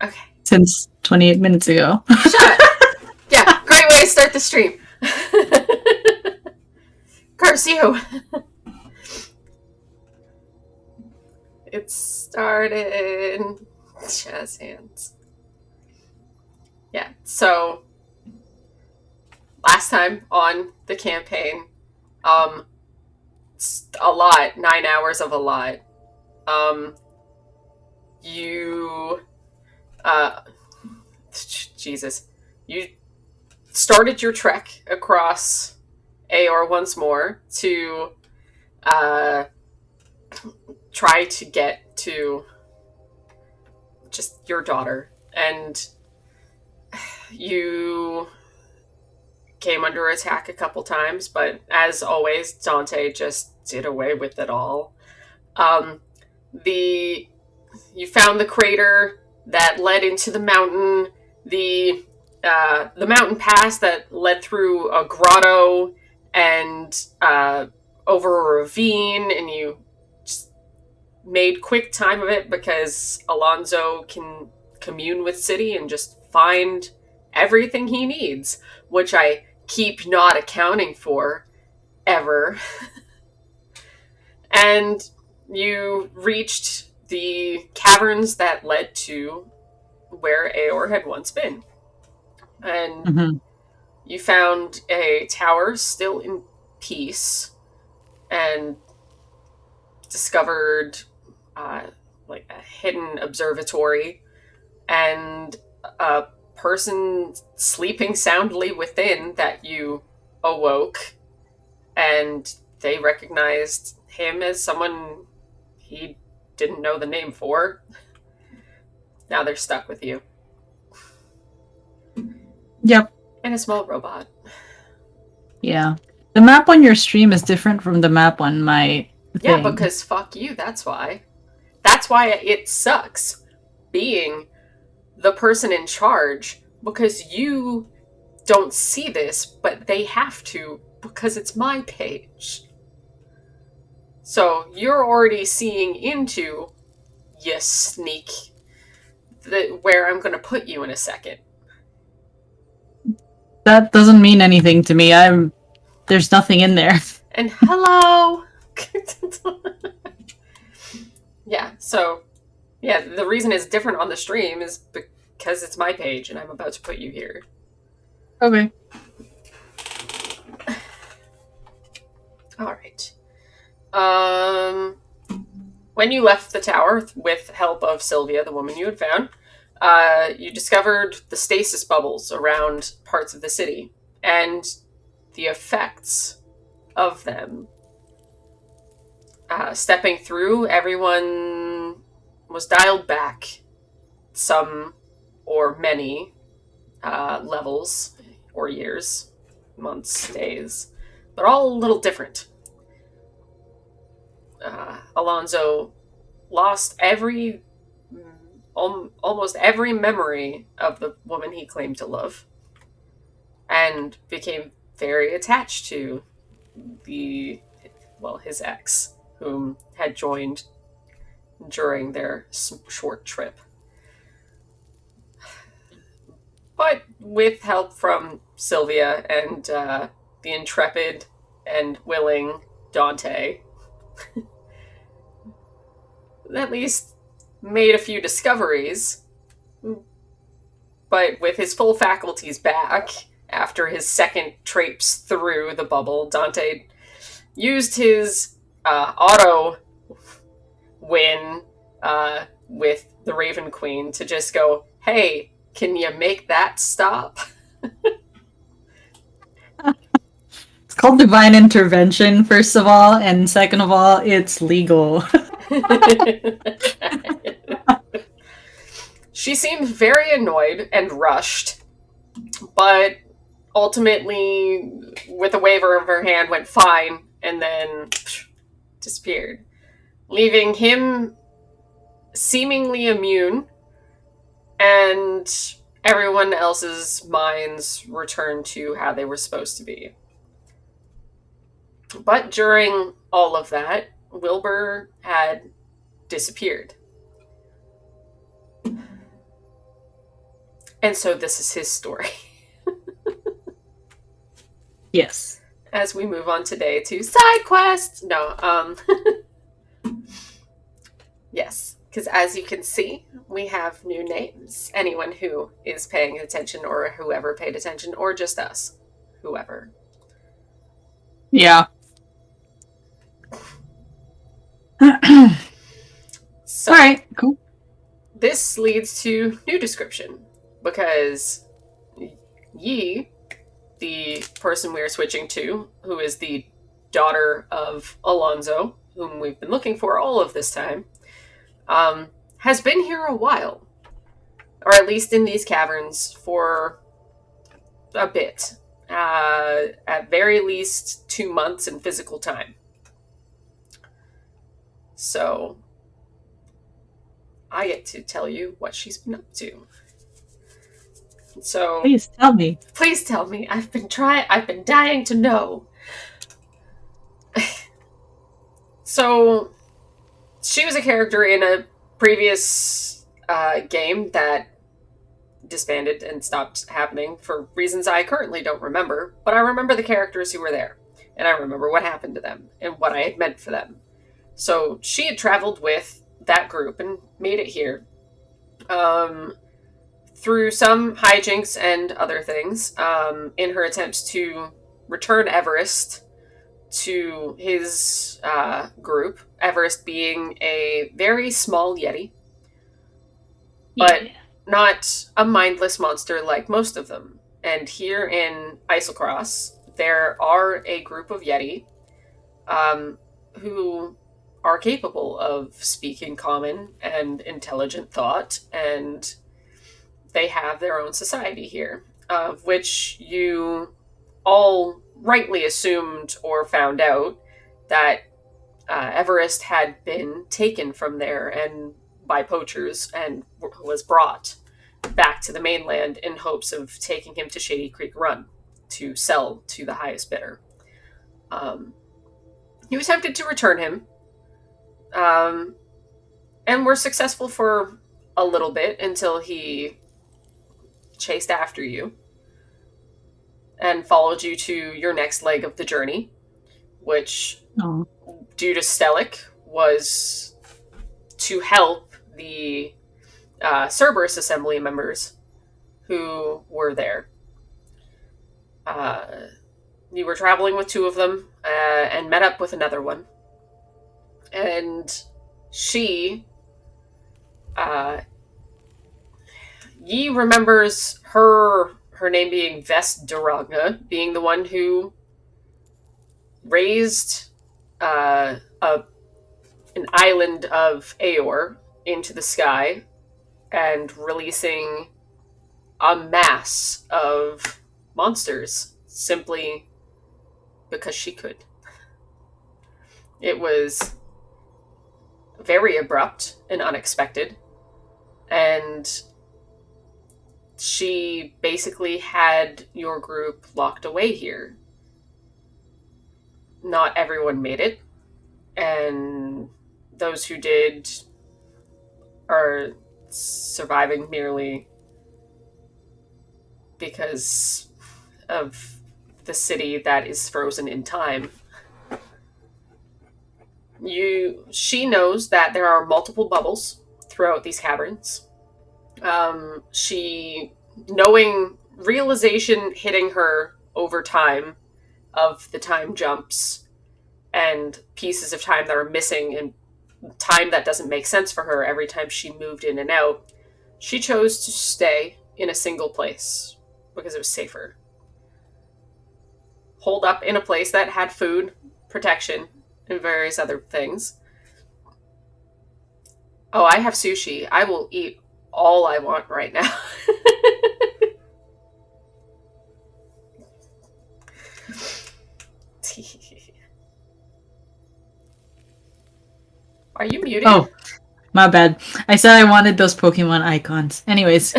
Okay. Since 28 minutes ago. Shut up. Yeah, great way to start the stream. Curse you. It started. Jazz hands. Yeah, so last time on the campaign, a lot, 9 hours of a lot. You, uh, Jesus, you started your trek across Aor once more to, try to get to just your daughter, and you came under attack a couple times, but as always, Dante just did away with it all. Um, the you found the crater that led into the mountain, the mountain pass that led through a grotto and over a ravine, and you just made quick time of it because Alonzo can commune with City and just find everything he needs, which I keep not accounting for ever. And you reached the caverns that led to where Aor had once been. And Mm-hmm. you found a tower still in peace and discovered like a hidden observatory and a person sleeping soundly within that you awoke, and they recognized him as someone he didn't know the name for. Now they're stuck with you. Yep. And a small robot. Yeah. The map on your stream is different from the map on my Yeah, thing. because fuck you, that's why. That's why it sucks being the person in charge, because you don't see this, but they have to because it's my page. So you're already seeing into, you sneak, where I'm going to put you in a second. That doesn't mean anything to me. There's nothing in there. And hello! Yeah, so, yeah, the reason it's different on the stream is because it's my page and I'm about to put you here. Okay. Alright. When you left the tower with help of Sylvia, the woman you had found, you discovered the stasis bubbles around parts of the city and the effects of them. Stepping through, everyone was dialed back some or many levels or years, months, days, but all a little different. Alonzo lost almost every memory of the woman he claimed to love, and became very attached to his ex, whom had joined during their short trip. But with help from Sylvia and the intrepid and willing Dante, at least made a few discoveries. But with his full faculties back after his second traipse through the bubble, Dante used his auto win with the Raven Queen to just go, hey, can you make that stop? It's called divine intervention, first of all, and second of all, it's legal. She seemed very annoyed and rushed, but ultimately, with a waiver of her hand, went fine and then disappeared, leaving him seemingly immune, and everyone else's minds returned to how they were supposed to be. But during all of that, Wilbur had disappeared. And so this is his story. Yes. As we move on today to side quests. No, yes, because as you can see, we have new names. Anyone who is paying attention, or whoever paid attention, or just us, whoever. Yeah. All So right. Cool. this leads to new description because Yi, the person we are switching to, who is the daughter of Alonzo, whom we've been looking for all of this time, has been here a while, or at least in these caverns for a bit. At very least 2 months in physical time. So I get to tell you what she's been up to. So Please tell me. please tell me. I've been dying to know. So she was a character in a previous game that disbanded and stopped happening for reasons I currently don't remember, but I remember the characters who were there, and I remember what happened to them and what I had meant for them. So she had traveled with that group and made it here. Um, Through some hijinks and other things, in her attempts to return Everest to his group, Everest being a very small Yeti, but Yeah. not a mindless monster like most of them. And here in Isocross, there are a group of Yeti who are capable of speaking common and intelligent thought, and they have their own society here, of which you all rightly assumed or found out that Everest had been taken from there and by poachers and was brought back to the mainland in hopes of taking him to Shady Creek Run to sell to the highest bidder. Um, you attempted to return him, um, and were successful for a little bit until he chased after you and followed you to your next leg of the journey, which, Oh. due to Stellic, was to help the Cerberus assembly members who were there. Uh, you were traveling with two of them and met up with another one. And she, uh, Yi remembers her name being Vest Duragna, being the one who raised an island of Aor into the sky and releasing a mass of monsters simply because she could. It was very abrupt and unexpected, and she basically had your group locked away here. Not everyone made it, and those who did are surviving merely because of the city that is frozen in time. She knows that there are multiple bubbles throughout these caverns. She knowing realization hitting her over time of the time jumps and pieces of time that are missing and time that doesn't make sense for her every time she moved in and out. She chose to stay in a single place because it was safer. Hold up in a place that had food, protection, and various other things. Oh, I have sushi. I will eat all I want right now. Are you muted? Oh, my bad. I said I wanted those Pokemon icons. Anyways.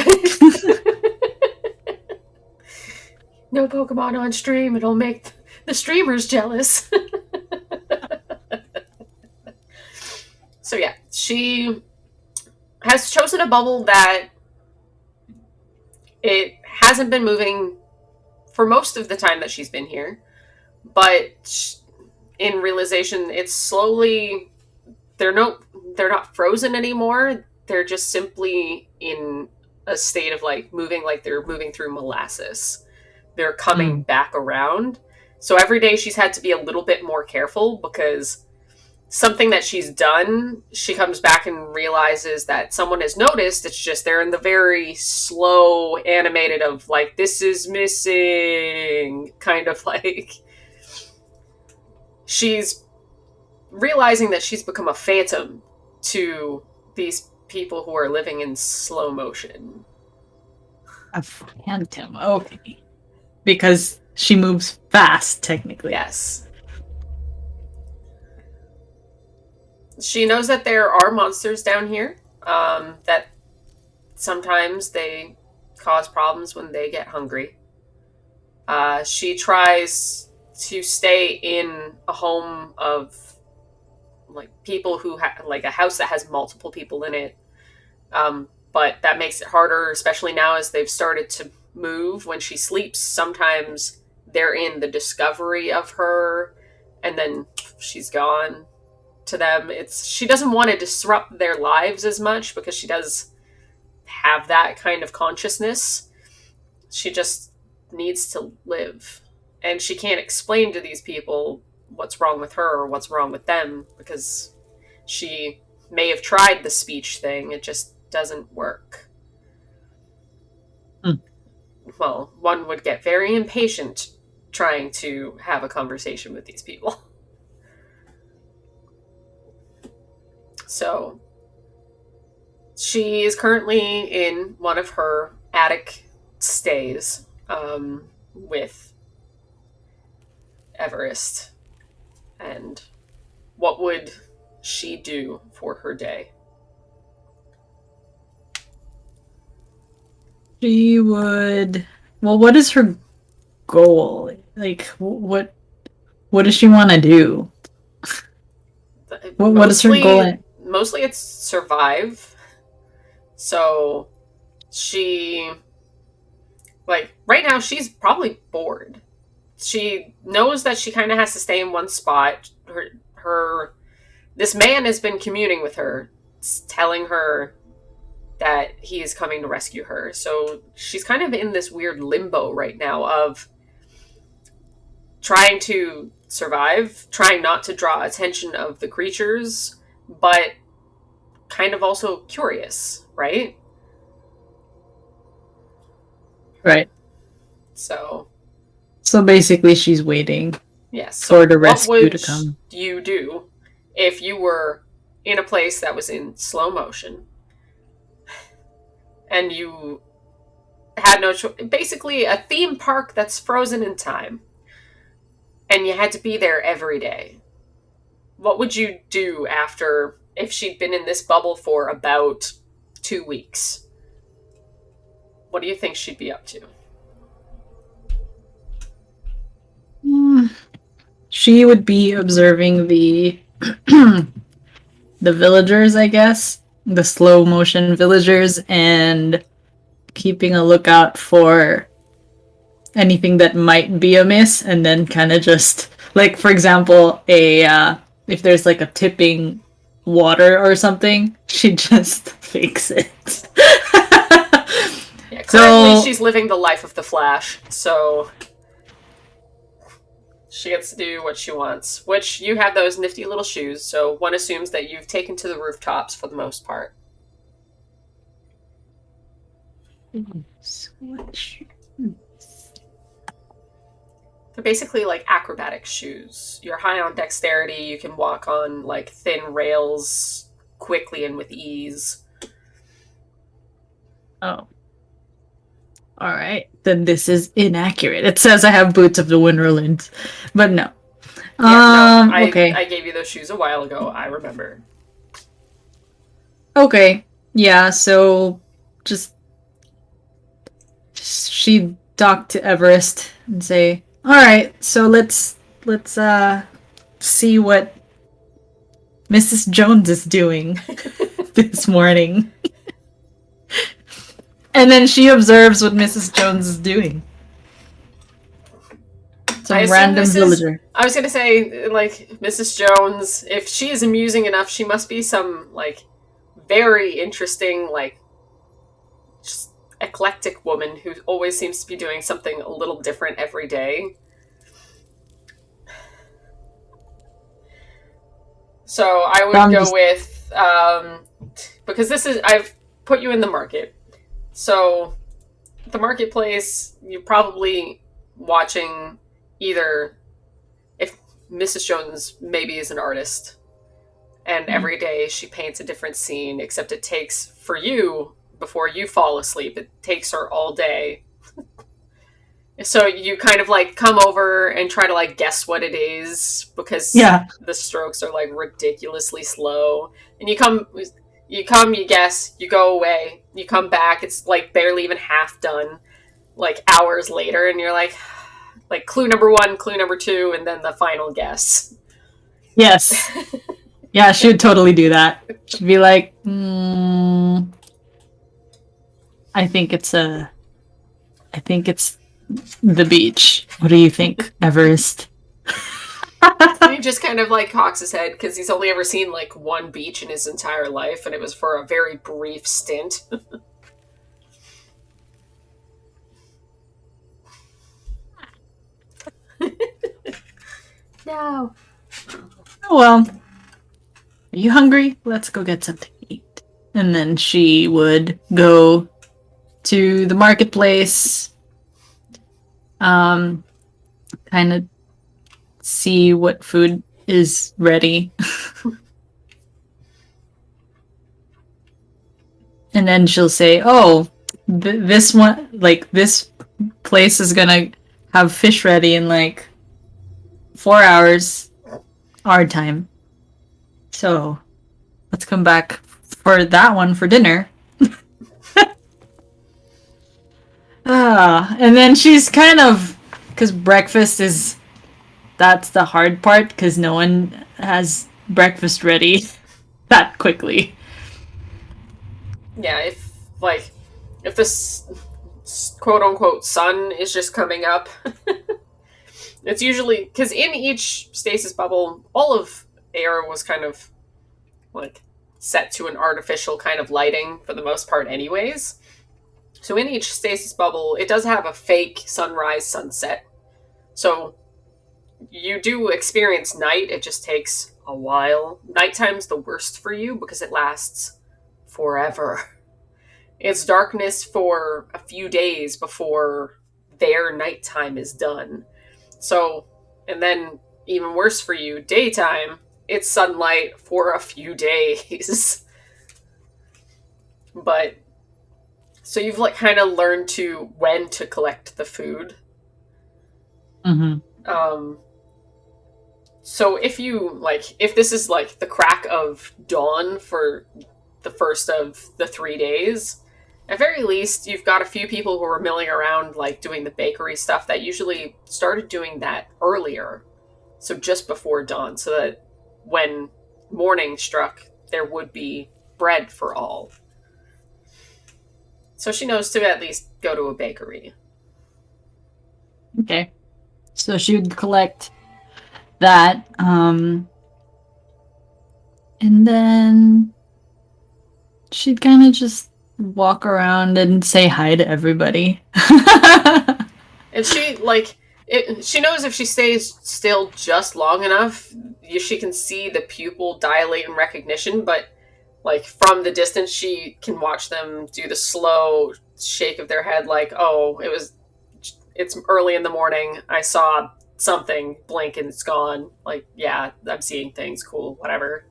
No Pokemon on stream. It'll make the streamers jealous. So yeah, she has chosen a bubble that It hasn't been moving for most of the time that she's been here, but in realization, it's slowly they're no they're not frozen anymore. They're just simply in a state of like moving like they're moving through molasses. They're coming Mm. back around. So every day she's had to be a little bit more careful because something that she's done, she comes back and realizes that someone has noticed. It's just they're in the very slow animated of like, this is missing, kind of like she's realizing that she's become a phantom to these people who are living in slow motion. A phantom. Okay. Because she moves fast, technically. Yes. She knows that there are monsters down here, that sometimes they cause problems when they get hungry. She tries to stay in a home of like people who like a house that has multiple people in it. But that makes it harder, especially now as they've started to move. When she sleeps, sometimes they're in the discovery of her, and then she's gone to them. It's she doesn't want to disrupt their lives as much because she does have that kind of consciousness. She just needs to live. And she can't explain to these people what's wrong with her or what's wrong with them because she may have tried the speech thing, it just doesn't work. Mm. Well, one would get very impatient trying to have a conversation with these people. So, she is currently in one of her attic stays, with Everest. And what would she do for her day? She would. Well, what is her goal? Like, what does she want to do? What is her goal? Mostly it's survive. So she like right now she's probably bored. She knows that she kind of has to stay in one spot. Her this man has been communing with her, telling her that he is coming to rescue her. So she's kind of in this weird limbo right now of trying to survive, trying not to draw attention of the creatures, but kind of also curious, right? Right. So, So basically, she's waiting yes. for So, the what rescue would to come. you do if you were in a place that was in slow motion and you had no choice? Basically, a theme park that's frozen in time, and you had to be there every day. What would you do after if she'd been in this bubble for about 2 weeks? What do you think she'd be up to? Hmm. She would be observing the the villagers, I guess, the slow motion villagers, and keeping a lookout for anything that might be amiss, and then kind of just like, for example, a if there's like a tipping water or something, she just fix it. Yeah, currently So she's living the life of the Flash, so she gets to do what she wants. Which you have those nifty little shoes, so one assumes that you've taken to the rooftops for the most part. switch. They're basically like acrobatic shoes. You're high on dexterity, you can walk on like thin rails quickly and with ease. Oh, all right. Then this is inaccurate. It says I have boots of the Winterlands, but no. Yeah, no, Okay. I gave you those shoes a while ago, I remember. Okay. Yeah, so just she'd talk to Everest and say, "All right, so let's see what Mrs. Jones is doing this morning." And then she observes what Mrs. Jones is doing. I Some assume random this is. villager. I was gonna say, like, Mrs. Jones, if she is amusing enough, she must be some, like, very interesting, like, just eclectic woman who always seems to be doing something a little different every day. So I So would I'm go just with, because this is, I've put you in the market. So the marketplace, you're probably watching either if Mrs. Jones maybe is an artist, and every day she paints a different scene, except it takes for you before you fall asleep. It takes her all day. So you kind of like come over and try to like guess what it is because yeah. the strokes are like ridiculously slow. And you guess, you go away, you come back, it's like barely even half done, like hours later, and you're like clue number one, clue number two, and then the final guess. Yes. Yeah, she would totally do that. She'd be like, I think it's a I think it's the beach. What do you think, Everest? And he just kind of like cocks his head because he's only ever seen like one beach in his entire life, and it was for a very brief stint. No. Oh well. Are you hungry? Let's go get something to eat. And then she would go to the marketplace, um, kind of see what food is ready. And then she'll say, "Oh, this one, like this place is gonna have fish ready in like 4 hours our time. So let's come back for that one for dinner." And then she's kind of because breakfast is that's the hard part because no one has breakfast ready that quickly. Yeah, if this quote unquote sun is just coming up, it's usually because in each stasis bubble, all of air was kind of like set to an artificial kind of lighting for the most part, anyways. So in each stasis bubble, it does have a fake sunrise, sunset. So you do experience night. It just takes a while. Nighttime's the worst for you because it lasts forever. It's darkness for a few days before their nighttime is done. So, and then even worse for you, daytime, it's sunlight for a few days. But so you've like kind of learned to when to collect the food. Mm-hmm. Um, so if this is like the crack of dawn for the first of the 3 days, at very least you've got a few people who are milling around like doing the bakery stuff that usually started doing that earlier, so just before dawn, so that when morning struck there would be bread for all. So she knows to at least go to a bakery. Okay. So she would collect that, and then she'd kind of just walk around and say hi to everybody. And she knows if she stays still just long enough, she can see the pupil dilate in recognition, but like from the distance she can watch them do the slow shake of their head like, "Oh, it's early in the morning. I saw something blink and it's gone." Like, "Yeah, I'm seeing things. Cool, whatever."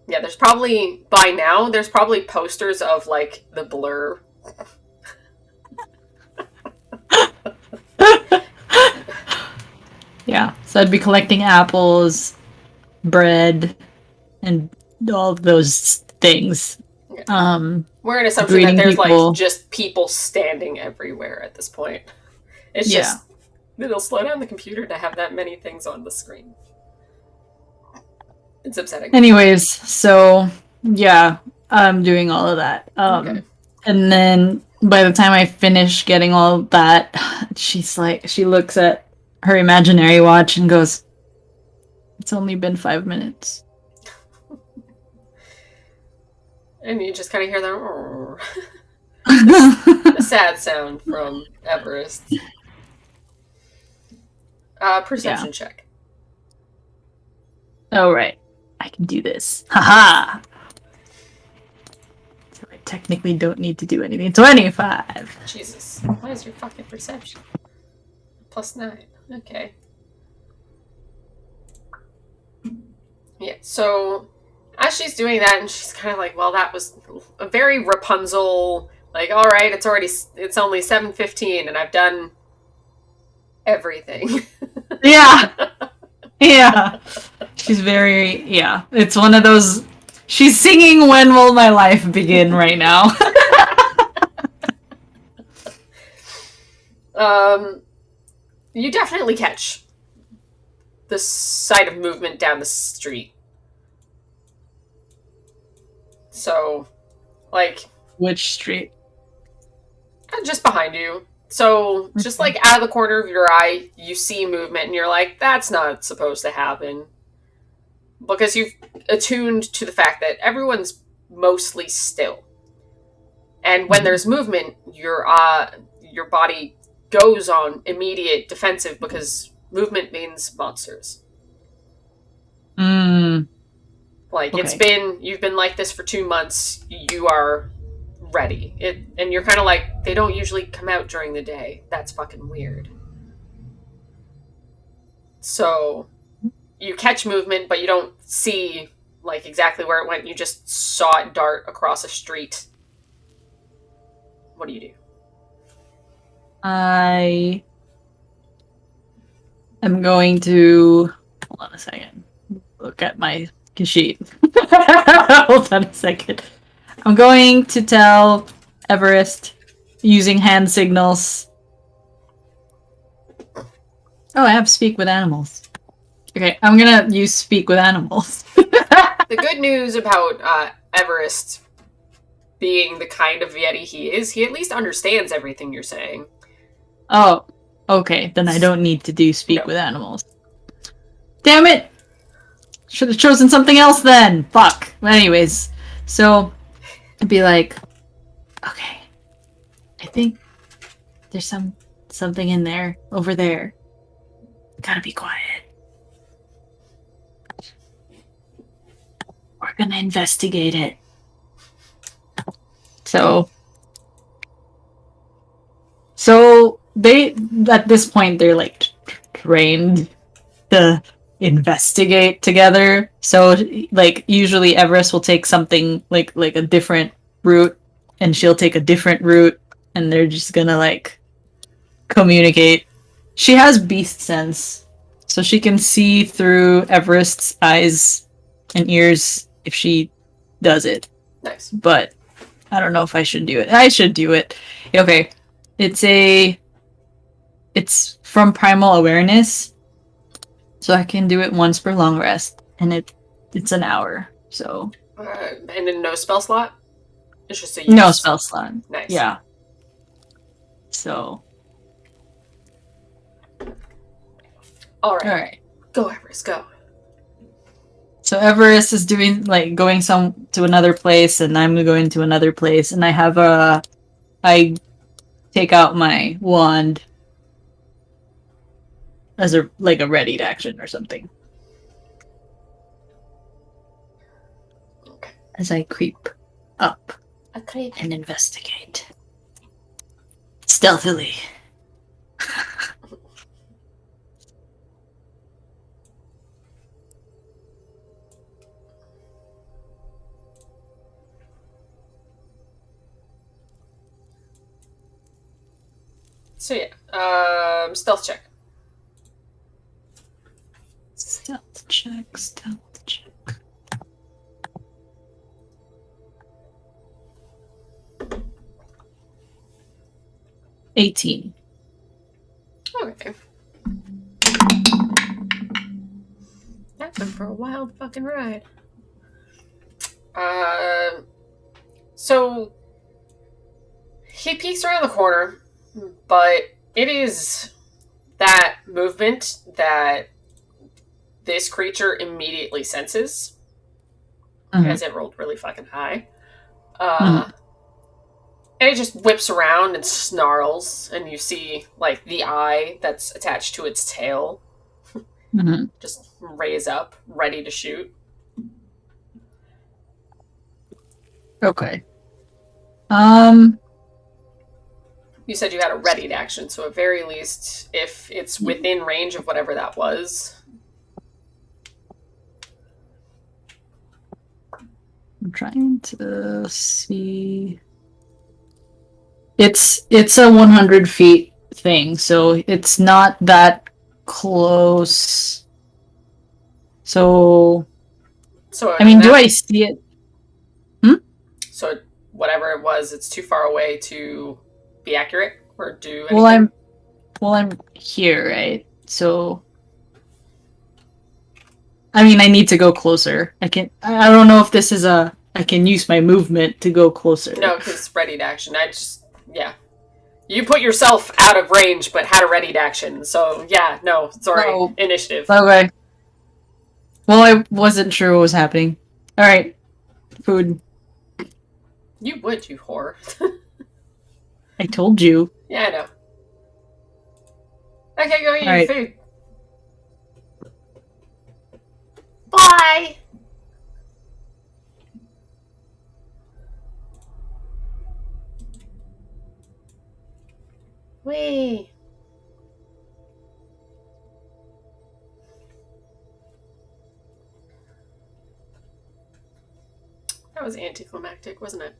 Yeah, there's probably posters of like the Blur. Yeah. So I'd be collecting apples, bread, and all of those things. We're in assumption that Greeting there's like people. just people standing everywhere at this point. It's Yeah. just it'll slow down the computer to have that many things on the screen. It's upsetting. Anyways, so Yeah, I'm doing all of that. Okay. And then by the time I finish getting all of that, she's like, she looks at her imaginary watch and goes, "It's only been 5 minutes." And you just kind of hear the, the sad sound from Everest. Yeah. Perception check. Oh, right. I can do this. Haha! So I technically don't need to do anything. 25. Jesus. What is your fucking perception? +9. Okay. Yeah, so as she's doing that, and she's kind of like, well, that was a very Rapunzel, like, all right, it's only 7:15, and I've done everything. Yeah. Yeah. She's very, yeah. It's one of those. She's singing "When Will My Life Begin" right now. You definitely catch the sight of movement down the street. So, like, Which street? just behind you. So, just Okay. like out of the corner of your eye, you see movement, and you're like, that's not supposed to happen. Because you've attuned to the fact that everyone's mostly still. And when there's movement, your body goes on immediate defensive because movement means monsters. Mm, Like okay. you've been like this for 2 months. You are ready. And you're kind of like they don't usually come out during the day. That's fucking weird. So you catch movement, but you don't see like exactly where it went. You just saw it dart across a street. What do you do? I am going to. Hold on a second. Look at my sheet. Hold on a second. I'm going to tell Everest using hand signals. Oh, I have speak with animals. Okay, I'm gonna use speak with animals. The good news about Everest being the kind of Yeti he is, he at least understands everything you're saying. Oh, okay, then I don't need to do speak No. with animals. Damn it! Should have chosen something else then. Fuck. Anyways, so I'd be like, okay, I think there's something in there over there. Gotta be quiet. We're gonna investigate it. So, so they at this point they're like trained to investigate together. So like usually Everest will take something like a different route and she'll take a different route and they're just gonna like communicate. She has beast sense. So she can see through Everest's eyes and ears if she does it. Nice. But I don't know if I should do it. I should do it. Okay. It's a it's from primal awareness. So I can do it once per long rest, and it's an hour. So And then no spell slot? It's just a no use. spell slot. Nice. Yeah. So All all right. right. Go, Everest, go. So Everest is doing like going some to another place, and I'm going to another place, and I take out my wand as a like a readied action or something Okay. as I creep up A creep. and investigate stealthily. So yeah, stealth check. Stealth check. Stealth check. 18. Okay. That's been for a wild fucking ride. Uh, so he peeks around the corner, but it is that movement that this creature immediately senses Mm-hmm. as it rolled really fucking high. Mm-hmm. And it just whips around and snarls, and you see like the eye that's attached to its tail Mm-hmm. just raise up, ready to shoot. Okay. Um. You said you had a ready action, so at very least, if it's within range of whatever that was. I'm trying to see. It's a 100 feet thing, so it's not that close. So, So I I mean mean, do that. I see it? Hmm? So whatever it was, it's too far away to be accurate or do Well, anything. I'm here, right? So, I mean, I need to go closer. I don't know if this is a I can use my movement to go closer. No, because ready to action. I just yeah. You put yourself out of range, but had a ready to action. So yeah, no, sorry, Oh, initiative. okay. Well, I wasn't sure what was happening. All right, food. You would, you whore. I told you. Yeah, I know. Okay, go eat All your right. food. Bye. Wee. That was anticlimactic, wasn't it?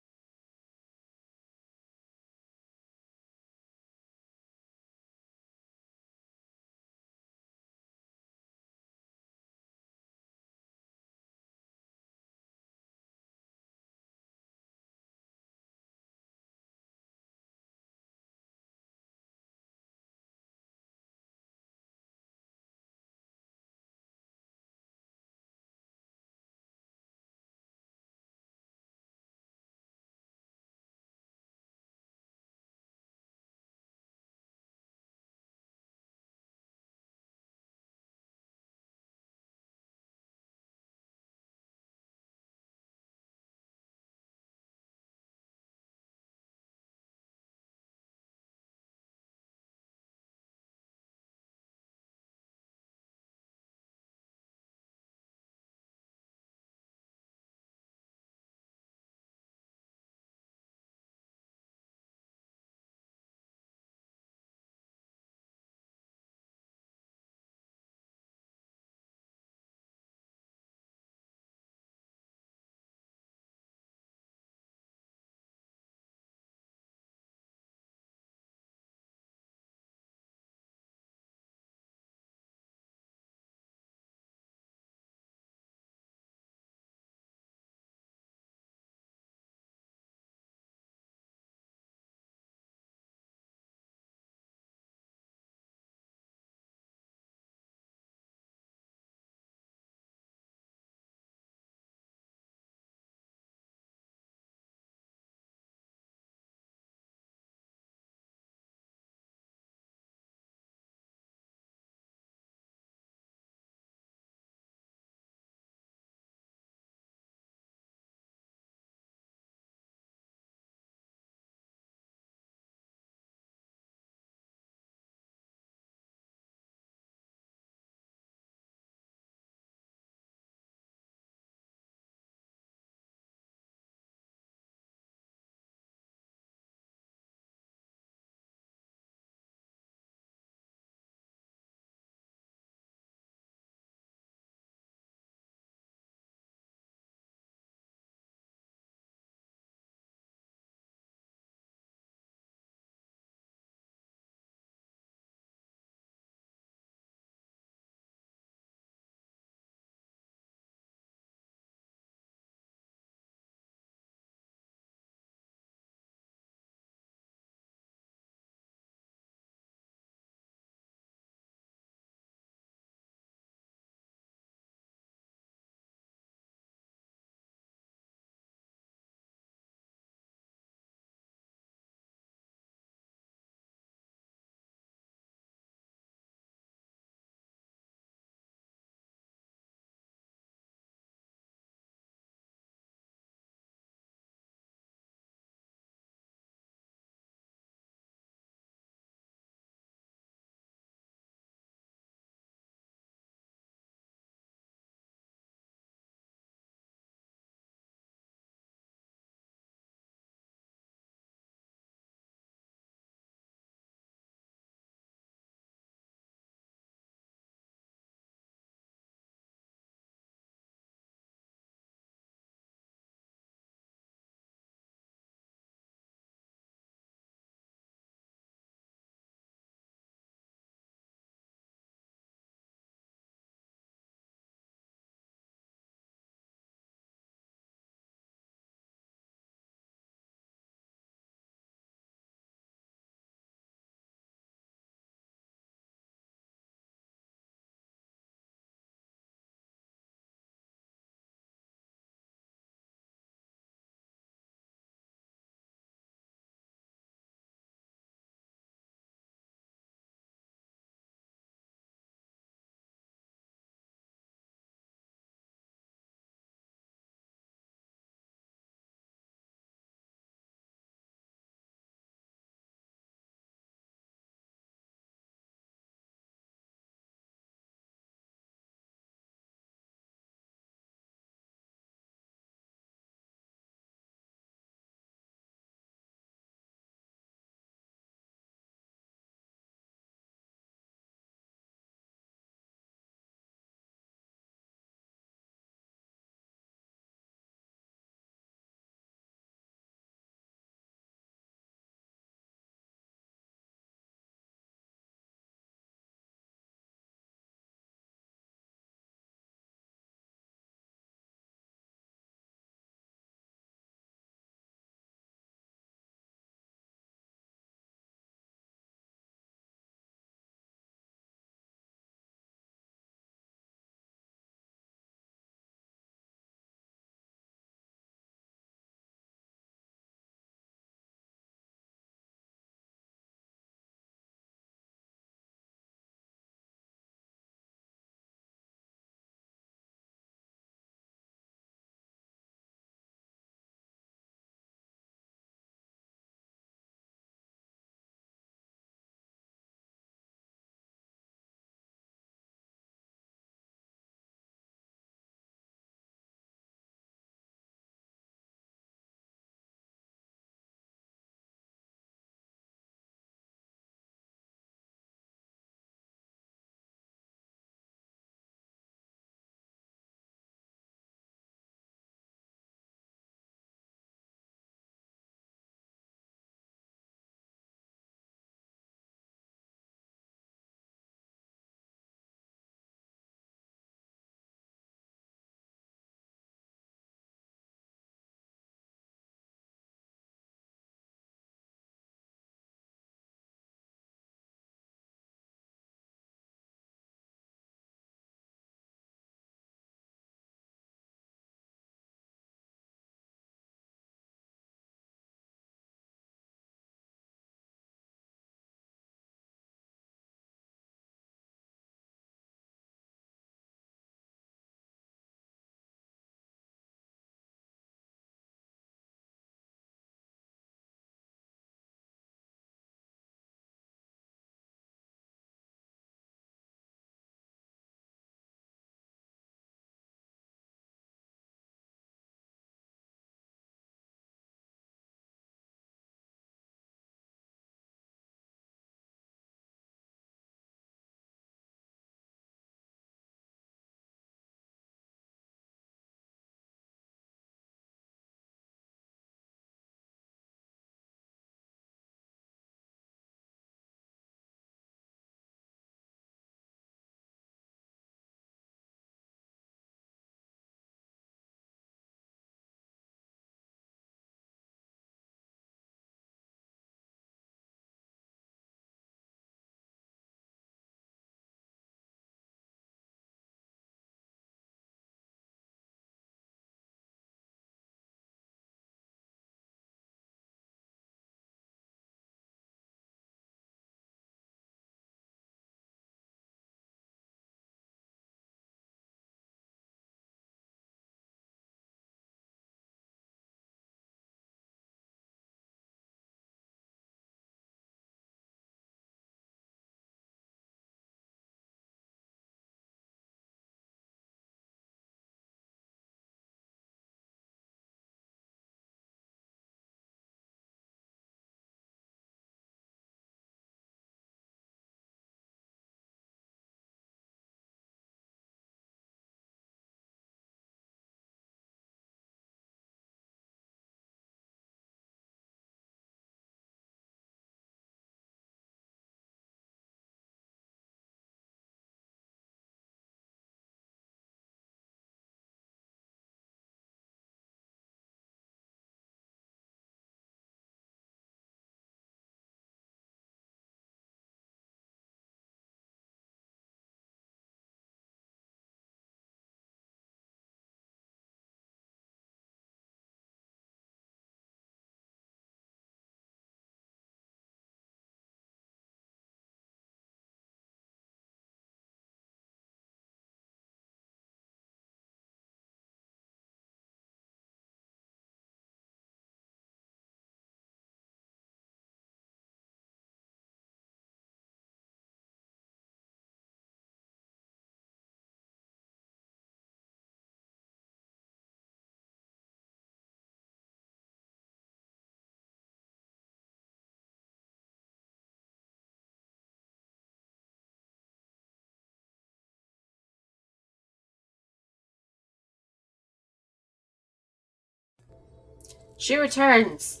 She returns.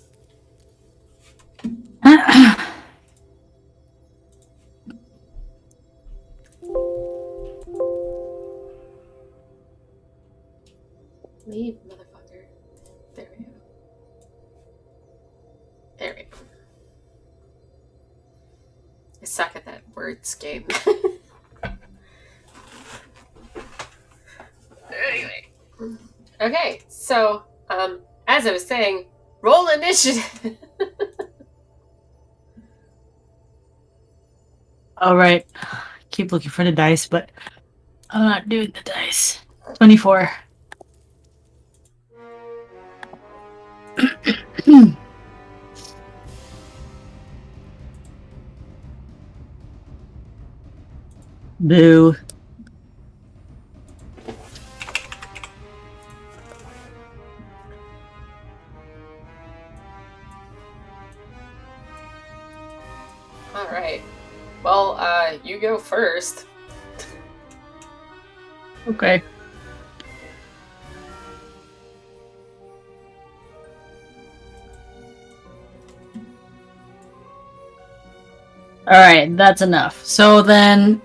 Leave, motherfucker. There we go. There we go. I suck at that words game. Anyway. Okay, so, as I was saying, roll initiative. All right. Keep looking for the dice, but I'm not doing the dice. 24. Boo. Alright. Well, you go first. Okay. All right, that's enough. So then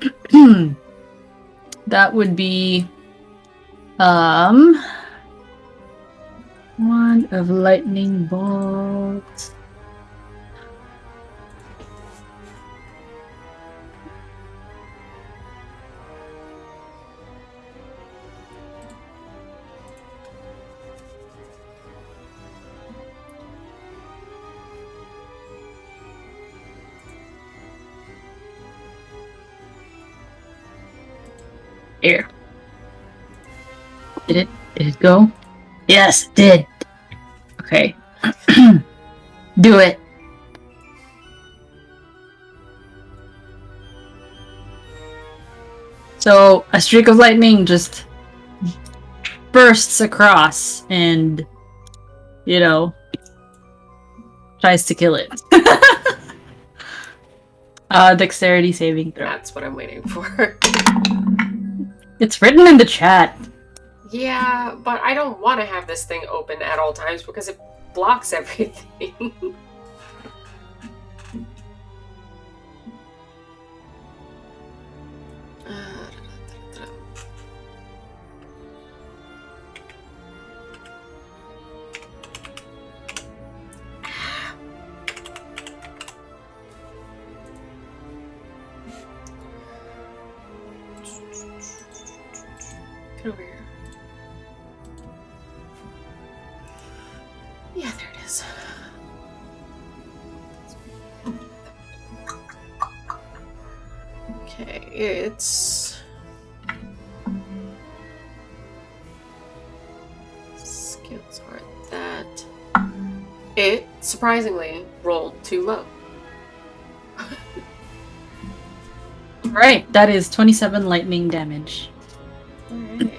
that would be one of lightning bolts. Here. Did it go? Yes, it did. Okay. Do it. So a streak of lightning just bursts across and, you know, tries to kill it. Dexterity saving throw. That's what I'm waiting for. It's written in the chat. Yeah, but I don't want to have this thing open at all times because it blocks everything. Get over here. Yeah, there it is. Okay, it's... skills aren't that. It, surprisingly, rolled too low. Right, that is 27 lightning damage. Alright.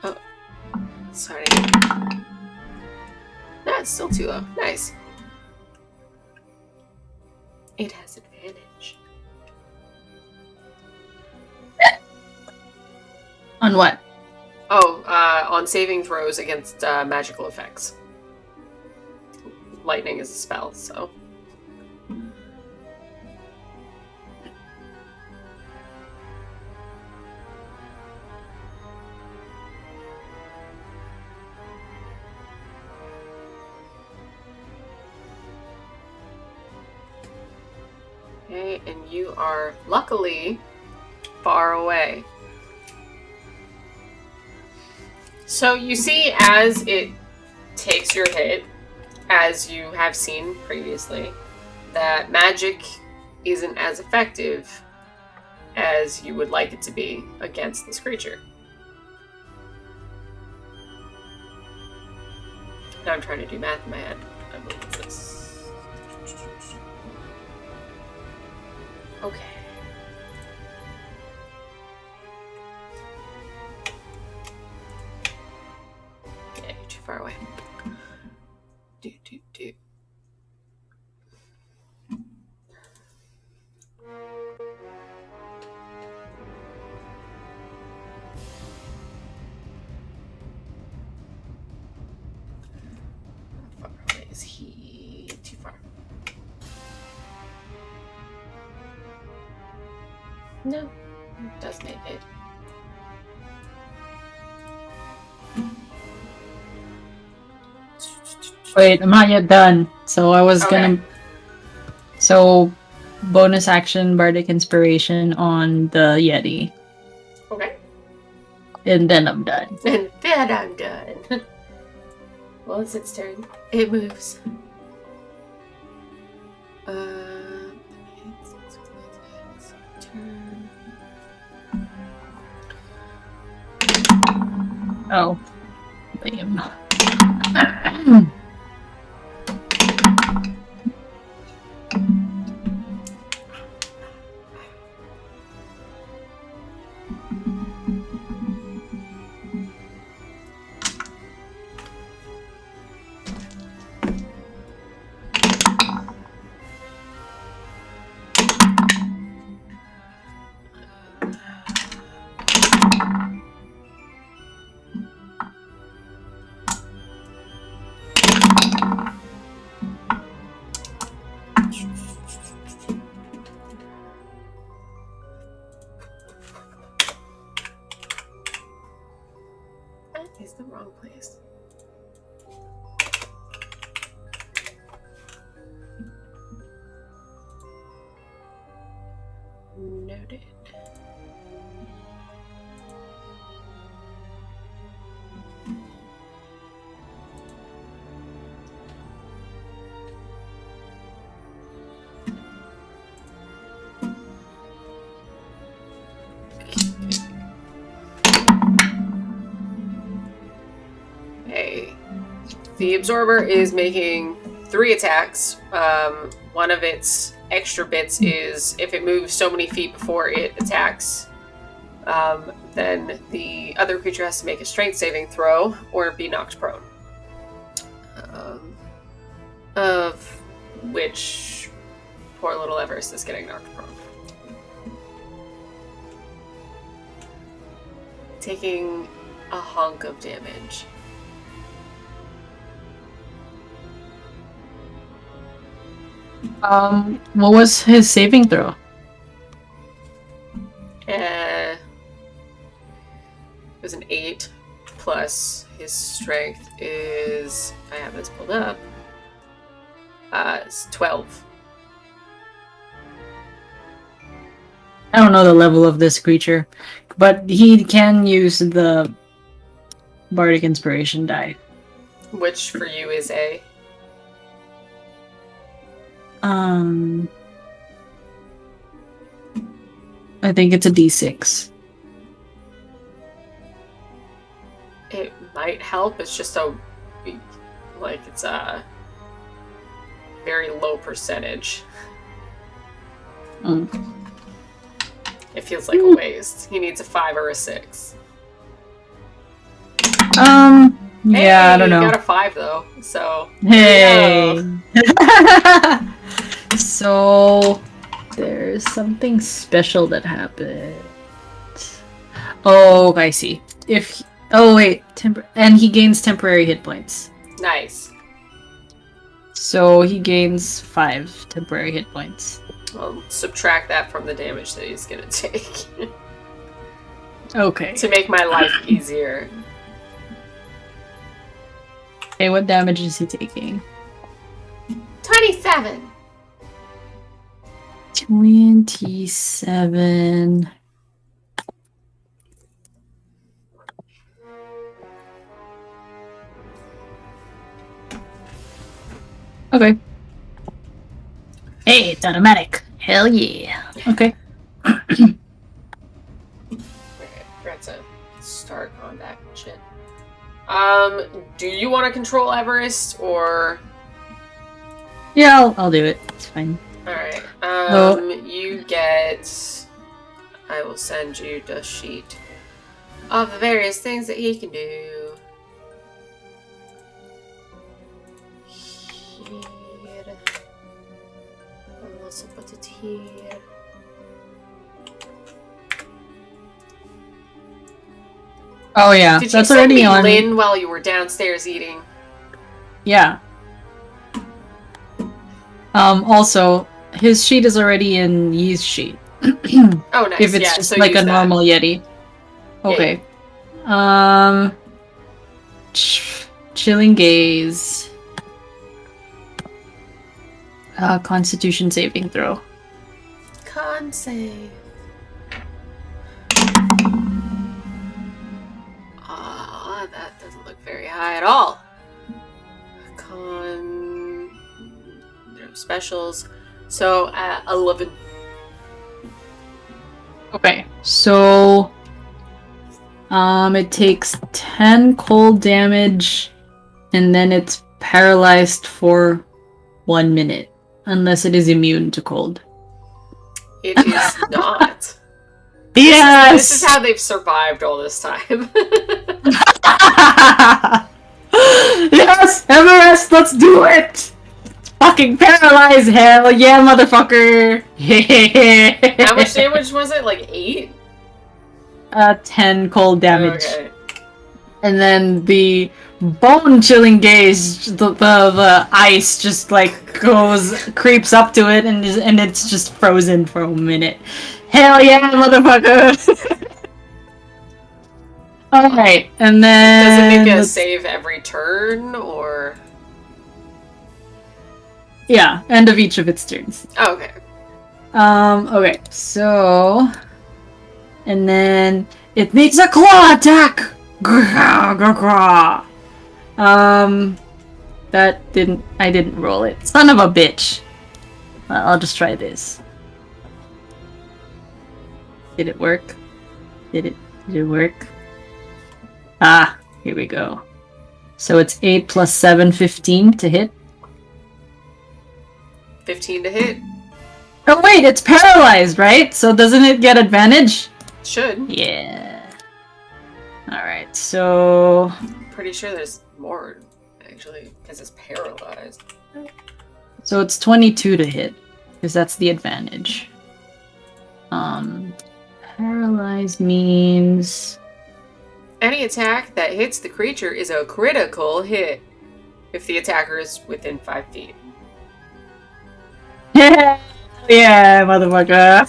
Oh, sorry. That's still too low. Nice. It has advantage. On what? Oh, on saving throws against magical effects. Lightning is a spell, so. Okay, and you are luckily far away. So you see as it takes your hit, as you have seen previously, that magic isn't as effective as you would like it to be against this creature. Now I'm trying to do math in my head. I believe it's this. Okay. Yeah, you're too far away. Do. Is he too far? No, it does make it. Wait, I'm not yet done. So I was gonna. So, bonus action Bardic Inspiration on the Yeti. Okay. And then I'm done. And then I'm done. Well, it's its turn. It moves. It's turn. Oh. Lame. That is the wrong place. Noted. Hey. The absorber is making 3 attacks. One of its extra bits is if it moves so many feet before it attacks, then the other creature has to make a strength saving throw or be knocked prone. Of which poor little Everest is getting knocked prone. Taking a hunk of damage. What was his saving throw? It was an 8 plus his strength is, I have this pulled up, it's 12. I don't know the level of this creature, but he can use the Bardic Inspiration die. Which for you is a? I think it's a D6. It might help. It's just a, like, it's a very low percentage. It feels like a waste. He needs a 5 or a 6. Yeah, I don't know. You got a 5 though, so. Hey! So, there's something special that happened. Oh, I see. Oh wait, and he gains temporary hit points. Nice. So he gains 5 temporary hit points. I'll subtract that from the damage that he's gonna take. Okay. To make my life easier. Okay, what damage is he taking? 27! 27. Okay. Hey, it's automatic. Hell yeah. Okay. Okay, forgot to start on that shit. Do you want to control Everest, or... Yeah, I'll do it. It's fine. Alright, you get... I will send you the sheet of the various things that he can do. Here. I'll also put it here. Oh yeah, Did you that's send already me on. Lynn while you were downstairs eating? Yeah. Also, his sheet is already in Yi's sheet. Oh, nice. If it's Yeah, just so like use a that. normal Yeti. Okay. Chilling gaze. Constitution saving throw. Con save. That doesn't look very high at all. Con. No specials. So, 11. Okay. So, it takes 10 cold damage, and then it's paralyzed for 1 minute, unless it is immune to cold. It is not. Yes! This is how they've survived all this time. Yes! Everest, let's do it! Fucking paralyze, hell yeah, motherfucker! How much damage was it? Like 8? 10 cold damage. Okay. And then the bone chilling gaze, the ice just like creeps up to it, and it's just frozen for a minute. Hell yeah, motherfucker! Alright, and then... Does it make a save every turn, or...? Yeah, end of each of its turns. Oh, okay. Okay, so... And then it makes a claw attack! I didn't roll it. Son of a bitch. I'll just try this. Did it work? Did it work? Ah, here we go. So it's 8 plus 7, 15 to hit. 15 to hit. Oh wait, it's paralyzed, right? So doesn't it get advantage? Should. Yeah. Alright, so... Pretty sure there's more, actually, because it's paralyzed. So it's 22 to hit, because that's the advantage. Paralyzed means... Any attack that hits the creature is a critical hit if the attacker is within 5 feet. Yeah, motherfucker.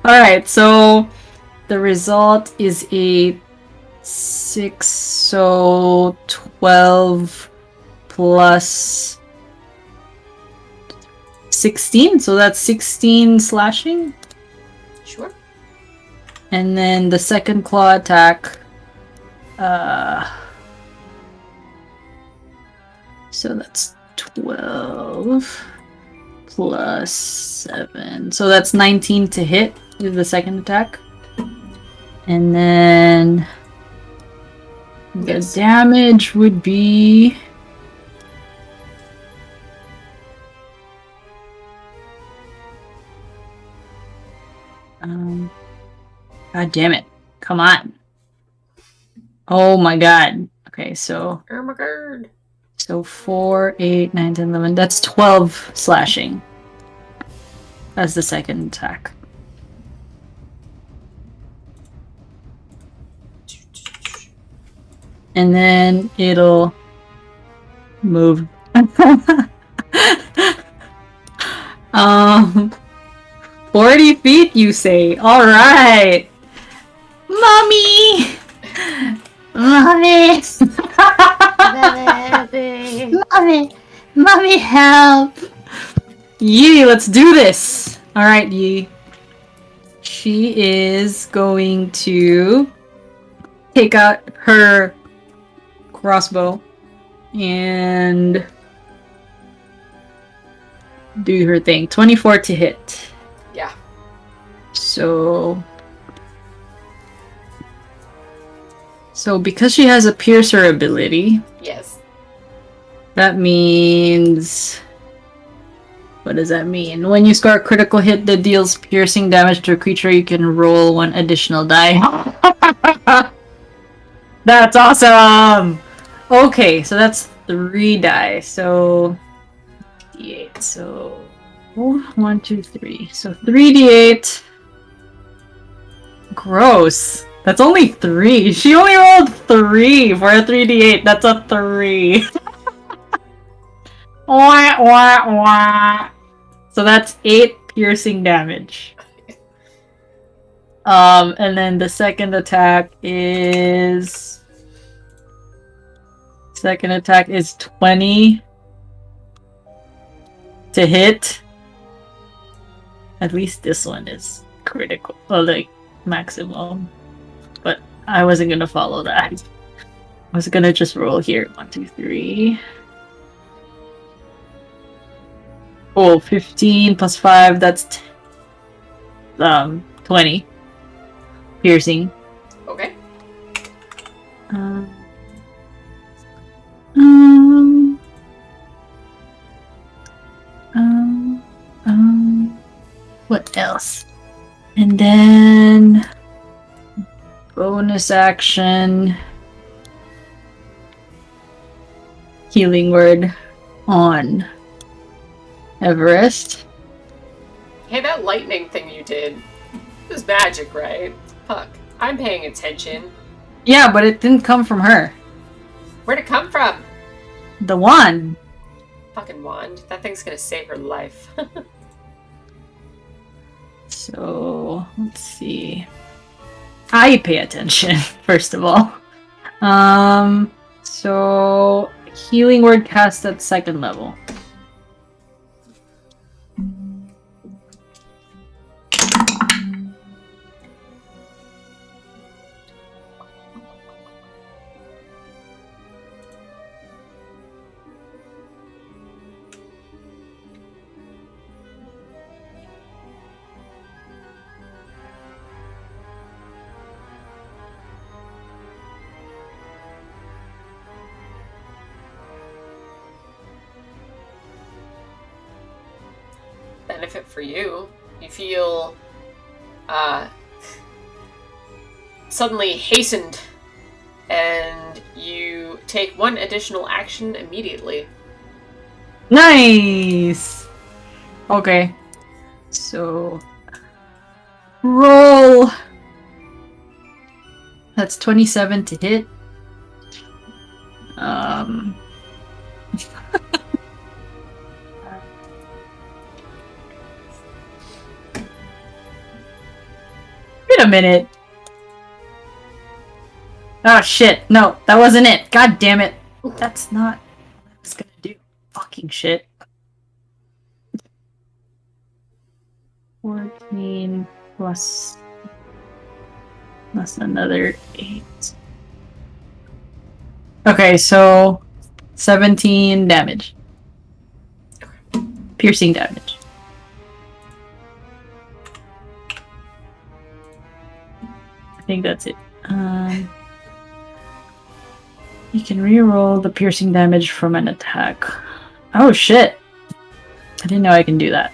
Alright, so the result is a 6, so 12 plus 16, so that's 16 slashing. Sure. And then the second claw attack, so that's 12 plus 7. So that's 19 to hit with the second attack. And then the damage would be... God damn it. Come on. Oh my god. Okay, so... Oh my god. So 4, 8, 9, 10, 11. That's 12 slashing. That's the second attack. And then it'll move. 40 feet, you say? Alright! Mommy! Mommy! Mommy, help! Yi, let's do this! Alright, Yi. She is going to take out her crossbow and do her thing. 24 to hit. Yeah. So because she has a piercer ability, yes, that means... What does that mean? When you score a critical hit that deals piercing damage to a creature, you can roll 1 additional die. That's awesome! Okay, so that's 3 die. So... D8. So... 1, 2, 3. So 3d8. Gross. That's only 3. She only rolled 3 for a 3d8. That's a 3. Wah, wah, wah. So that's 8 piercing damage. And then the second attack is 20 to hit. At least this one is critical, or like maximum. But I wasn't gonna follow that. I was gonna just roll here. 1, 2, 3. Oh, 15 plus 5, that's 20. Piercing. Okay. Um, what else? And then bonus action healing word on Everest. Hey, that lightning thing you did was magic, right? Fuck. I'm paying attention. Yeah, but it didn't come from her. Where'd it come from? The wand. Fucking wand. That thing's gonna save her life. So, let's see. I pay attention, first of all. So healing word cast at 2nd level. Benefit for you. You feel suddenly hastened, and you take 1 additional action immediately. Nice! Okay. So roll. That's 27 to hit. Wait a minute. Oh shit. No, that wasn't it. God damn it. That's not what I was gonna do. Fucking shit. 14 plus another 8. Okay, so 17 damage. Piercing damage. I think that's it. You can reroll the piercing damage from an attack. Oh shit! I didn't know I can do that.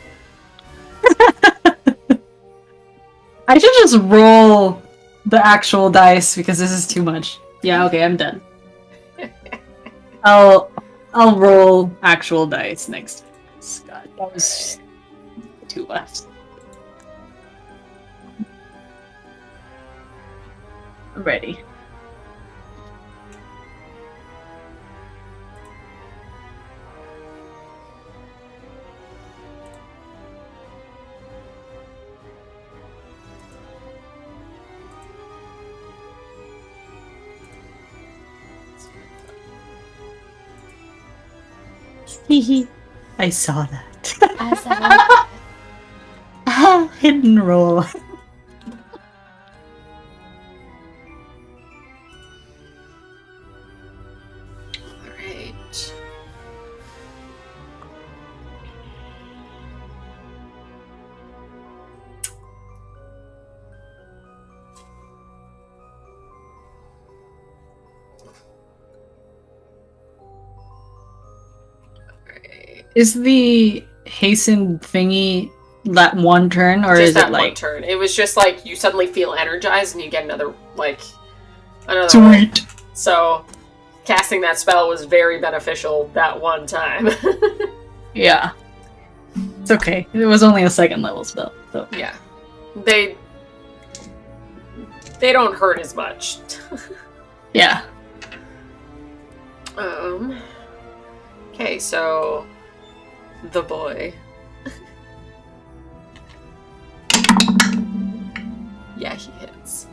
I should just roll the actual dice because this is too much. Yeah, okay, I'm done. I'll roll actual dice next. God, that was 2 left. I'm ready. Hehe. I saw that. I saw that. Hidden roll. Alright. Is the hasten thingy that one turn, or Just is that it like one turn? It was just like you suddenly feel energized and you get another sweet? one. So casting that spell was very beneficial that one time. Yeah, it's okay. It was only a 2nd level spell, so Yeah, they don't hurt as much. yeah. Okay, so the boy. Yeah, he hits.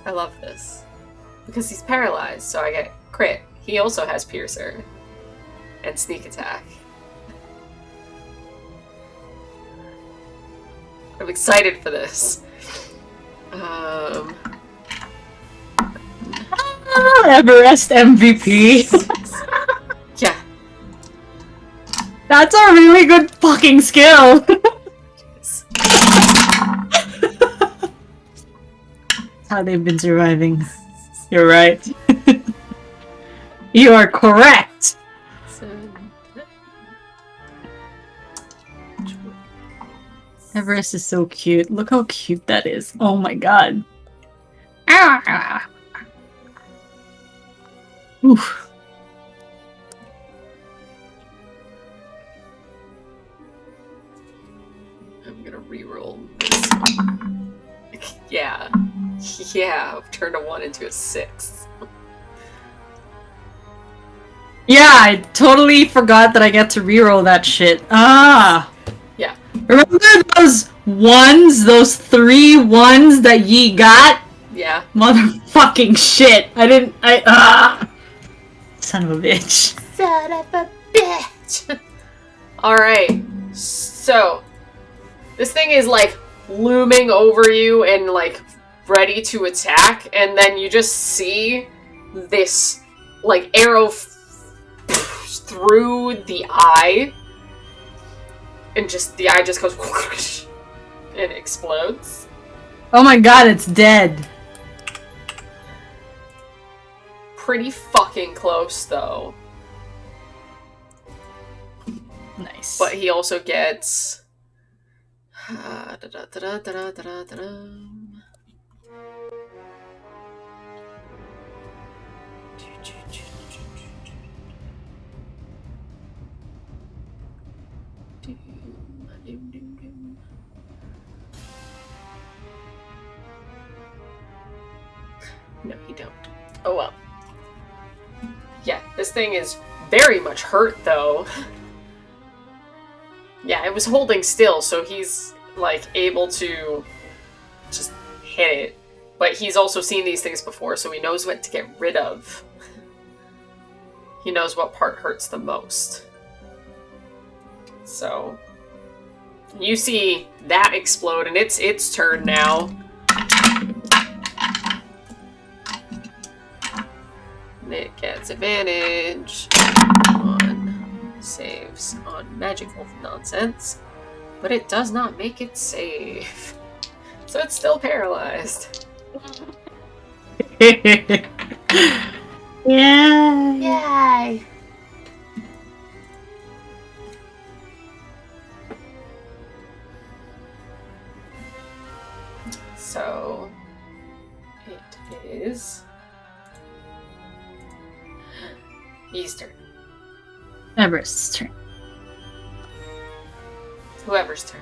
I love this. Because he's paralyzed, so I get crit. He also has Piercer. And Sneak Attack. I'm excited for this. Everest MVP. Yeah. That's a really good fucking skill. How they've been surviving. You're right. You are correct. Everest is so cute. Look how cute that is. Oh my god. Oof. I'm gonna reroll this one. Yeah. Yeah, I've turned a 1 into a 6. Yeah, I totally forgot that I get to reroll that shit. Ah! Yeah. Remember those ones? Those 3 ones that ye got? Yeah. Motherfucking shit. Son of a bitch. Son of a bitch! Alright. So, this thing is like looming over you and like ready to attack, and then you just see this like arrow through the eye, and just the eye just goes whoosh, and explodes. Oh my god, it's dead. Pretty fucking close though. Nice. But he also gets no, he don't. Oh well. Yeah, this thing is very much hurt though. Yeah, it was holding still, so he's like able to just hit it. But he's also seen these things before, so he knows what to get rid of. He knows what part hurts the most. So you see that explode, and it's its turn now. And it gets advantage on saves on magical nonsense, but it does not make it save. So it's still paralyzed. Yeah. Yay! So it is Eastern. Everest's turn. Whoever's turn.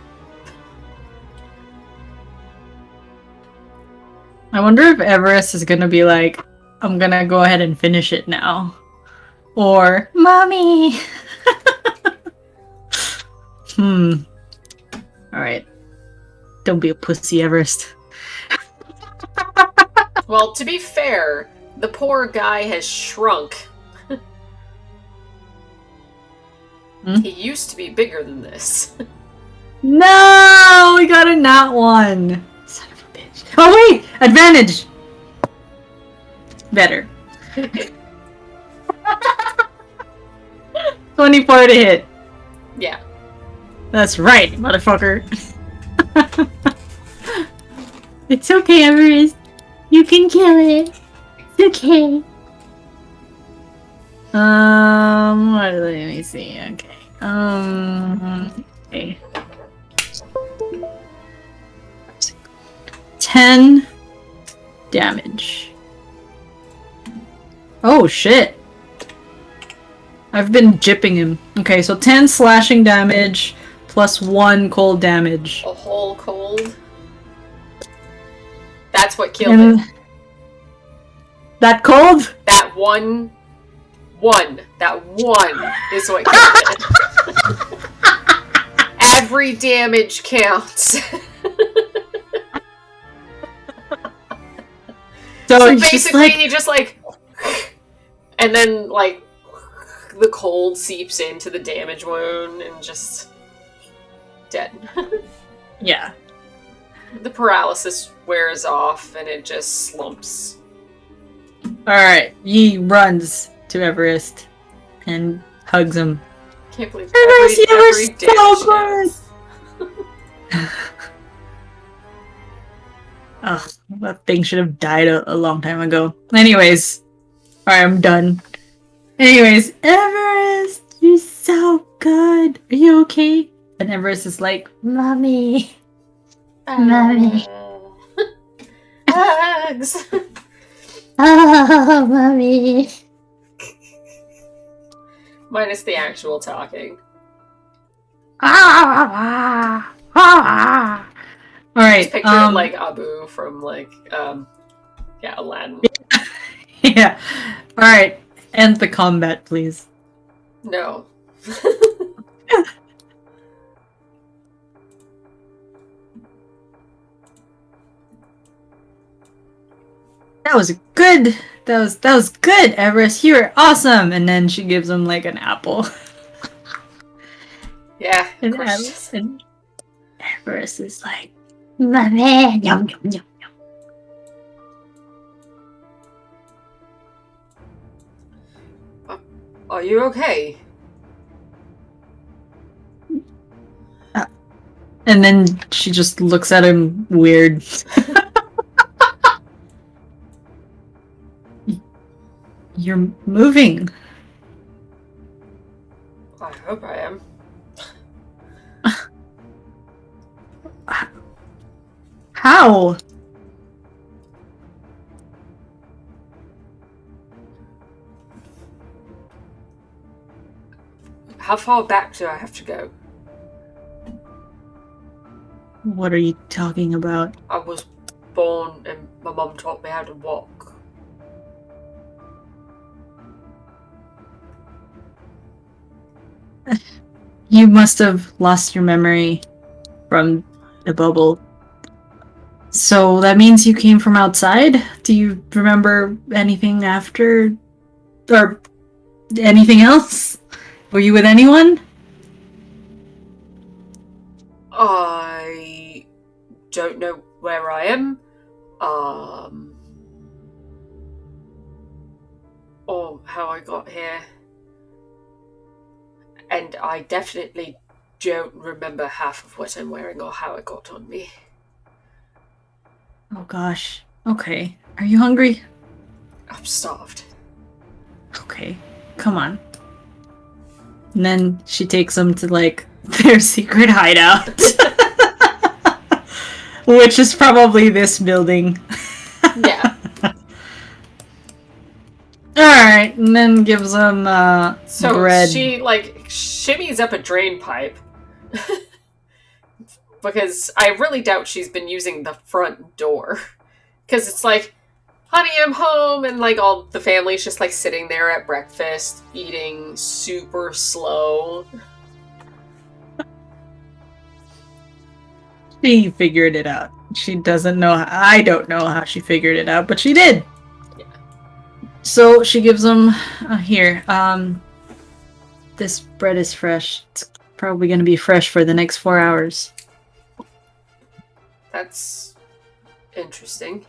I wonder if Everest is gonna be like, I'm gonna go ahead and finish it now. Or, Mommy! Alright. Don't be a pussy, Everest. Well, to be fair, the poor guy has shrunk. He used to be bigger than this. No! We got a nat one! Son of a bitch. Oh wait! Advantage! Better. 24 to hit. Yeah. That's right, motherfucker. It's okay, Everest. You can kill it. It's okay. Let me see. Okay. Okay. 10 damage. Oh shit. I've been jipping him. Okay, so 10 slashing damage plus 1 cold damage. A whole cold. That's what killed it. That cold? That one one. That one is what killed it. Every damage counts. So basically, he just like, and then like, the cold seeps into the damage wound and just dead. Yeah. The paralysis wears off and it just slumps. Alright, he runs to Everest and hugs him. Can't believe Everest, you were so good! Ugh, that thing should have died a long time ago. Anyways, alright, I'm done. Anyways, Everest, you're so good. Are you okay? And Everest is like, Mommy. Mommy. Hugs. Oh, Mommy. Minus the actual talking. Alright. Just picture it like Abu from like Aladdin. Yeah. Alright. End the combat, please. No. That was good. That was good, Everest. You were awesome. And then she gives him like an apple. Yeah. And Everest is like, Mommy, yum yum yum. Are you okay? And then she just looks at him weird. You're moving. I hope I am. How? How far back do I have to go? What are you talking about? I was born and my mum taught me how to walk. You must have lost your memory from the bubble. So that means you came from outside? Do you remember anything after? Or anything else? Were you with anyone? I don't know where I am. Or how I got here. And I definitely don't remember half of what I'm wearing or how it got on me. Oh gosh. Okay. Are you hungry? I'm starved. Okay. Come on. And then she takes them to like their secret hideout. Which is probably this building. Yeah. Alright, and then gives them So bread. she like shimmies up a drain pipe. Because I really doubt she's been using the front door. Because it's like, honey, I'm home, and like all the family's just like sitting there at breakfast, eating super slow. She figured it out. She doesn't know. I don't know how she figured it out, but she did. Yeah. So she gives them here. This bread is fresh. It's probably going to be fresh for the next 4 hours. That's interesting.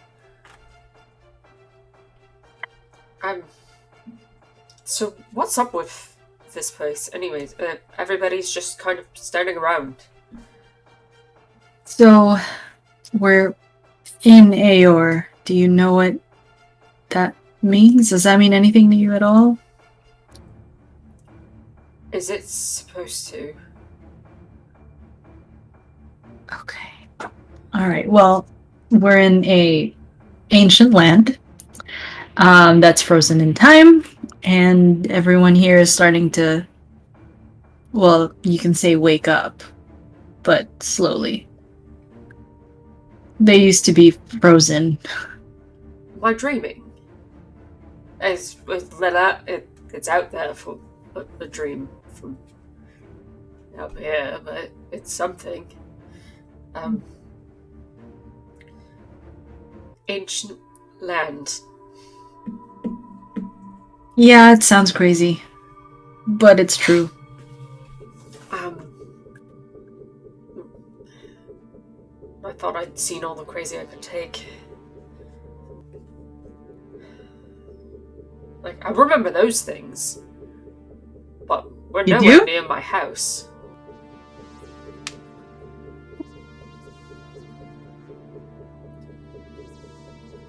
So what's up with this place? Anyways, everybody's just kind of standing around. So we're in Aor. Do you know what that means? Does that mean anything to you at all? Is it supposed to? Okay. All right. Well, we're in a ancient land that's frozen in time, and everyone here is starting to, well, you can say wake up, but slowly. They used to be frozen. Am I dreaming? Is Lila it's out there for a dream from out here, but it's something. Um, ancient land. Yeah, it sounds crazy, but it's true. Um, I thought I'd seen all the crazy I could take. Like, I remember those things, but we're You nowhere do? near my house.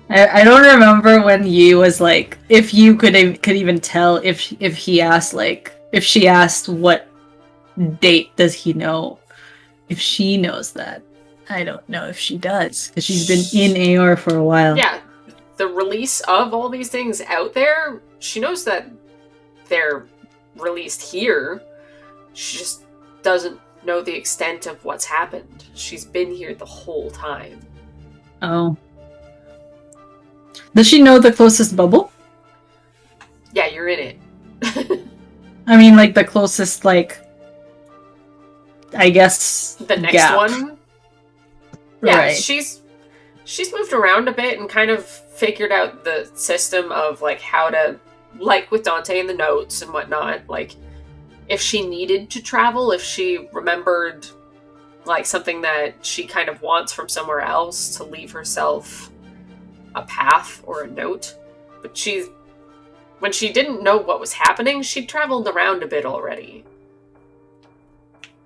I don't remember when Yi was like, if you could even tell if he asked like if she asked what date does he know, if she knows that. I don't know if she does because she's been in AR for a while. Yeah, the release of all these things out there, she knows that they're released here. She just doesn't know the extent of what's happened. She's been here the whole time. Oh. Does she know the closest bubble? Yeah, you're in it. I mean, like the closest, like, I guess the next gap. one. Yeah, right. she's moved around a bit and kind of figured out the system of like how to, like with Dante and the notes and whatnot, like if she needed to travel, if she remembered like something that she kind of wants from somewhere else, to leave herself a path or a note. But when she didn't know what was happening, she'd traveled around a bit already.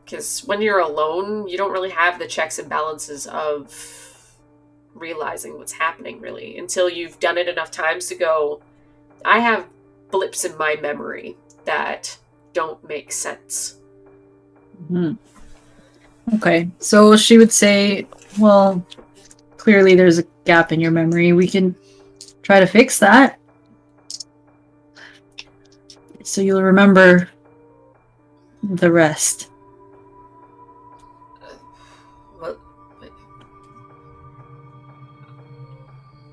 Because when you're alone, you don't really have the checks and balances of realizing what's happening, really, until you've done it enough times to go, I have blips in my memory that don't make sense. Mm-hmm. Okay, so she would say, well, clearly there's a gap in your memory. We can try to fix that. So you'll remember the rest. Well,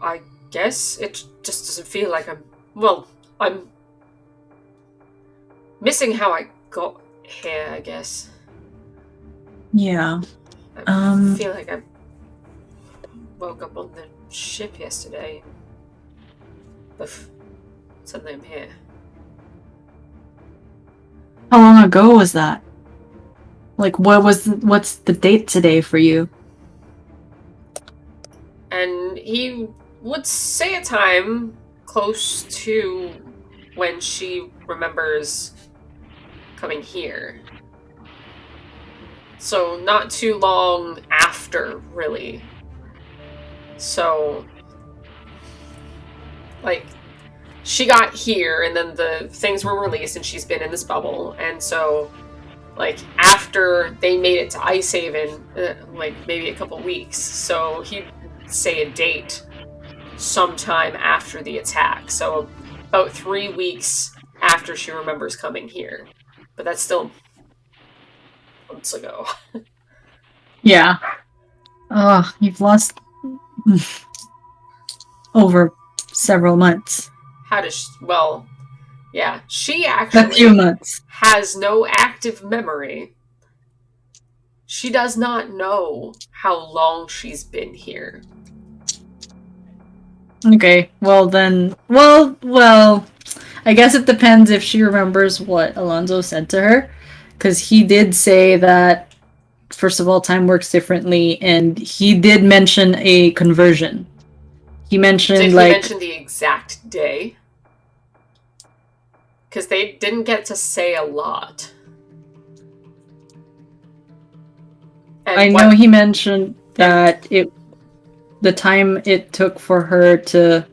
I guess it just doesn't feel like I'm missing how I got here, I guess. Yeah. I feel like I woke up on the ship yesterday. Suddenly I'm here. How long ago was that? Like, what's the date today for you? And he would say a time close to when she remembers coming here. So not too long after, really. So, like, she got here, and then the things were released, and she's been in this bubble, and so, like, after they made it to Ice Haven, like, maybe a couple weeks, so he'd say a date sometime after the attack, so about 3 weeks after she remembers coming here. But that's still months ago. Yeah. Oh, you've lost over several months. How does she, well, yeah, she A few actually months. has no active memory. She does not know how long she's been here. Okay, well then, I guess it depends if she remembers what Alonzo said to her, because he did say that, first of all, time works differently, and he did mention a conversion. He mentioned, Did he like... mention the exact day? Because they didn't get to say a lot. And I know he mentioned that the time it took for her to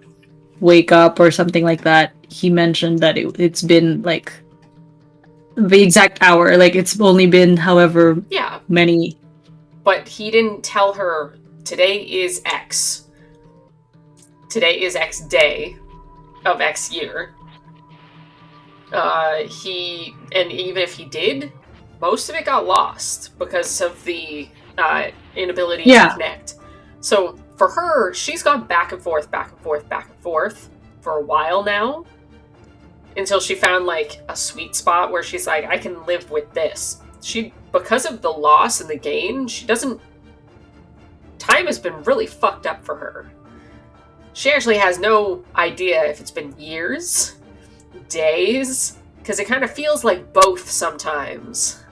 wake up or something like that, he mentioned that it's been like the exact hour, like it's only been however many. But he didn't tell her today is X. Today is X day of X year. And even if he did, most of it got lost because of the inability to connect. So for her, she's gone back and forth for a while now. until she found like a sweet spot where she's like, I can live with this. Because of the loss and the gain, she doesn't. Time has been really fucked up for her. She actually has no idea if it's been years, days, because it kind of feels like both sometimes.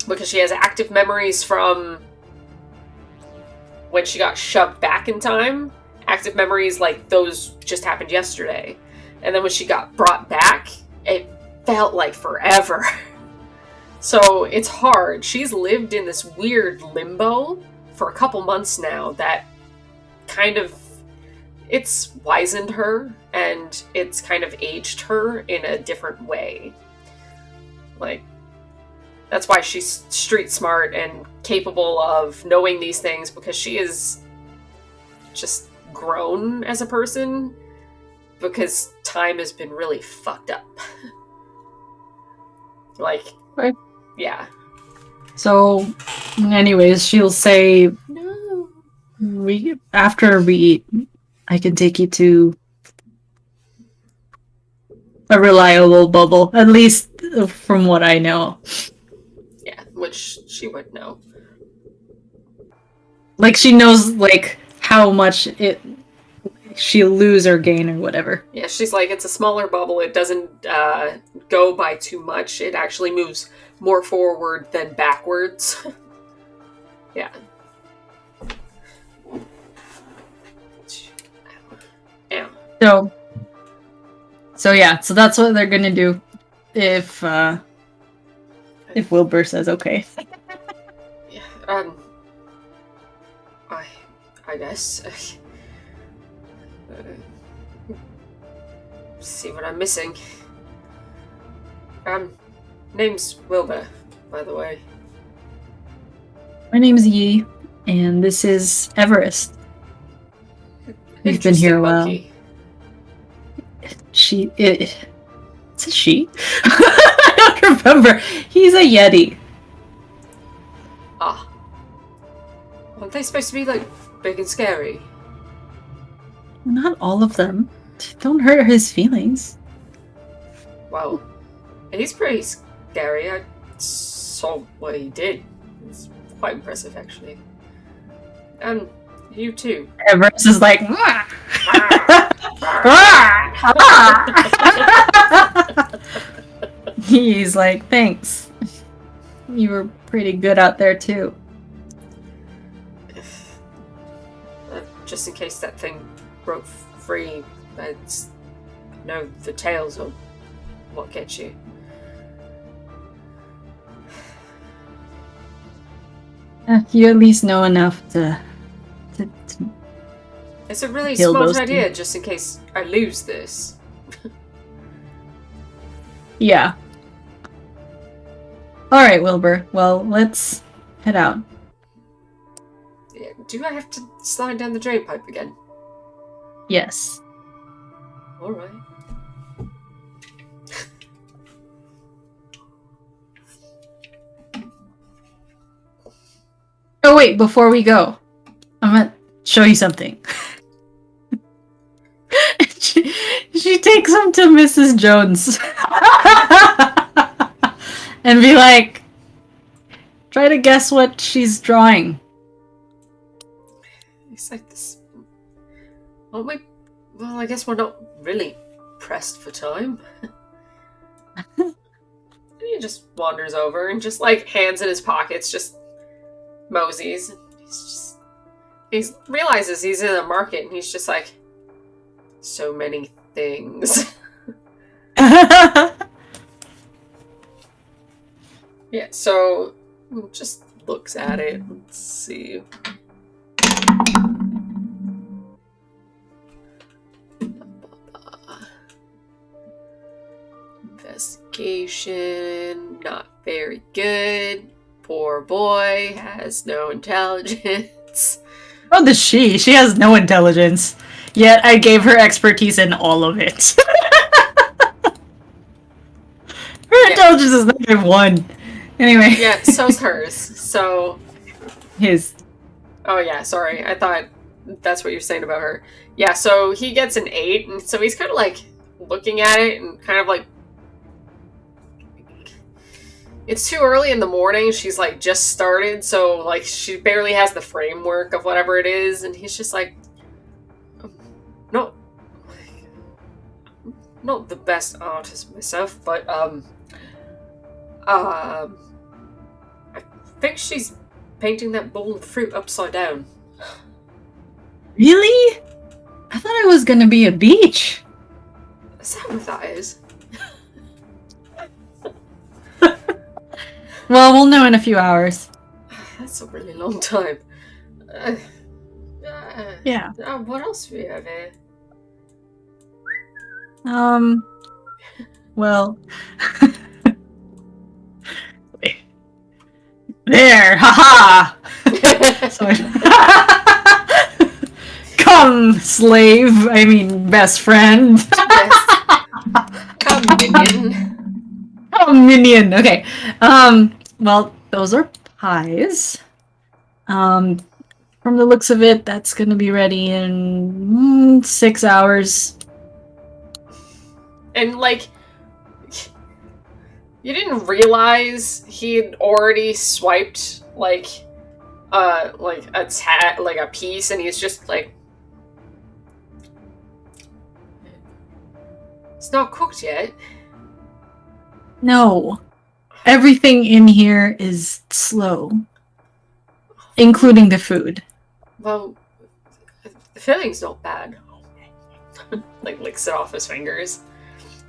Because she has active memories from when she got shoved back in time. Active memories like those just happened yesterday. And then when she got brought back, it felt like forever. So it's hard. She's lived in this weird limbo for a couple months now that kind of, it's wizened her and it's kind of aged her in a different way. Like, that's why she's street smart and capable of knowing these things, because she is just grown as a person, because time has been really fucked up. Like, right. Yeah. So, anyways, she'll say, No. after we eat, I can take you to a reliable bubble, at least from what I know. Yeah, which she would know. Like, she knows, like, how much she'll lose or gain or whatever. Yeah, she's like, it's a smaller bubble. It doesn't go by too much. It actually moves more forward than backwards. Yeah. Ow. So yeah, so that's what they're gonna do if Wilbur says okay. Yeah, I guess. See what I'm missing. Name's Wilbur, by the way. My name's Yi, and this is Everest. We've been here a while. Monkey. It's a she? I don't remember. He's a Yeti. Ah. Aren't they supposed to be, like, big and scary? Not all of them. Don't hurt his feelings. Wow. He's pretty scary. I saw what he did. It's quite impressive, actually. And you too. Everest is like, he's like, thanks. You were pretty good out there too. Just in case that thing broke free, know the tales of what gets you. You at least know enough to It's a really kill smart those idea, things. just in case I lose this. Yeah. Alright, Wilbur. Well, let's head out. Yeah, do I have to slide down the drain pipe again? Yes. Alright. Oh wait, before we go, I'm gonna show you something. she takes him to Mrs. Jones and be like, try to guess what she's drawing. It's like this. Aren't we? Well, I guess we're not really pressed for time. And he just wanders over and just like hands in his pockets, just moseys. He realizes he's in a market and he's just like, so many things. Yeah, so just looks at it. Let's see. Investigation, not very good. Poor boy has no intelligence. Oh, does she? She has no intelligence. Yet I gave her expertise in all of it. Her intelligence is -1. Anyway. Yeah, so's hers. So. His. Oh, yeah, sorry. I thought that's what you're saying about her. Yeah, so he gets an 8, and so he's kind of like, looking at it and kind of like, it's too early in the morning. She's like just started, so like she barely has the framework of whatever it is, and he's just like, no, not the best artist myself, but I think she's painting that bowl of fruit upside down. Really? I thought it was gonna be a beach. Is that what that is? Well, we'll know in a few hours. That's a really long time. Yeah. What else do we have here? Well. There, haha! Sorry. Come, slave. I mean, best friend. Yes. Come, minion. Come, minion. Okay. Well, those are pies. From the looks of it, that's gonna be ready in 6 hours. And like, you didn't realize he had already swiped like a piece, and he's just like, it's not cooked yet. No. Everything in here is slow. Including the food. Well, the filling's not bad. Like, licks it off his fingers.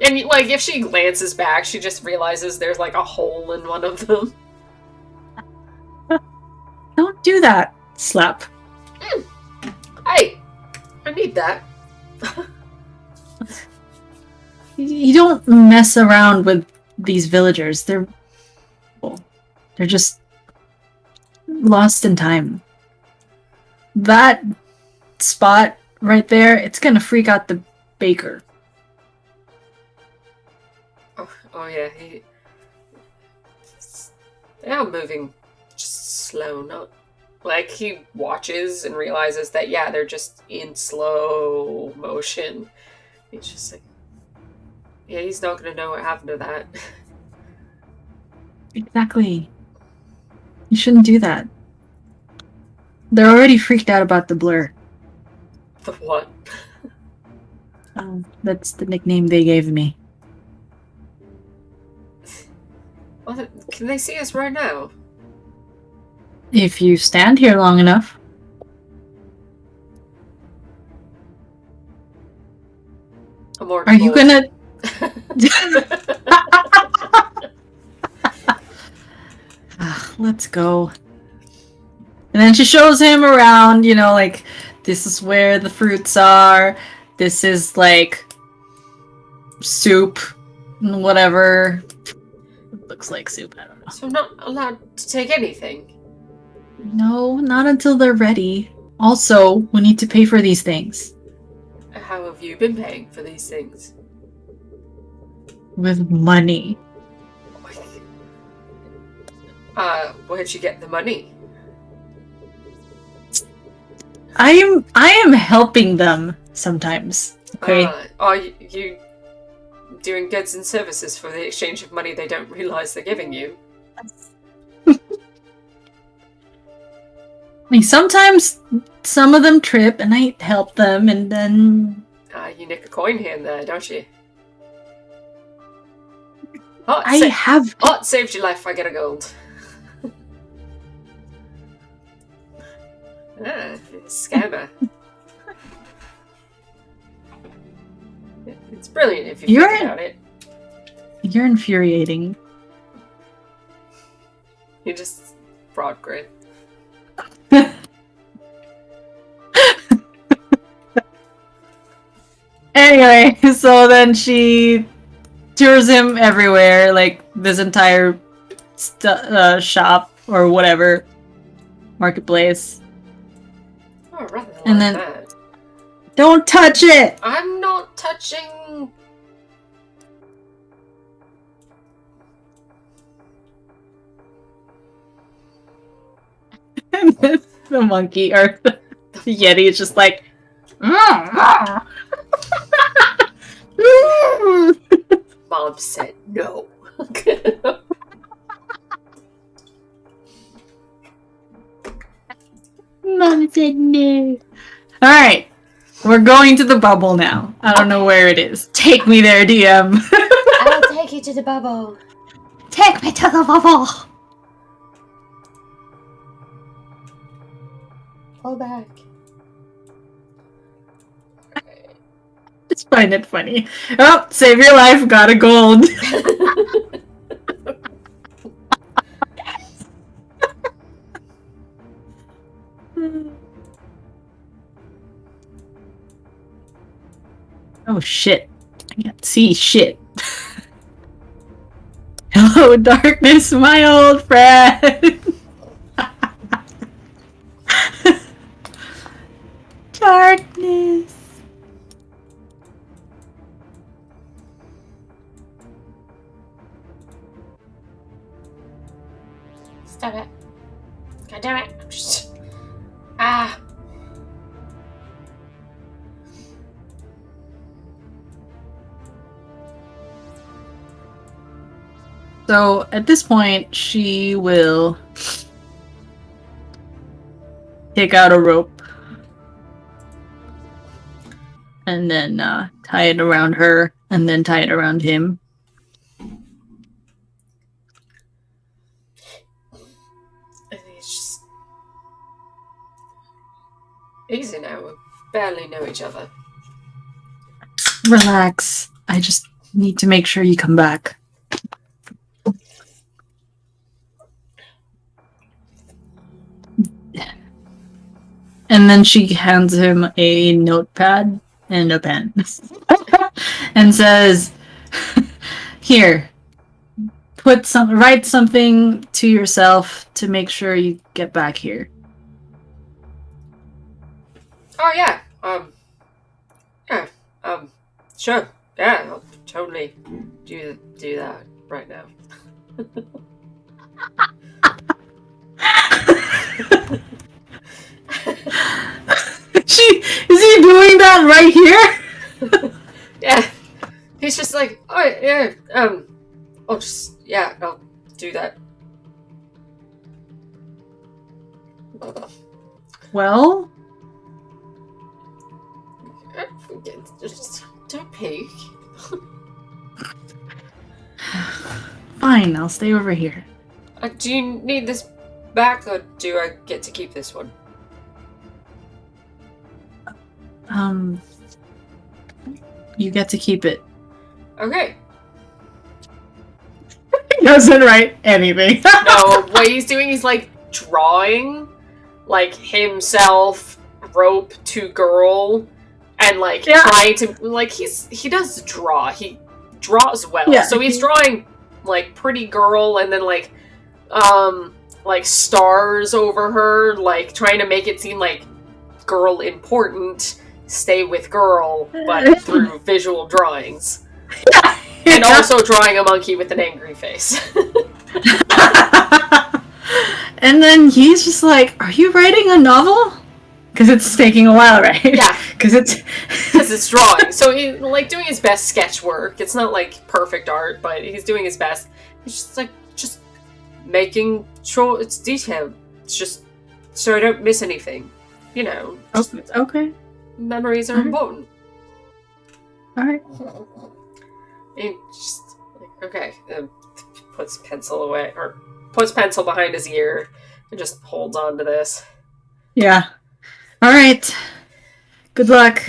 And, like, if she glances back, she just realizes there's, like, a hole in one of them. Don't do that, Slap. Hey, I need that. You don't mess around with these villagers. They're just lost in time. That spot right there, it's gonna freak out the baker. Oh yeah, they are moving just slow, not like he watches and realizes that yeah, they're just in slow motion. He's just like, yeah, he's not gonna know what happened to that. Exactly. You shouldn't do that. They're already freaked out about the blur. The what? That's the nickname they gave me. Well, can they see us right now? If you stand here long enough. Are you gonna... Let's go. And then she shows him around, you know, like, this is where the fruits are. This is, like, soup. Whatever. It looks like soup, I don't know. So I'm not allowed to take anything? No, not until they're ready. Also, we need to pay for these things. How have you been paying for these things? With money. Where'd you get the money? I am helping them sometimes. Okay. Are you doing goods and services for the exchange of money they don't realize they're giving you? Like sometimes some of them trip and I help them and then You nick a coin here and there, don't you? It saved your life, I get a gold. Scammer. It's brilliant if you think about it. You're infuriating. You just broad grin. Anyway, so then she tours him everywhere, like this entire shop or whatever, marketplace. Oh, rather and like then, that. Don't touch it! I'm not touching. And then the monkey or the Yeti is just like, Mom said no. Mom said no. Alright. We're going to the bubble now. I don't know where it is. Take me there, DM. I'll take you to the bubble. Take me to the bubble. Pull back. Just find it funny. Oh, save your life, got a gold. Oh shit. I can't see shit. Hello, darkness, my old friend. Darkness. Stop it. God damn it. Ah. So at this point, she will take out a rope and then tie it around her and then tie it around him. I think it's just easy now. We barely know each other. Relax. I just need to make sure you come back. And then she hands him a notepad and a pen and says, "Here, write something to yourself to make sure you get back here." Oh yeah. Sure. Yeah, I'll totally do that right now. Is he doing that right here? Yeah. He's just like, oh yeah, I'll do that. Well, Just don't peek. fine, I'll stay over here. Do you need this back, or do I get to keep this one? You get to keep it. Okay. He doesn't write anything. No, what he's doing is like drawing, like himself, rope to girl, and like trying to he does draw. He draws well, Yeah. So he's drawing like pretty girl, and then like stars over her, like trying to make it seem like girl important. Stay with girl, but through visual drawings. Yeah. And also drawing a monkey with an angry face. And then he's just like, "Are you writing a novel?" Because it's taking a while, right? Yeah. Because it's drawing. So he's like doing his best sketch work. It's not like perfect art, but he's doing his best. He's just like making sure it's detailed. It's just so I don't miss anything. You know. Okay. Memories are important. All right. He just like, okay, puts pencil away, or puts pencil behind his ear, and just holds on to this. Yeah. All right. Good luck.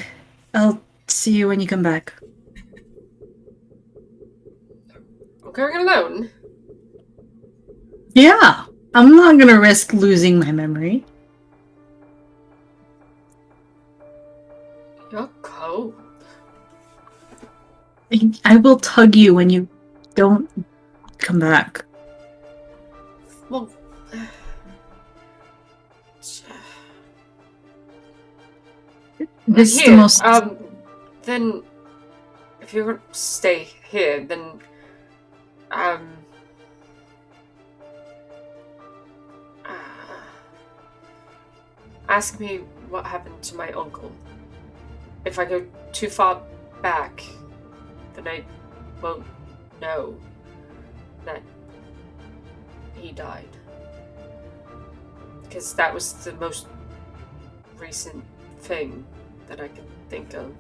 I'll see you when you come back. I'm going alone. Yeah. I'm not gonna risk losing my memory. You're cold. I will tug you when you don't come back. Well, this here, is the most. Then, if you're gonna stay here, then, ask me what happened to my uncle. If I go too far back, then I won't know that he died. Because that was the most recent thing that I can think of.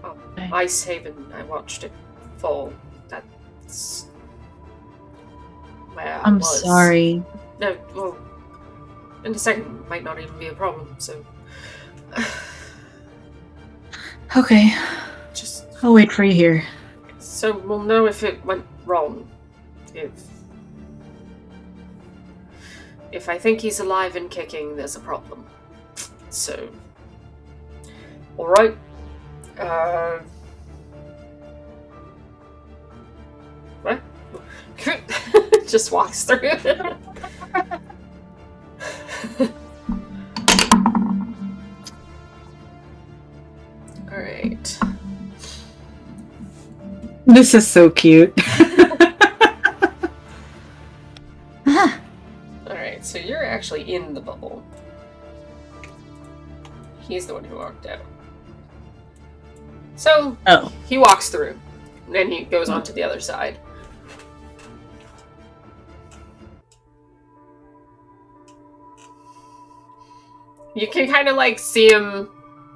Okay. Ice Haven, I watched it fall. That's where I I'm was. sorry. No, well, in a second might not even be a problem, so. Okay. Just. I'll wait for you here. So we'll know if it went wrong. If I think he's alive and kicking, there's a problem. So. Alright. What? Just walks through. Alright. This is so cute. Alright, so you're actually in the bubble. He's the one who walked out. So, he walks through. And then he goes on to the other side. You can kind of like see him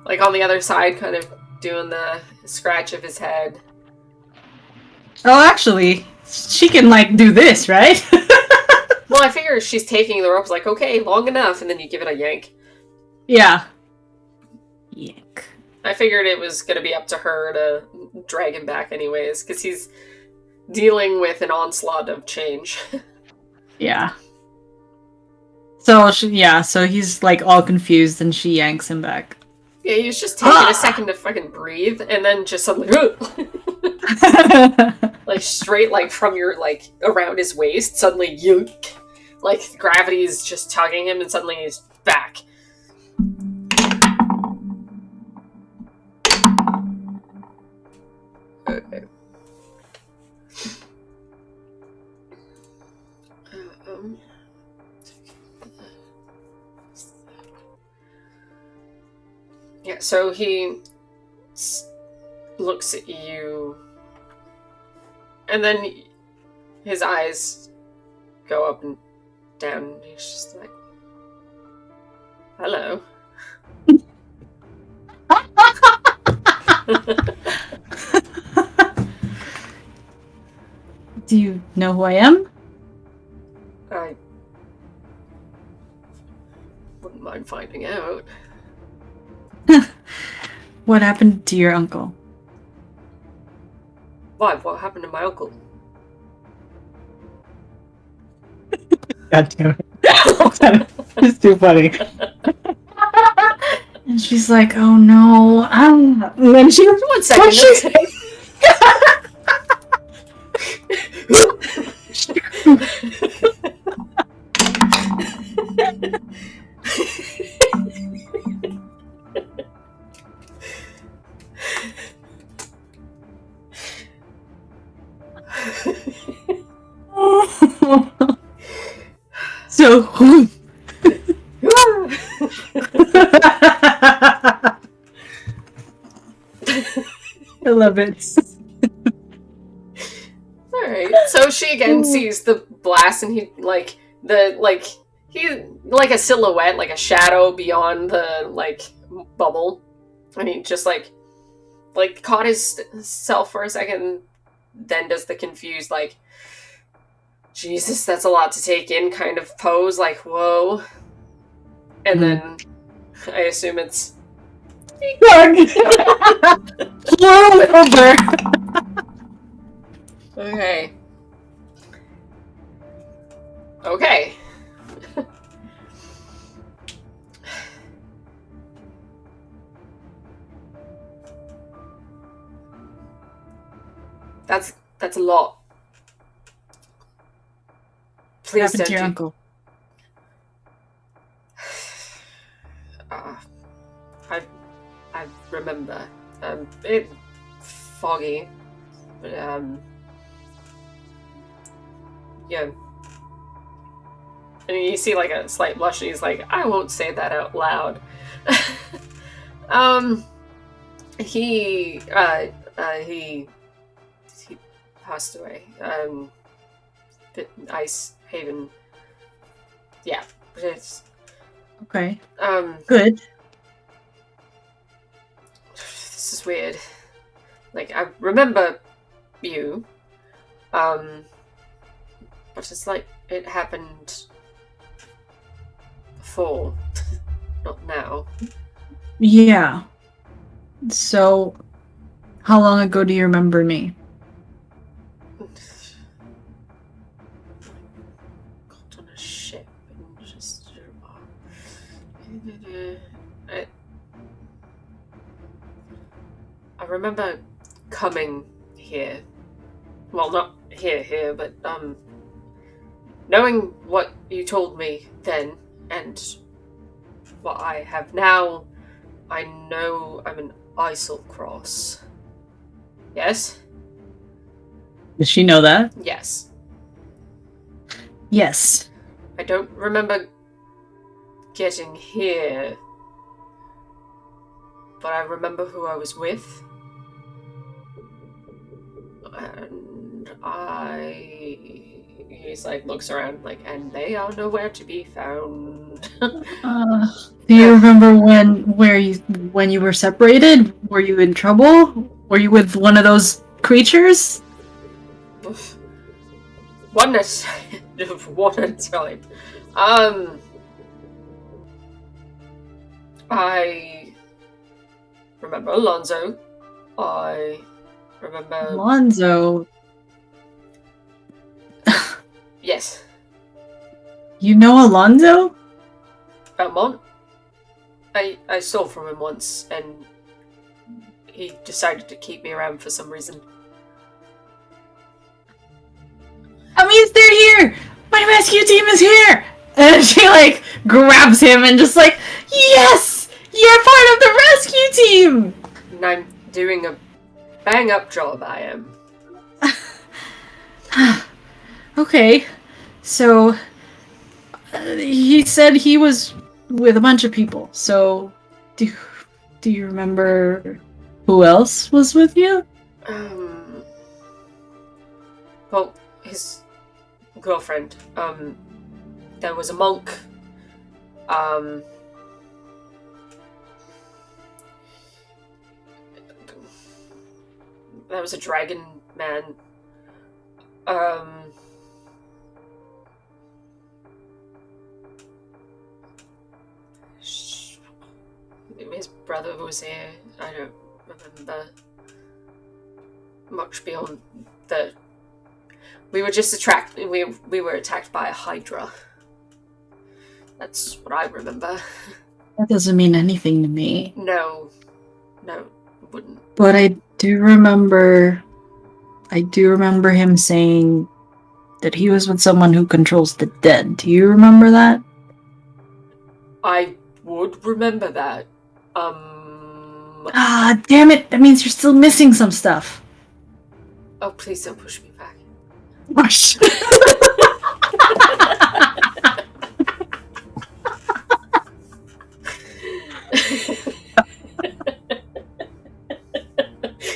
like on the other side kind of doing the scratch of his head. Oh, actually, she can like do this, right? Well, I figure she's taking the rope, like, okay, long enough, and then you give it a yank. Yeah. Yank. I figured it was going to be up to her to drag him back anyways, because he's dealing with an onslaught of change. Yeah. So so he's like all confused and she yanks him back. Yeah, he was just taking a second to fucking breathe, and then just suddenly, like straight like from your like around his waist, suddenly you, like gravity is just tugging him, and suddenly he's back. Okay. Yeah, so he looks at you, and then his eyes go up and down, and he's just like, hello. Do you know who I am? I wouldn't mind finding out. What happened to your uncle? Why? What happened to my uncle? God damn it. It's too funny. And she's like, oh no. And then she... One second. So... I love it. Alright, so she again sees the blast, and he like a silhouette, like a shadow beyond the like bubble, and he just like caught his self for a second, then does the confused like, Jesus, that's a lot to take in kind of pose, like whoa, and then I assume it's over. okay. Okay. That's a lot. Please What happened don't to your do. uncle? I remember. Bit foggy, but yeah. And you see like a slight blush, and he's like, I won't say that out loud. he passed away. The Ice Haven. Yeah, it's Okay. um. Good. This is weird. Like I remember you, but it's like it happened before, not now. Yeah. So, how long ago do you remember me? Got on a ship and just. I, I remember coming here. Well, not here, but knowing what you told me then and what I have now, I know I'm an Isle Cross. Yes? Does she know that? Yes. Yes. I don't remember getting here, but I remember who I was with. And he's like, looks around, like, and they are nowhere to be found. Uh, do you remember when you were separated? Were you in trouble? Were you with one of those creatures? One at one at a time. I remember Alonzo. I remember. Alonzo. Yes. You know Alonzo? Belmont. I stole from him once, and he decided to keep me around for some reason. That means they're here! My rescue team is here! And she like grabs him and just like, yes! You're part of the rescue team! And I'm doing a bang up job, I am. Okay, so he said he was with a bunch of people. So do you remember who else was with you? Well, his girlfriend. There was a monk. There was a dragon man. His brother was here. I don't remember much beyond the. We were just we were attacked by a hydra. That's what I remember. That doesn't mean anything to me. No, it wouldn't. But I do remember him saying that he was with someone who controls the dead. Do you remember that? I would remember that. Ah, damn it! That means you're still missing some stuff. Oh, please don't push me back. Gosh.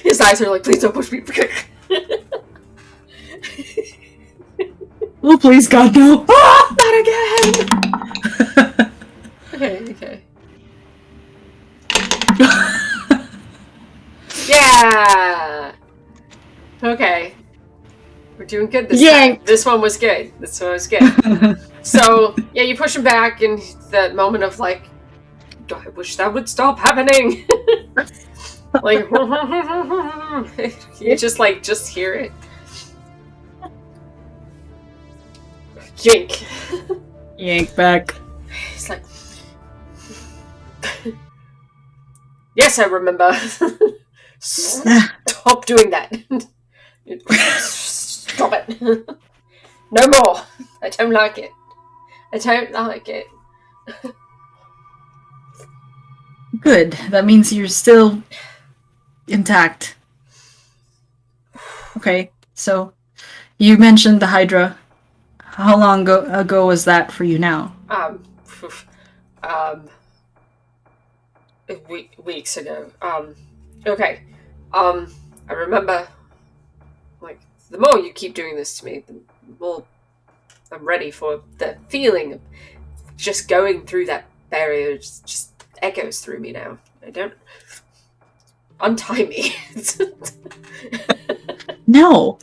His eyes are like, please don't push me back. Oh, please, God, no. Not again! Okay. Yeah! Okay. We're doing good this time. This one was good. So, yeah, you push him back, and that moment of like, I wish that would stop happening. Like, you just hear it. Yank. Yank back. He's like, yes, I remember. Stop doing that. Stop it. No more. I don't like it. Good. That means you're still intact. Okay, so you mentioned the Hydra. How long ago was that for you now? Weeks ago. Okay. I remember, like, the more you keep doing this to me, the more I'm ready for the feeling of just going through that barrier. Just echoes through me now. I don't untie me. No.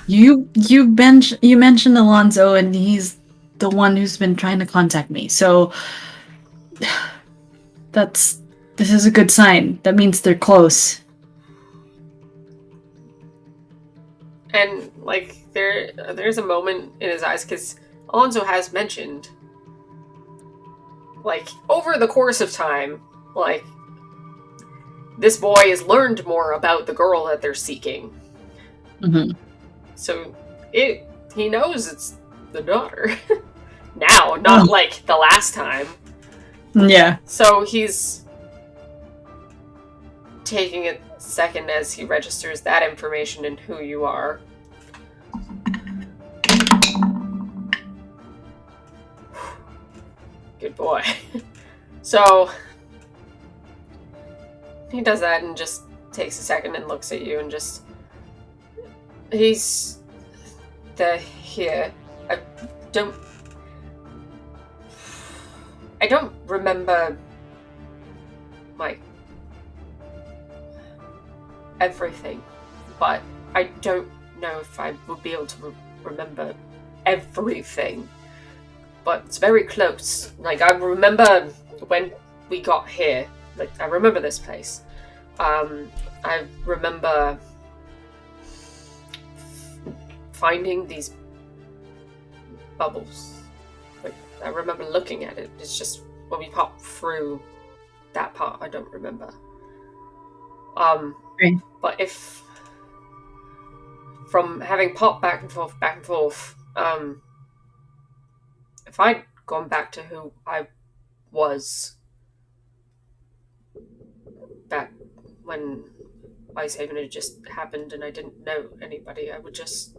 You mentioned Alonzo, and he's the one who's been trying to contact me. So this is a good sign. That means they're close. And like there's a moment in his eyes because Alonzo has mentioned, like, over the course of time, like, this boy has learned more about the girl that they're seeking. Mm-hmm. So he knows it's the daughter. Now, not like the last time. Yeah. So he's taking a second as he registers that information and who you are. Good boy. So he does that and just takes a second and looks at you and just... They're here. I don't remember, like, everything, but I don't know if I would be able to remember everything. But it's very close. Like, I remember when we got here. Like, I remember this place. I remember finding these bubbles. Like, I remember looking at it. It's just when we popped through that part, I don't remember. Right. But if from having popped back and forth, if I'd gone back to who I was back when Ice Haven had just happened and I didn't know anybody, I would just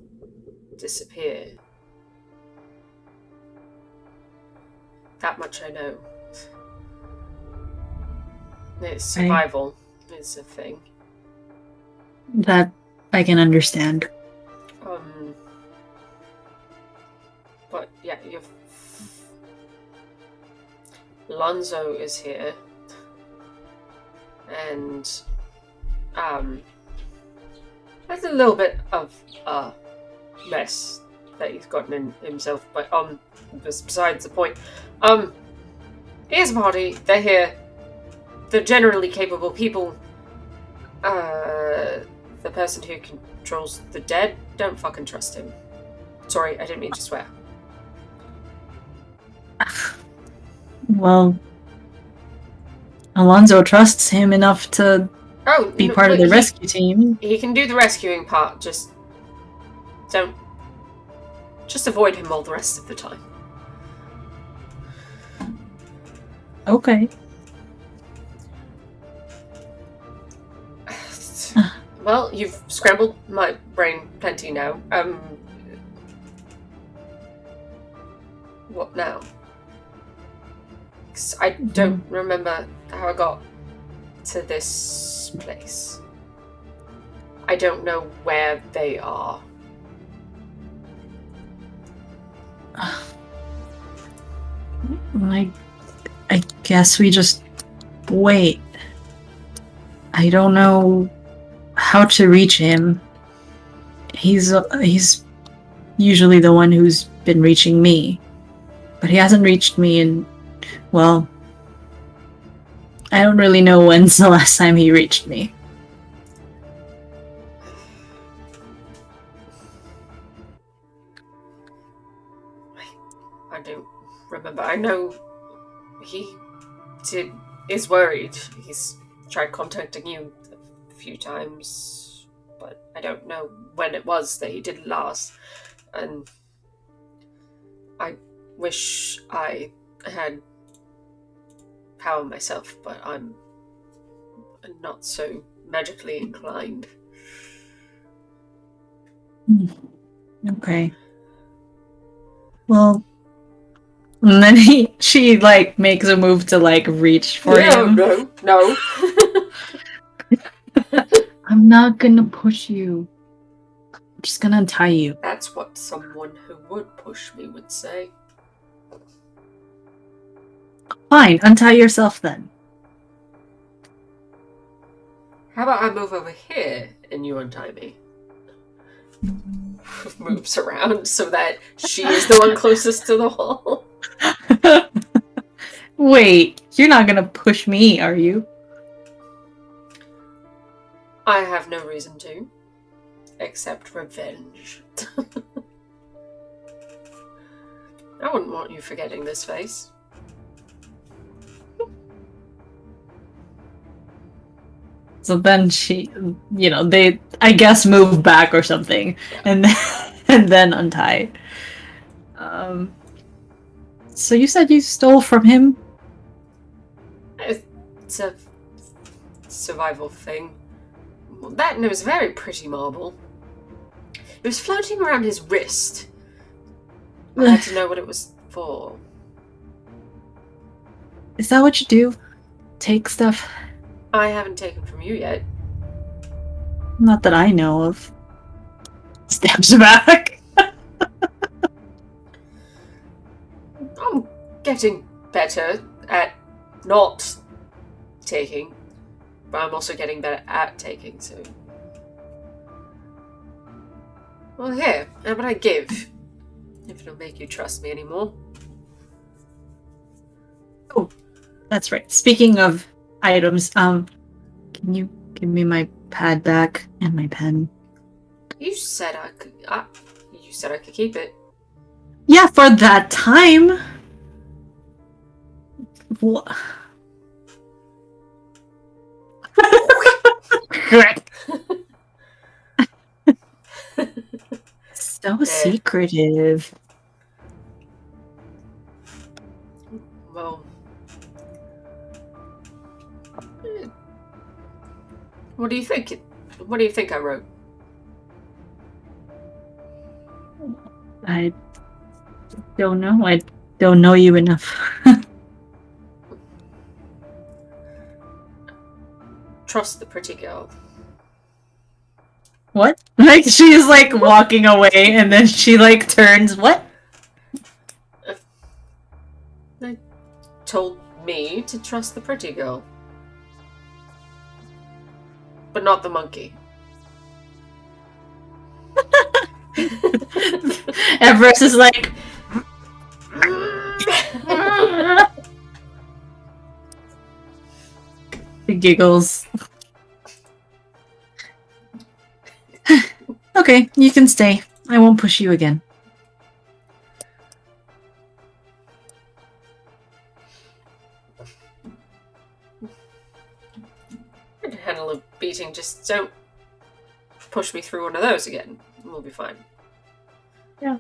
disappear. That much I know. It's survival is a thing. That I can understand. But yeah, Alonzo is here, and that's a little bit of a mess that he's gotten in himself. But besides the point. Here's a party. They're here. They're generally capable people. The person who controls the dead, don't fucking trust him. Sorry, I didn't mean to swear. Well, Alonzo trusts him enough to be part of the rescue team. He can do the rescuing part, just avoid him all the rest of the time. Okay. Well, you've scrambled my brain plenty now. What now? 'Cause I don't remember how I got to this place. I don't know where they are. I guess we just wait. I don't know how to reach him. He's usually the one who's been reaching me, but he hasn't reached me in, well, I don't really know when's the last time he reached me. I don't remember. I know he is worried. He's tried contacting you a few times, but I don't know when it was that he did last. And I wish I had power myself, but I'm not so magically inclined. Okay. Well, and then she like makes a move to like reach for him. No. I'm not gonna push you. just gonna untie you. That's what someone who would push me would say. Fine, untie yourself then. How about I move over here and you untie me? Moves around so that she is the one closest to the wall. Wait, you're not gonna push me, are you? I have no reason to. Except revenge. I wouldn't want you forgetting this face. So then she, they, I guess, move back or something, and and then untie. So you said you stole from him? It's a survival thing. Well, that and it was a very pretty marble. It was floating around his wrist. I had to know what it was for. Is that what you do? Take stuff? I haven't taken from you yet. Not that I know of. Steps back. I'm getting better at not taking, but I'm also getting better at taking, so. Well, here, how about I give? If it'll make you trust me anymore. Oh, that's right. Speaking of items, can you give me my pad back and my pen? You said I could. You said I could keep it. Yeah, for that time. What? So secretive. Well, what do you think? What do you think I wrote? I don't know. I don't know you enough. Trust the pretty girl. What? Like she's like walking away and then she like turns. What? They told me to trust the pretty girl. But not the monkey. Everest is like. He giggles. Okay, you can stay. I won't push you again. I can handle a beating, just don't push me through one of those again. We'll be fine. Yeah.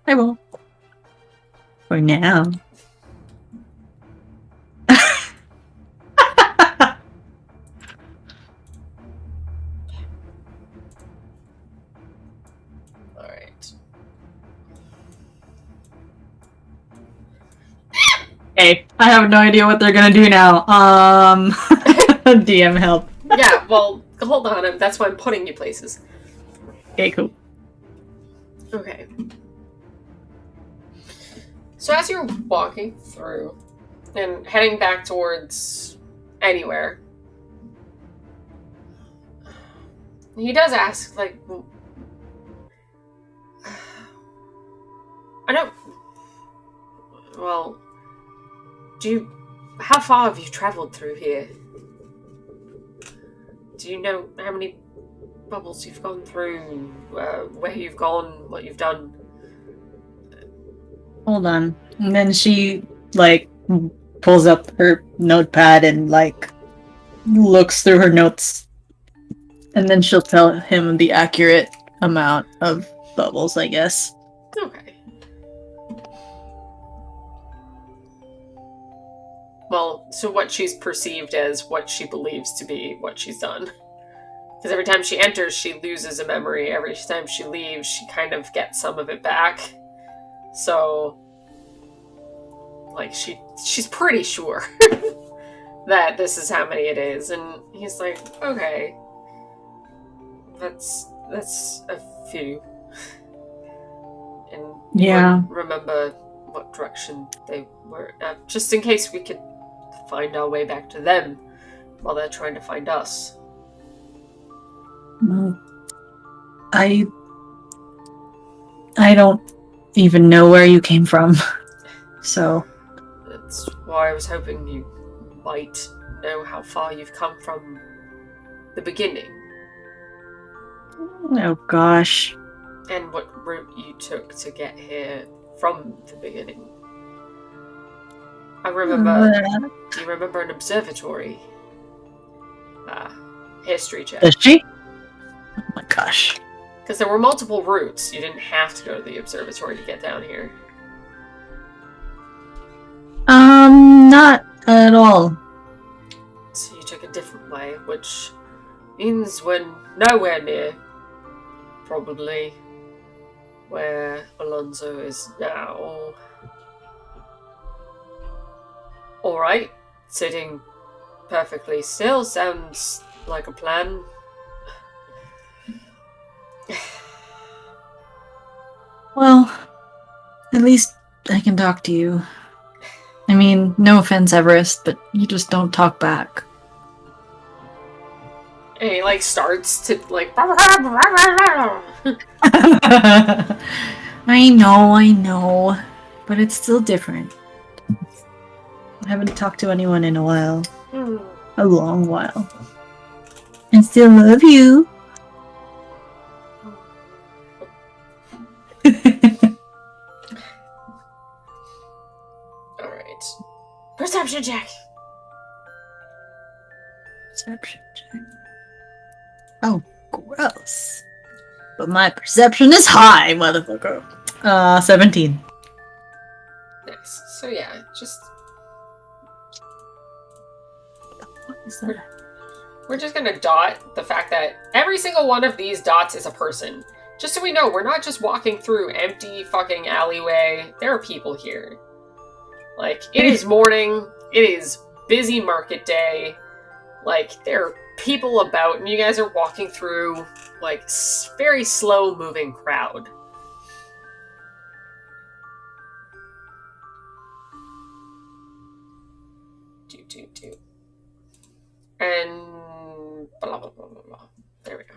I will. For now. Alright. Hey, I have no idea what they're gonna do now. DM help. Yeah, well, hold on. That's why I'm putting you places. Okay, cool. Okay. So as you're walking through and heading back towards anywhere, he does ask, like, I don't. Well, how far have you traveled through here? Do you know how many bubbles you've gone through, where you've gone, what you've done? Hold on. And then she, like, pulls up her notepad and, like, looks through her notes. And then she'll tell him the accurate amount of bubbles, I guess. Okay. Well, so what she's perceived as what she believes to be what she's done. Because every time she enters, she loses a memory. Every time she leaves, she kind of gets some of it back. So, like, she's pretty sure that this is how many it is. And he's like, okay. That's a few. And you Yeah. wouldn't remember what direction they were at, just in case we could find our way back to them while they're trying to find us. Well, I I don't even know where you came from. So, That's why I was hoping you might know how far you've come from the beginning oh gosh. and what route you took to get here from the beginning. I remember. Do you remember an observatory? Ah, history check. Does she? Oh my gosh. Because there were multiple routes. You didn't have to go to the observatory to get down here. Not at all. So you took a different way, which means we're nowhere near, probably, where Alonzo is now. Alright, sitting perfectly still sounds like a plan. Well, at least I can talk to you. I mean, no offense, Everest, but you just don't talk back. And he, like, starts to, like... I know. But it's still different. I haven't talked to anyone in a while. A long while. I still love you. Alright. Perception check! Perception check. Oh, gross. But my perception is high, motherfucker. 17. Nice. So yeah, just... What is that? We're just gonna dot the fact that every single one of these dots is a person. Just so we know, we're not just walking through empty fucking alleyway. There are people here. Like, it is morning. It is busy market day. Like, there are people about, and you guys are walking through, like, very slow-moving crowd. Do. And blah, blah, blah, blah, blah. There we go.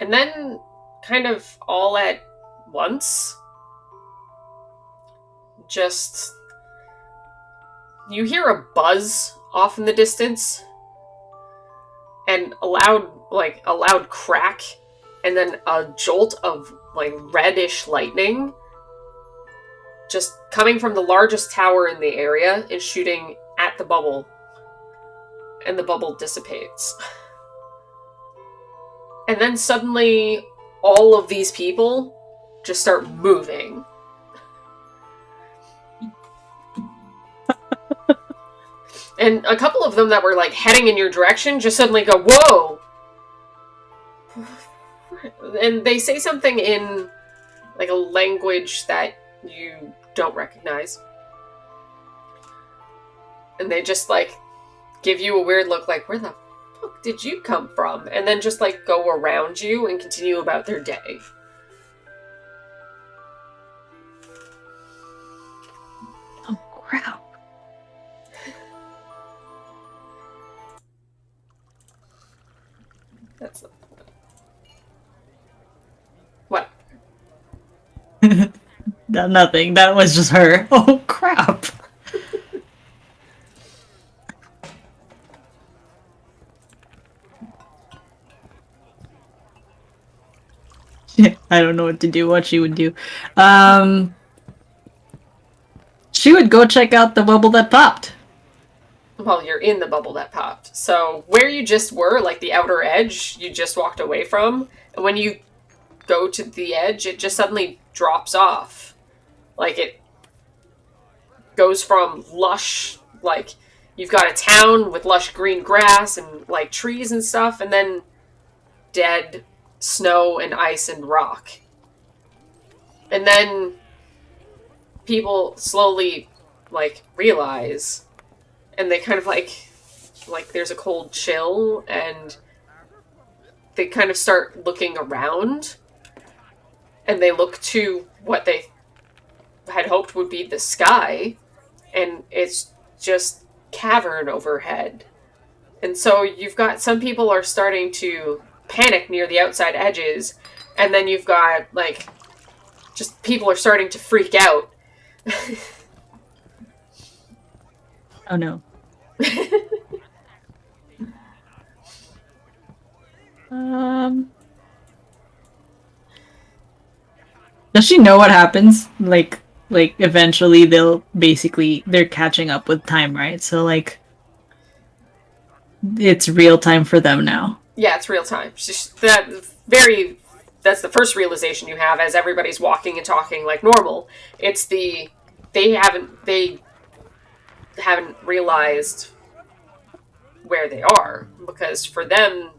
And then, kind of all at once, just... You hear a buzz off in the distance, and a loud crack, and then a jolt of, like, reddish lightning just coming from the largest tower in the area and shooting at the bubble. And the bubble dissipates. And then suddenly, all of these people just start moving. And a couple of them that were, like, heading in your direction just suddenly go, whoa! And they say something in, like, a language that you don't recognize. And they just, like, give you a weird look like, where the fuck did you come from? And then just, like, go around you and continue about their day. Oh, crap. That's... What? Nothing. That was just her. Oh, crap. I don't know what to do, what she would do. She would go check out the bubble that popped. Well, you're in the bubble that popped. So where you just were, like the outer edge, you just walked away from. And when you go to the edge, it just suddenly drops off. Like, it goes from lush, like, you've got a town with lush green grass and, like, trees and stuff, and then dead snow and ice and rock. And then people slowly like realize, and they kind of like there's a cold chill, and they kind of start looking around, and they look to what they had hoped would be the sky, and it's just cavern overhead. And so you've got some people are starting to panic near the outside edges, and then you've got like just people are starting to freak out. Oh no. Um, does she know what happens? Like eventually they're catching up with time, right? So like it's real time for them now. Yeah, it's real time. That very that's the first realization you have as everybody's walking and talking like normal. It's the they haven't realized where they are, because for them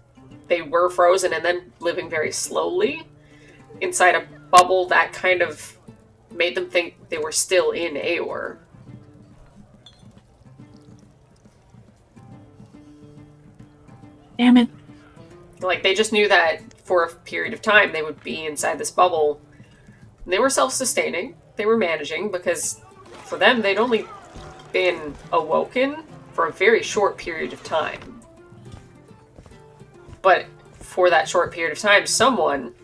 they were frozen and then living very slowly inside a bubble that kind of made them think they were still in Aor. Damn it. Like they just knew that for a period of time they would be inside this bubble. They were self-sustaining. They were managing because for them they'd only been awoken for a very short period of time. But for that short period of time, someone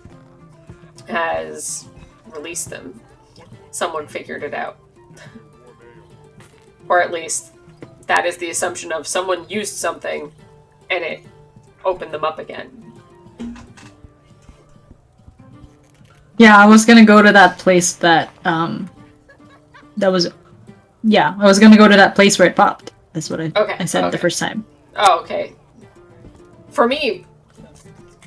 has released them. Someone figured it out. Or at least that is the assumption of someone used something and it opened them up again. Yeah, I was gonna go to that place that was yeah, I was gonna go to that place where it popped. That's what I said the Okay. first time. Oh, okay. For me,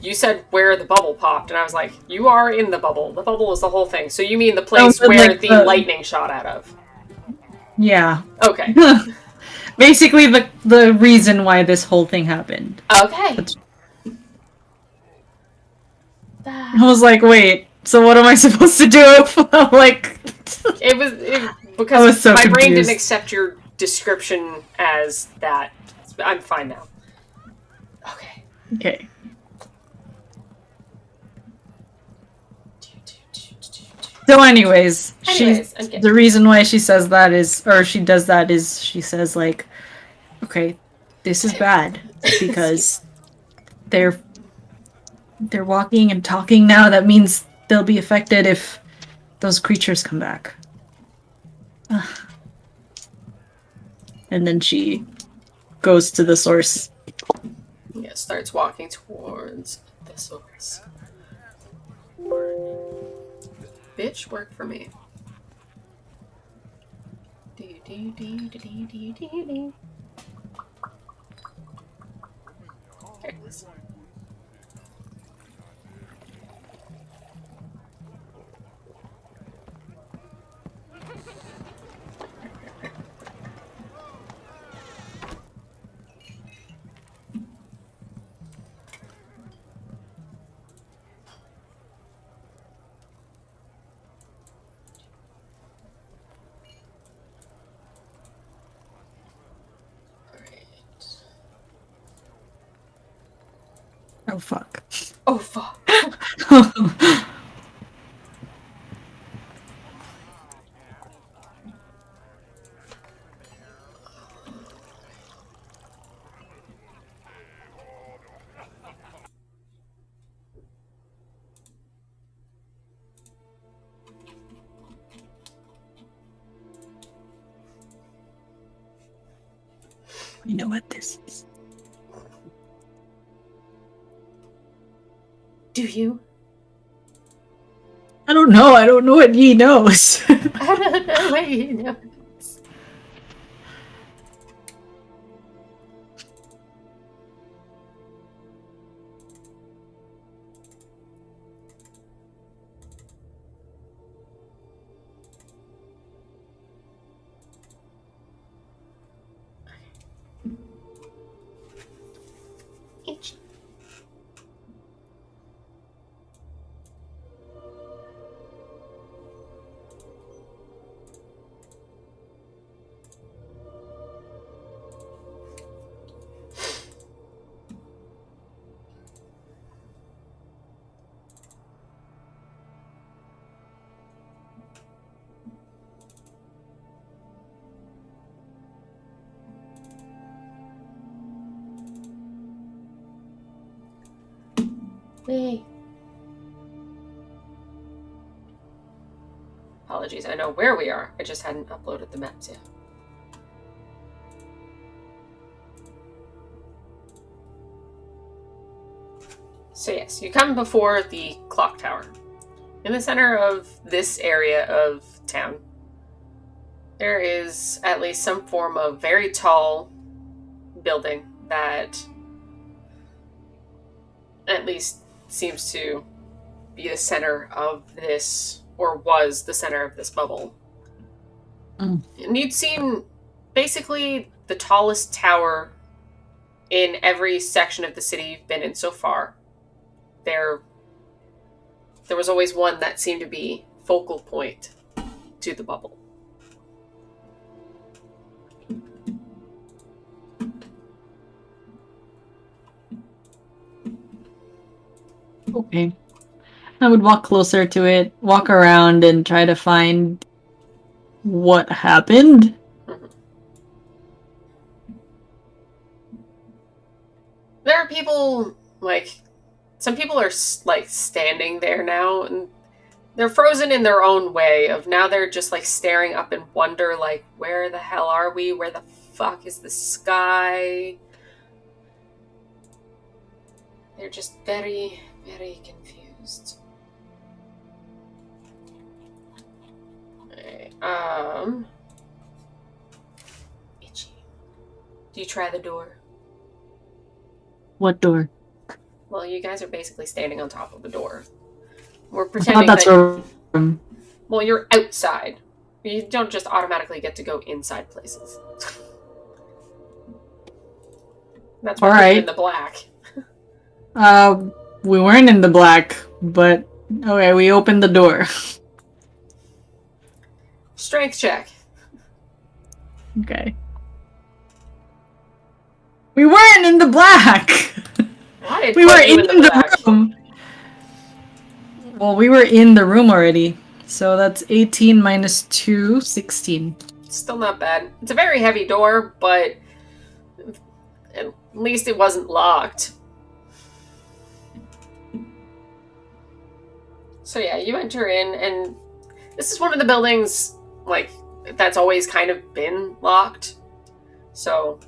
you said where the bubble popped, and I was like, you are in the bubble. The bubble is the whole thing. So you mean the Oh, place but where like the lightning shot out of? yeah. Okay. Basically the reason why this whole thing happened. Okay. That's, I was like, wait, so what am I supposed to do? Like, I because was so my brain didn't confused. accept your description as that. I'm fine now. Okay. Okay. So, anyways, Anyways, I'm good. the reason why she says that is, or she does that is, she says like, okay, this is bad because they're they're walking and talking now. That means they'll be affected if those creatures come back. Ugh. And then she goes to the source. Yeah, starts walking towards the source. Bitch, work for me. There it is. Oh fuck. Oh fuck. You know what this is? Do you? I don't know. I don't know what he knows. I don't know what you know. Itchy. Hey. Apologies, I know where we are. I just hadn't uploaded the maps yet. So yes, you come before the clock tower. In the center of this area of town, there is at least some form of very tall building that at least seems to be the center of this, or was the center of this bubble. Mm. And you'd seen basically the tallest tower in every section of the city you've been in so far. There was always one that seemed to be focal point to the bubble. Okay. I would walk closer to it, walk around, and try to find what happened. Mhm. There are people, like, some people are, like, standing there now, and they're frozen in their own way of now they're just, like, staring up in wonder, like, where the hell are we? Where the fuck is the sky? They're just very, very confused. Okay, itchy. Do you try the door? What door? Well, you guys are basically standing on top of the door. We're I thought pretending that's that, a room. well, you're outside. You don't just automatically get to go inside places. That's why we're in Alright. the black. Uh, we weren't in the black, but okay, we opened the door. Strength check. Okay. We weren't in the black! Well, I didn't We were put you in in the the black. room! Well, we were in the room already. So that's 18 minus 2, 16. Still not bad. It's a very heavy door, but at least it wasn't locked. So yeah, you enter in, and this is one of the buildings, like, that's always kind of been locked. So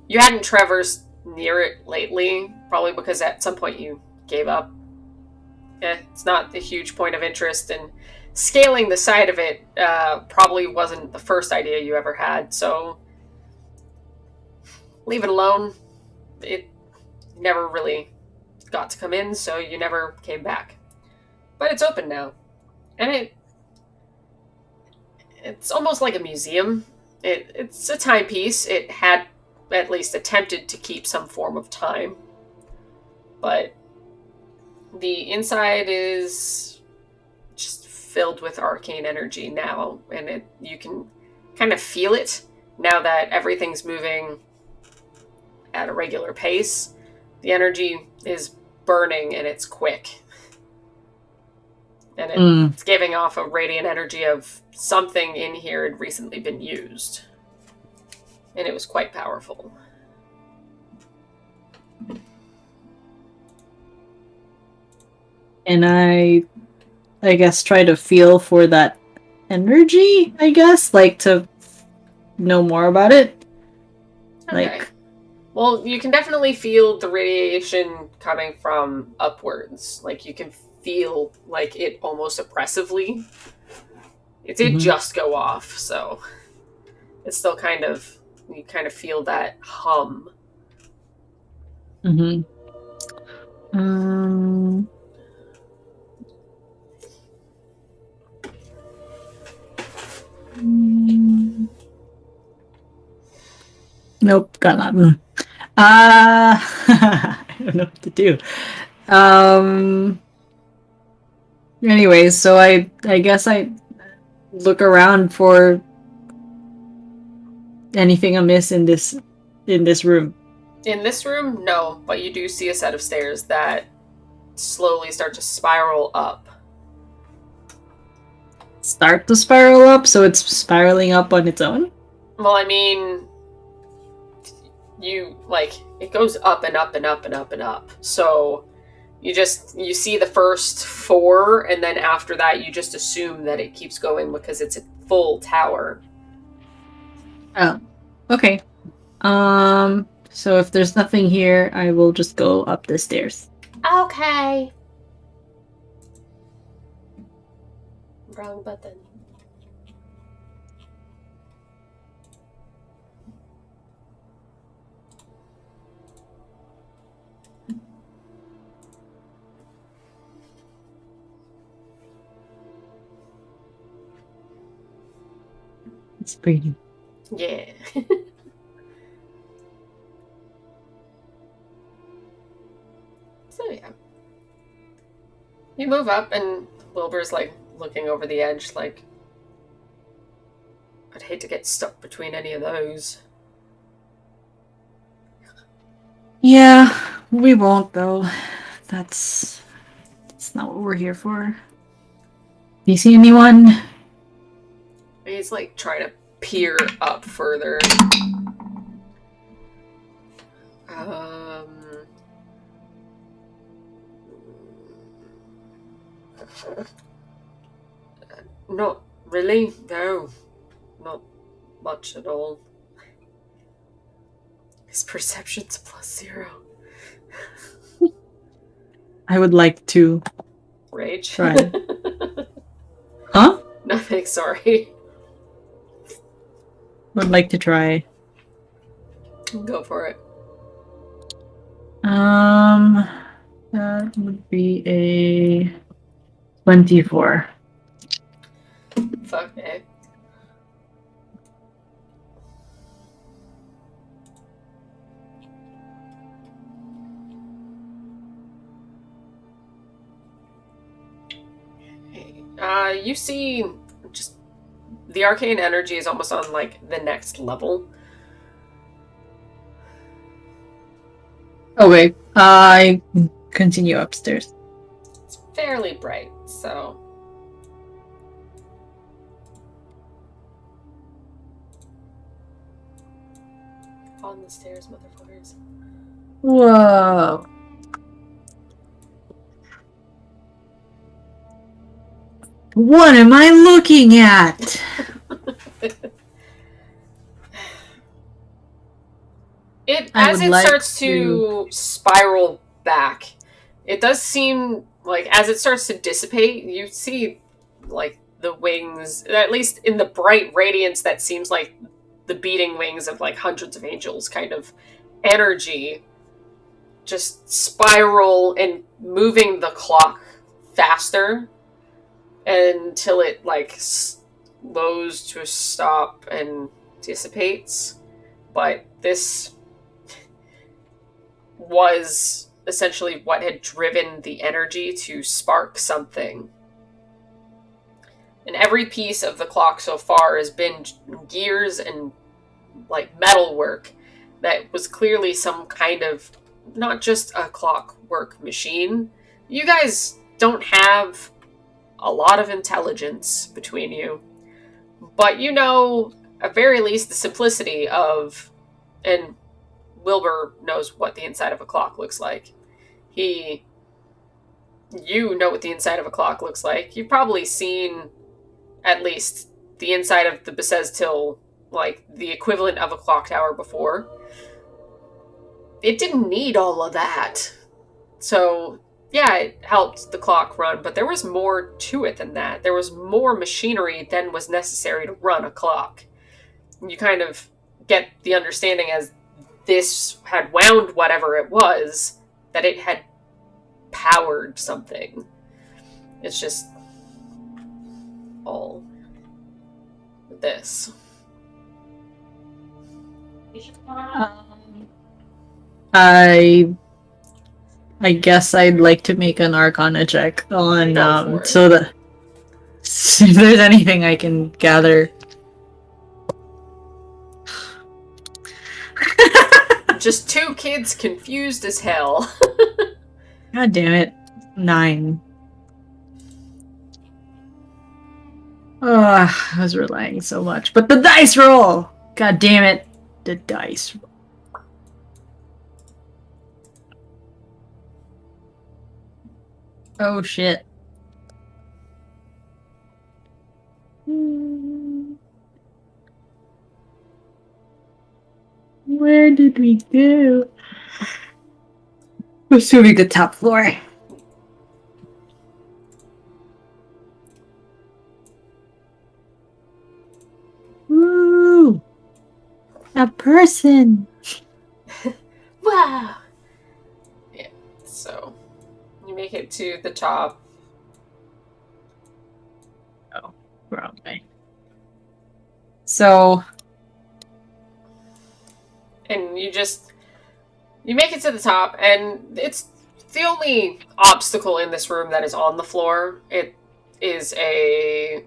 you hadn't traversed near it lately, probably because at some point you gave up. It's not a huge point of interest, and scaling the side of it probably wasn't the first idea you ever had, so leave it alone. It never really got to come in, so you never came back. But it's open now, and it's almost like a museum. It's a timepiece. It had at least attempted to keep some form of time, but the inside is just filled with arcane energy now, and you can kind of feel it now that everything's moving at a regular pace. The energy is burning and it's quick. And it's giving off a radiant energy of something in here had recently been used. And it was quite powerful. And I guess, try to feel for that energy, I guess, like to know more about it. Okay. Like, Well, you can definitely feel the radiation coming from upwards. Like, you can feel, like, it almost oppressively. It did just go off, so it's still kind of, you kind of feel that hum. mm-hmm. Um, nope, got nothing. I don't know what to do. Anyways, so I guess I look around for anything amiss in this room. In this room, no, but you do see a set of stairs that slowly start to spiral up. Start to spiral up, so it's spiraling up on its own? Well, I mean, you, like, it goes up and up and up and up and up. So You see the first 4, and then after that, you just assume that it keeps going because it's a full tower. Oh, okay. So if there's nothing here, I will just go up the stairs. Okay. Wrong button. It's pretty. Yeah. So yeah. You move up, and Wilbur's like looking over the edge, like, I'd hate to get stuck between any of those. Yeah, we won't though. That's not what we're here for. Do you see anyone? He's like trying to peer up further. Um. Not really. No, not much at all. His perception's +0. I would like to Rage. try. Huh? Nothing. Sorry. Would like to try. Go for it. That would be a 24. Fuck it. You see, just the arcane energy is almost on like the next level. Okay, I continue upstairs. It's fairly bright, so. On the stairs, motherfuckers. Whoa. What am I looking at? As it starts to spiral back, it does seem like as it starts to dissipate, you see like the wings, at least in the bright radiance that seems like the beating wings of like hundreds of angels kind of energy, just spiral and moving the clock faster until it like slows to a stop and dissipates. But this was essentially what had driven the energy to spark something. And every piece of the clock so far has been gears and like metalwork that was clearly some kind of not just a clockwork machine. You guys don't have a lot of intelligence between you, but you know, at very least, the simplicity of, and Wilbur knows what the inside of a clock looks like. You know what the inside of a clock looks like. You've probably seen at least the inside of the Besez Till, like the equivalent of a clock tower before. It didn't need all of that. So, yeah, it helped the clock run, but there was more to it than that. There was more machinery than was necessary to run a clock. You kind of get the understanding as this had wound whatever it was, that it had powered something. It's just all this. I guess I'd like to make an Arcana check on so that if there's anything I can gather. Just 2 kids confused as hell. God damn it. 9. Oh, I was relying so much. But the dice roll! God damn it. The dice roll. Oh shit. Hmm, where did we go? Assuming the top floor. Woo! A person! Wow. Yeah. So you make it to the top. Oh, wrong way. So, And you make it to the top, and it's the only obstacle in this room that is on the floor. It is a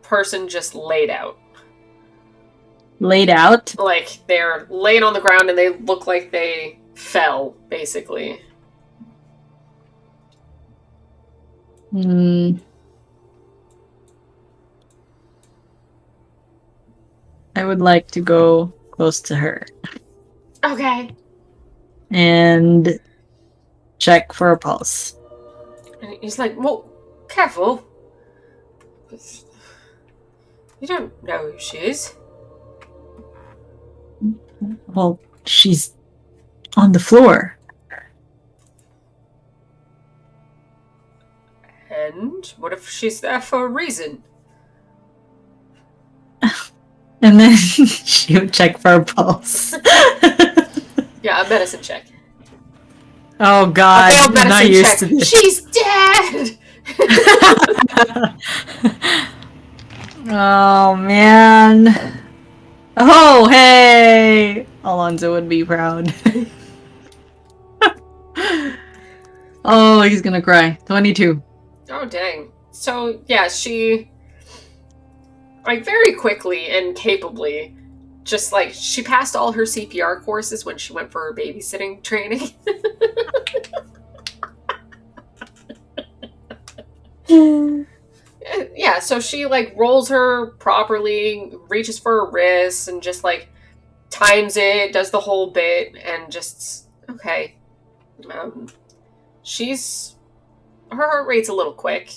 person just laid out. laid out. Like they're laid on the ground and they look like they fell, basically. Hmm, I would like to go close to her Okay. and check for a pulse. And he's like, well, careful. You don't know who she is. Well, she's on the floor. And what if she's there for a reason? And then she would check for a pulse. Yeah, a medicine check. Oh A god, failed I'm not medicine used check. to this. She's dead! Oh man. Oh hey! Alonzo would be proud. Oh, he's gonna cry. 22. Oh, dang. So, yeah, she, like, very quickly and capably, just like, she passed all her CPR courses when she went for her babysitting training. Yeah, so she, like, rolls her properly, reaches for her wrist, and just, like, times it, does the whole bit, and just, okay. Um, she's, her heart rate's a little quick.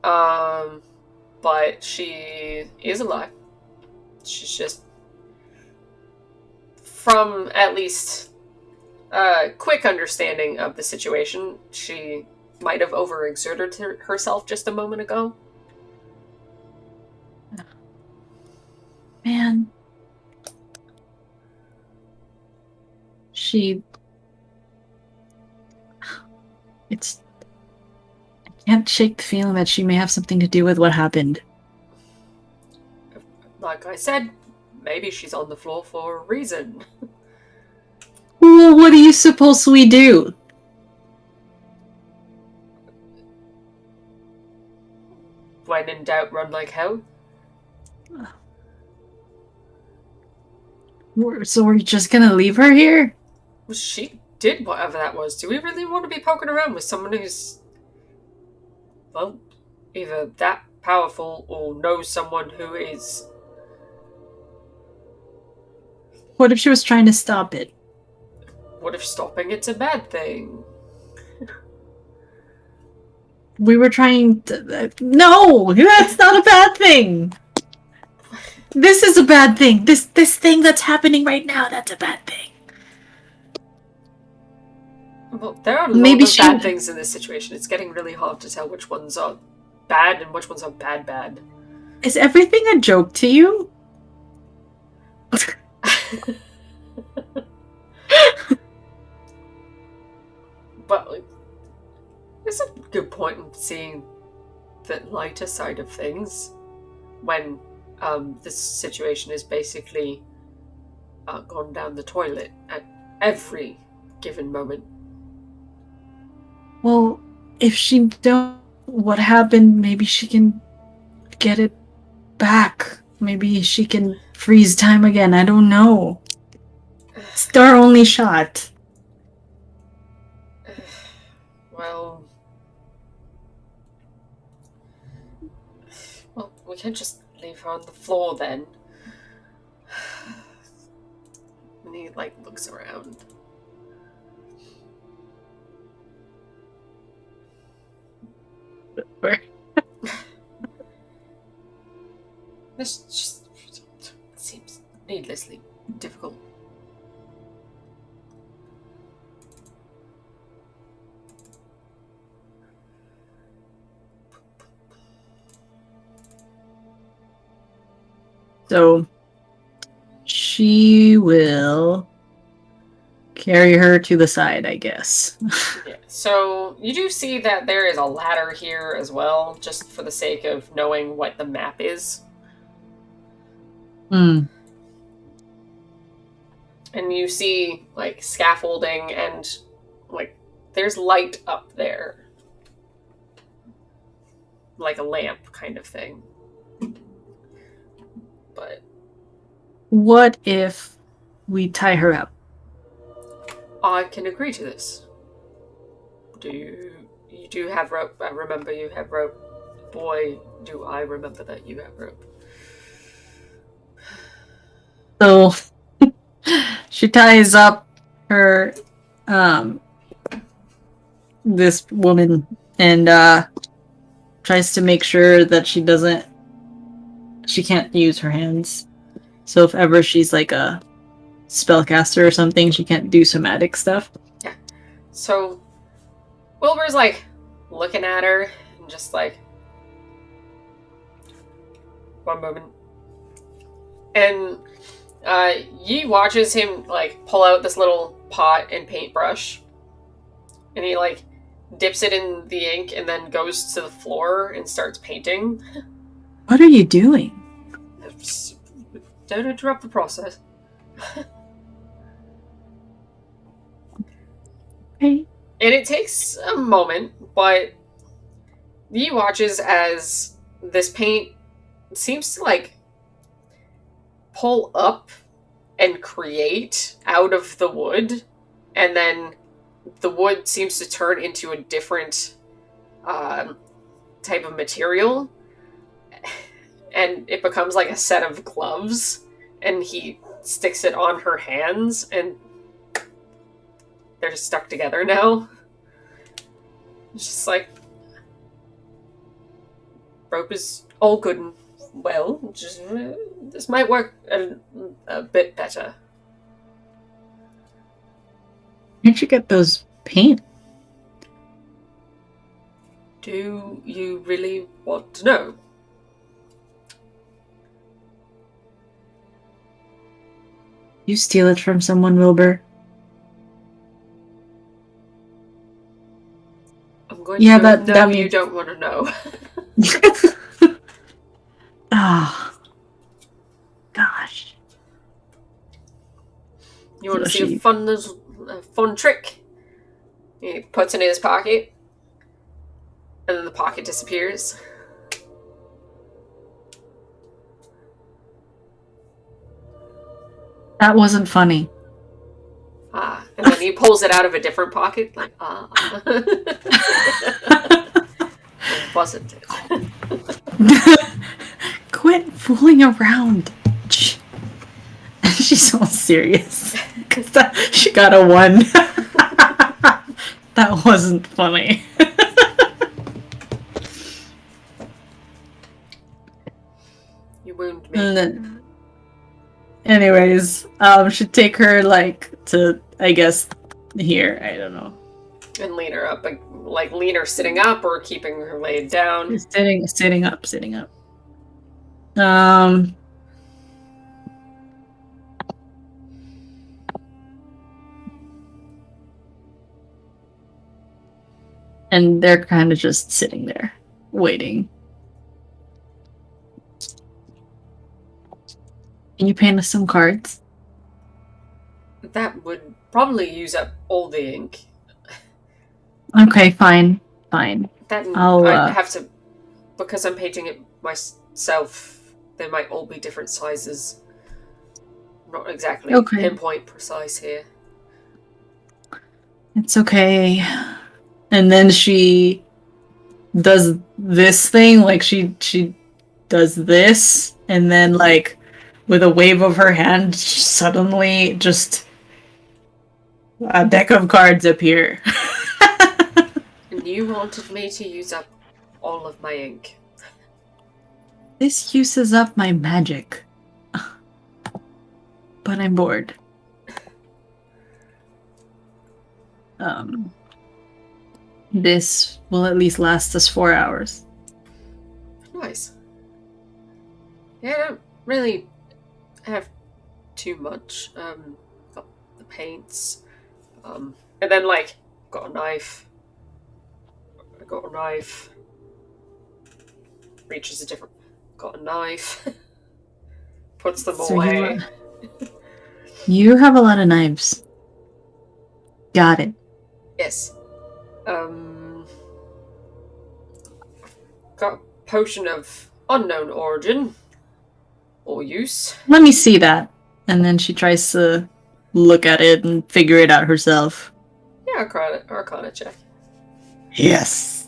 Um, but she is alive. She's just, from at least a quick understanding of the situation, she might have overexerted herself just a moment ago. Man, she. It's. I can't shake the feeling that she may have something to do with what happened. Like I said, maybe she's on the floor for a reason. Well, what do you suppose we do? When in doubt, run like hell. So we're just gonna leave her here? She did whatever that was. Do we really want to be poking around with someone who's, well, either that powerful or knows someone who is? What if she was trying to stop it? What if stopping it's a bad thing? We were trying to. No, that's not a bad thing. This is a bad thing. This thing that's happening right now, that's a bad thing. Well, there are a lot Maybe of bad she. things in this situation. It's getting really hard to tell which ones are bad and which ones are bad. Is everything a joke to you? But like, there's a good point in seeing the lighter side of things when this situation is basically gone down the toilet at every given moment. Well, if she don't, what happened? Maybe she can get it back. Maybe she can freeze time again. I don't know. It's our only shot. Well, we can't just leave her on the floor then. And he like looks around. This just seems needlessly difficult. So she will carry her to the side, I guess. Yeah. So you do see that there is a ladder here as well, just for the sake of knowing what the map is. Hmm. And you see like scaffolding and like there's light up there, like a lamp kind of thing. But What if we tie her up? I can agree to this. You do have rope? I remember you have rope. Boy, do I remember that you have rope. So she ties up her this woman and tries to make sure that she can't use her hands. So if ever she's like a spellcaster or something, she can't do somatic stuff. Yeah. So Wilbur's like looking at her and just like, one moment. And Yi watches him like pull out this little pot and paintbrush, and he like dips it in the ink and then goes to the floor and starts painting. What are you doing? Don't interrupt the process. Okay. And it takes a moment, but Yi watches as this paint seems to like pull up and create out of the wood, and then the wood seems to turn into a different type of material, and it becomes like a set of gloves, and he sticks it on her hands, and they're just stuck together now. It's just like, rope is all good and well, just this might work a bit better. Where'd you get those paint? Do you really want to know? You steal it from someone, Wilbur? I'm going Yeah, to go, that no, means you don't want to know. Ah, oh, gosh. You want So to see a fun trick? He puts it in his pocket, and then the pocket disappears. That wasn't funny. And then he pulls it out of a different pocket, like, wasn't it? Quit fooling around. She's all serious. She got a 1. That wasn't funny. You wound me. Anyways, should take her like to, I guess, here. I don't know. And lean her up, like lean her sitting up or keeping her laid down. Sitting up. And they're kind of just sitting there, waiting. Can you paint us some cards? That would probably use up all the ink. Okay, fine. That I'll, I'd have to, because I'm painting it myself. They might all be different sizes. Not exactly pinpoint precise here. It's okay. And then she does this thing, like she does this, and then like with a wave of her hand, suddenly just a deck of cards appear. And you wanted me to use up all of my ink. This uses up my magic. But I'm bored. This will at least last us 4 hours. Nice. Yeah, I don't really have too much. Got the paints. And then, like, got a knife. I got a knife. Reaches a different. Got a knife. Puts them So away. you have a lot of knives. Got it. Yes. Got a potion of unknown origin or use. Let me see that. And then she tries to look at it and figure it out herself. Yeah, Arcana check. Yes.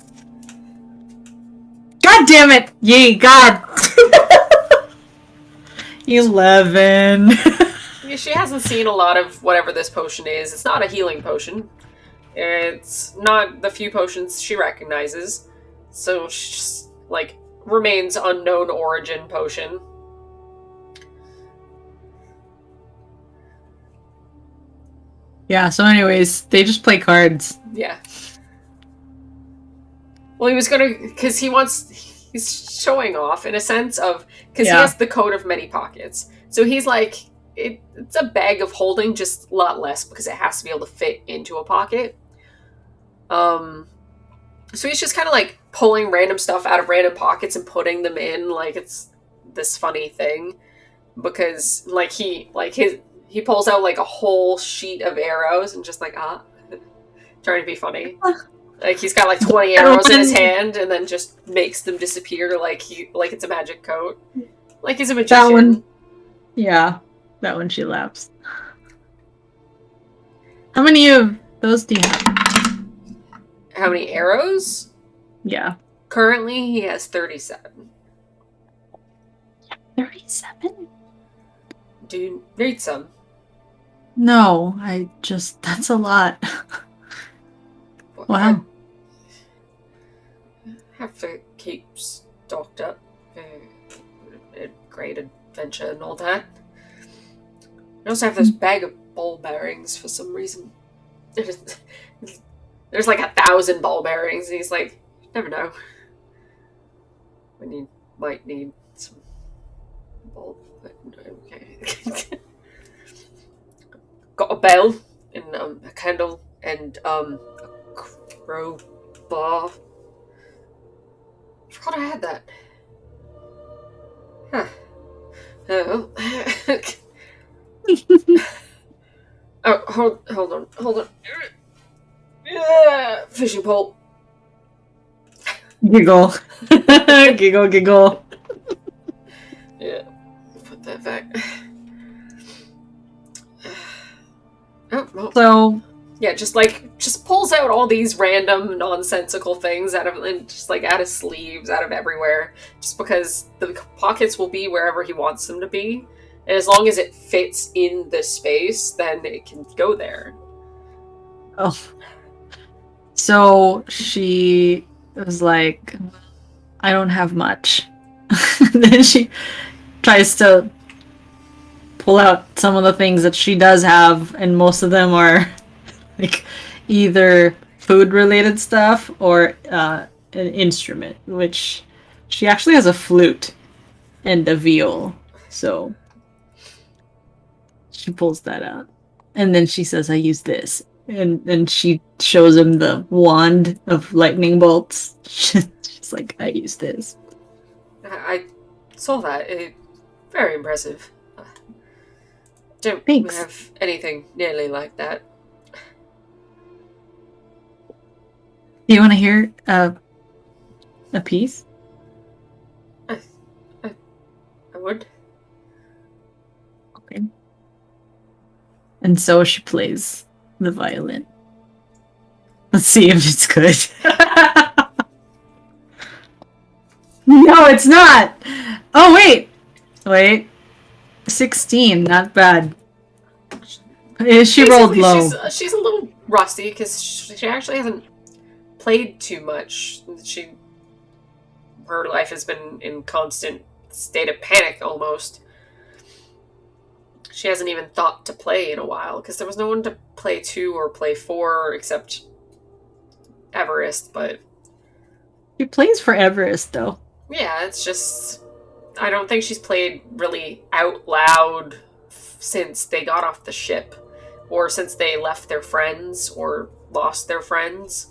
God damn it! Yay, God! 11. Yeah, she hasn't seen a lot of whatever this potion is. It's not a healing potion. It's not the few potions she recognizes. So she just, like, remains unknown origin potion. Yeah, so anyways, they just play cards. Yeah. Well, he was gonna, because he's showing off in a sense of, because he has the coat of many pockets. So he's like, it's a bag of holding, just a lot less because it has to be able to fit into a pocket. So he's just kind of like pulling random stuff out of random pockets and putting them in, like it's this funny thing, because like he pulls out like a whole sheet of arrows and just like trying to be funny. Like he's got like 20 arrows in his hand and then just makes them disappear like it's a magic coat. Like he's a magician. That one, yeah, that one she laughs. How many of those do you have? How many arrows? Yeah. Currently he has 37. 37? Do you need some? No, that's a lot. Wow. Have to keep stocked up. A great adventure and all that. I also have this bag of ball bearings for some reason. There's like 1,000 ball bearings, and he's like, never know. When you might need some ball. Okay. Got a bell and a candle and a crowbar. I forgot I had that. Huh. Oh. Oh, hold on. Yeah, fishing pole. Giggle. Giggle. Yeah, put that back. Oh, well. So yeah, just pulls out all these random nonsensical things out of his sleeves, out of everywhere, just because the pockets will be wherever he wants them to be, and as long as it fits in the space, then it can go there. Oh. So she was like, I don't have much. Then she tries to pull out some of the things that she does have, and most of them are like either food related stuff or an instrument, which she actually has a flute and a viol. So she pulls that out. And then she says, I use this. And she shows him the wand of lightning bolts. She's like, I use this. I saw that. Very impressive. Don't Thanks. have anything nearly like that. Do you want to hear a piece? I would. Okay. And so she plays the violin. Let's see if it's good. No, it's not! Oh, wait. 16, not bad. She rolled low. She's a little rusty because she actually hasn't played too much. She her life has been in constant state of panic almost. She hasn't even thought to play in a while because there was no one to play to or play for except Everest. But She plays for Everest, though. yeah, it's just I don't think she's played really out loud since they got off the ship or since they left their friends or lost their friends.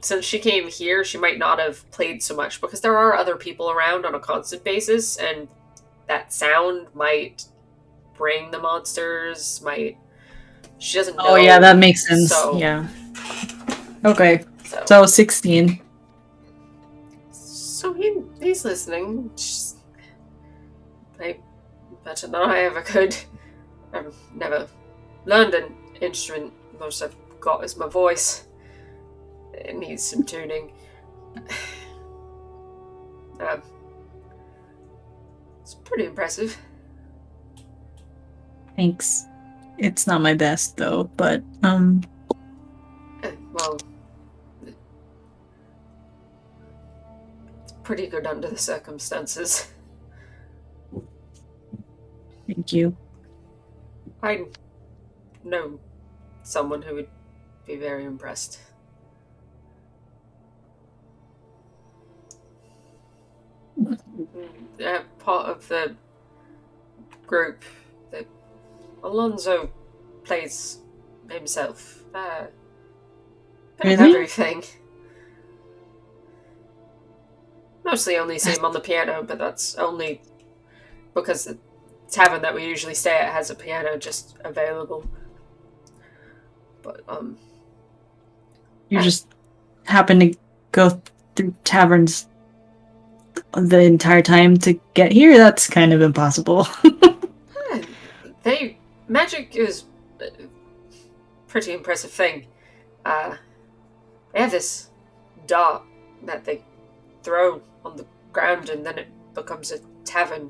Since she came here, she might not have played so much because there are other people around on a constant basis, and that sound might bring the monsters, might. She doesn't Oh, yeah, know, that makes sense. so. Yeah. Okay. So. So 16. So he's listening. I better not I ever could. I've never learned an instrument. Most I've got is my voice. It needs some tuning. Um, it's pretty impressive. Thanks. It's not my best, though, but, Well, it's pretty good under the circumstances. thank you. I know someone who would be very impressed. Part of the group that Alonzo plays himself. Bit of Really? everything. Mostly only see him on the piano, but that's only because the tavern that we usually stay at has a piano just available. But You just happen to go through taverns the entire time to get here? That's kind of impossible. they magic is a pretty impressive thing. They have this dart that they throw on the ground, and then it becomes a tavern.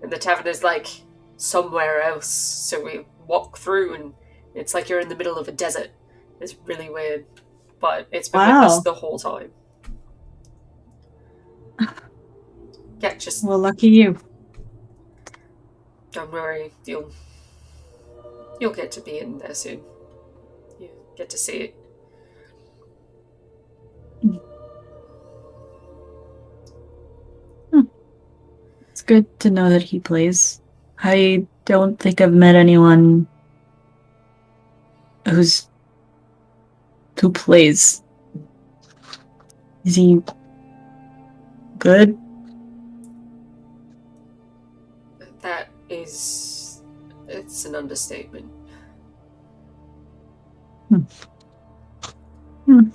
And the tavern is like somewhere else, so we walk through, and it's like you're in the middle of a desert. It's really weird, but it's been with us Wow. the whole time. Yeah, just Well, lucky you. don't worry. You'll get to be in there soon. You get to see it. Hmm. It's good to know that he plays. I don't think I've met anyone who's who plays. Is he good? That is, it's an understatement. Hmm. Hmm.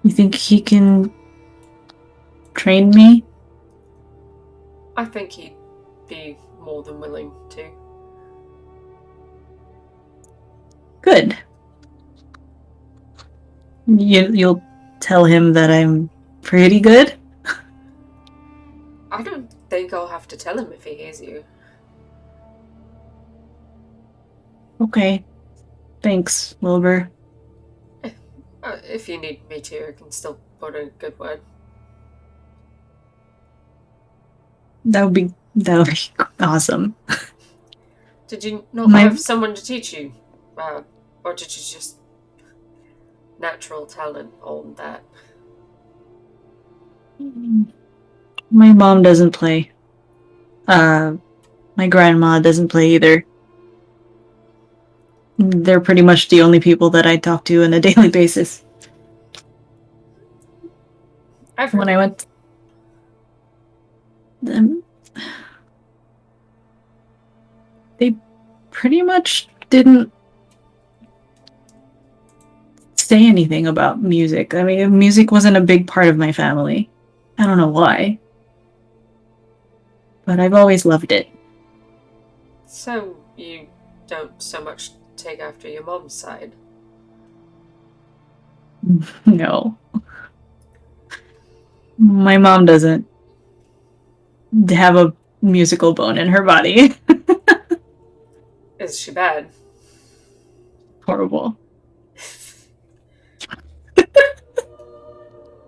You think he can train me? I think he'd be more than willing to. Good. You'll tell him that I'm pretty good? I don't think I'll have to tell him if he hears you. Okay. Thanks, Wilbur. If you need me to, I can still put in a good word. That would be awesome. Did you not My have someone to teach you? Or did you just natural talent on that? my mom doesn't play. My grandma doesn't play either. They're pretty much the only people that I talk to on a daily basis. I've When heard. I went, um, they pretty much didn't say anything about music. I mean, music wasn't a big part of my family. I don't know why, but I've always loved it. So you don't so much take after your mom's side. No, my mom doesn't have a musical bone in her body. Is she bad? Horrible.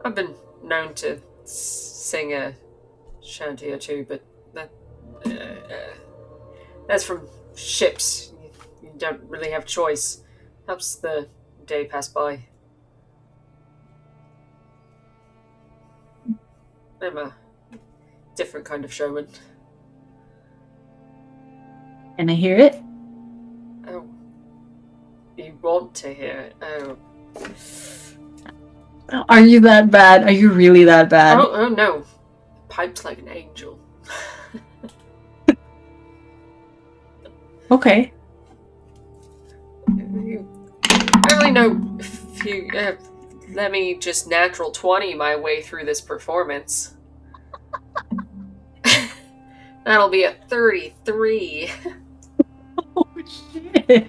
I've been known to sing a shanty or two, but that that's from ships. You don't really have choice. Helps the day pass by. I'm a different kind of showman. Can I hear it? Oh, you want to hear it? Oh, Are you that bad? Are you really that bad? oh no! Piped like an angel. Okay. I really know if you let me just natural 20 my way through this performance. That'll be a 33. Oh shit.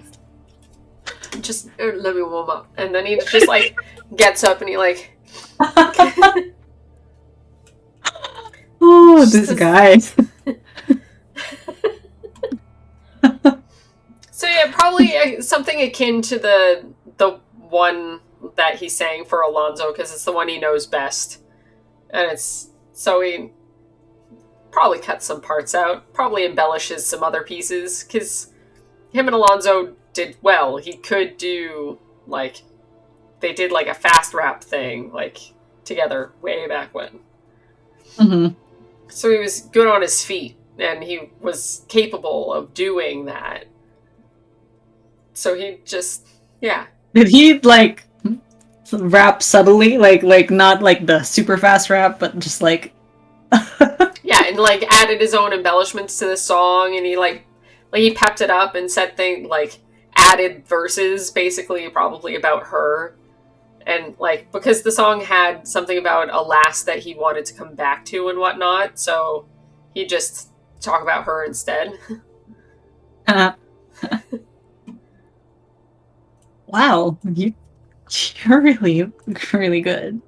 Just let me warm up. And then he just like gets up and he like. Oh, Just this this. guy. So yeah, probably something akin to the one that he sang for Alonzo because it's the one he knows best, and it's so he probably cuts some parts out, probably embellishes some other pieces because him and Alonzo did well. He could do like they did like a fast rap thing like together way back when. Hmm. So he was good on his feet and he was capable of doing that. So he just yeah. Did he like rap subtly, like not like the super fast rap, but just like Yeah, and like added his own embellishments to the song and he like he pepped it up and said things like added verses basically probably about her and like because the song had something about a lass that he wanted to come back to and whatnot, so he just talk about her instead. wow, you're really really good.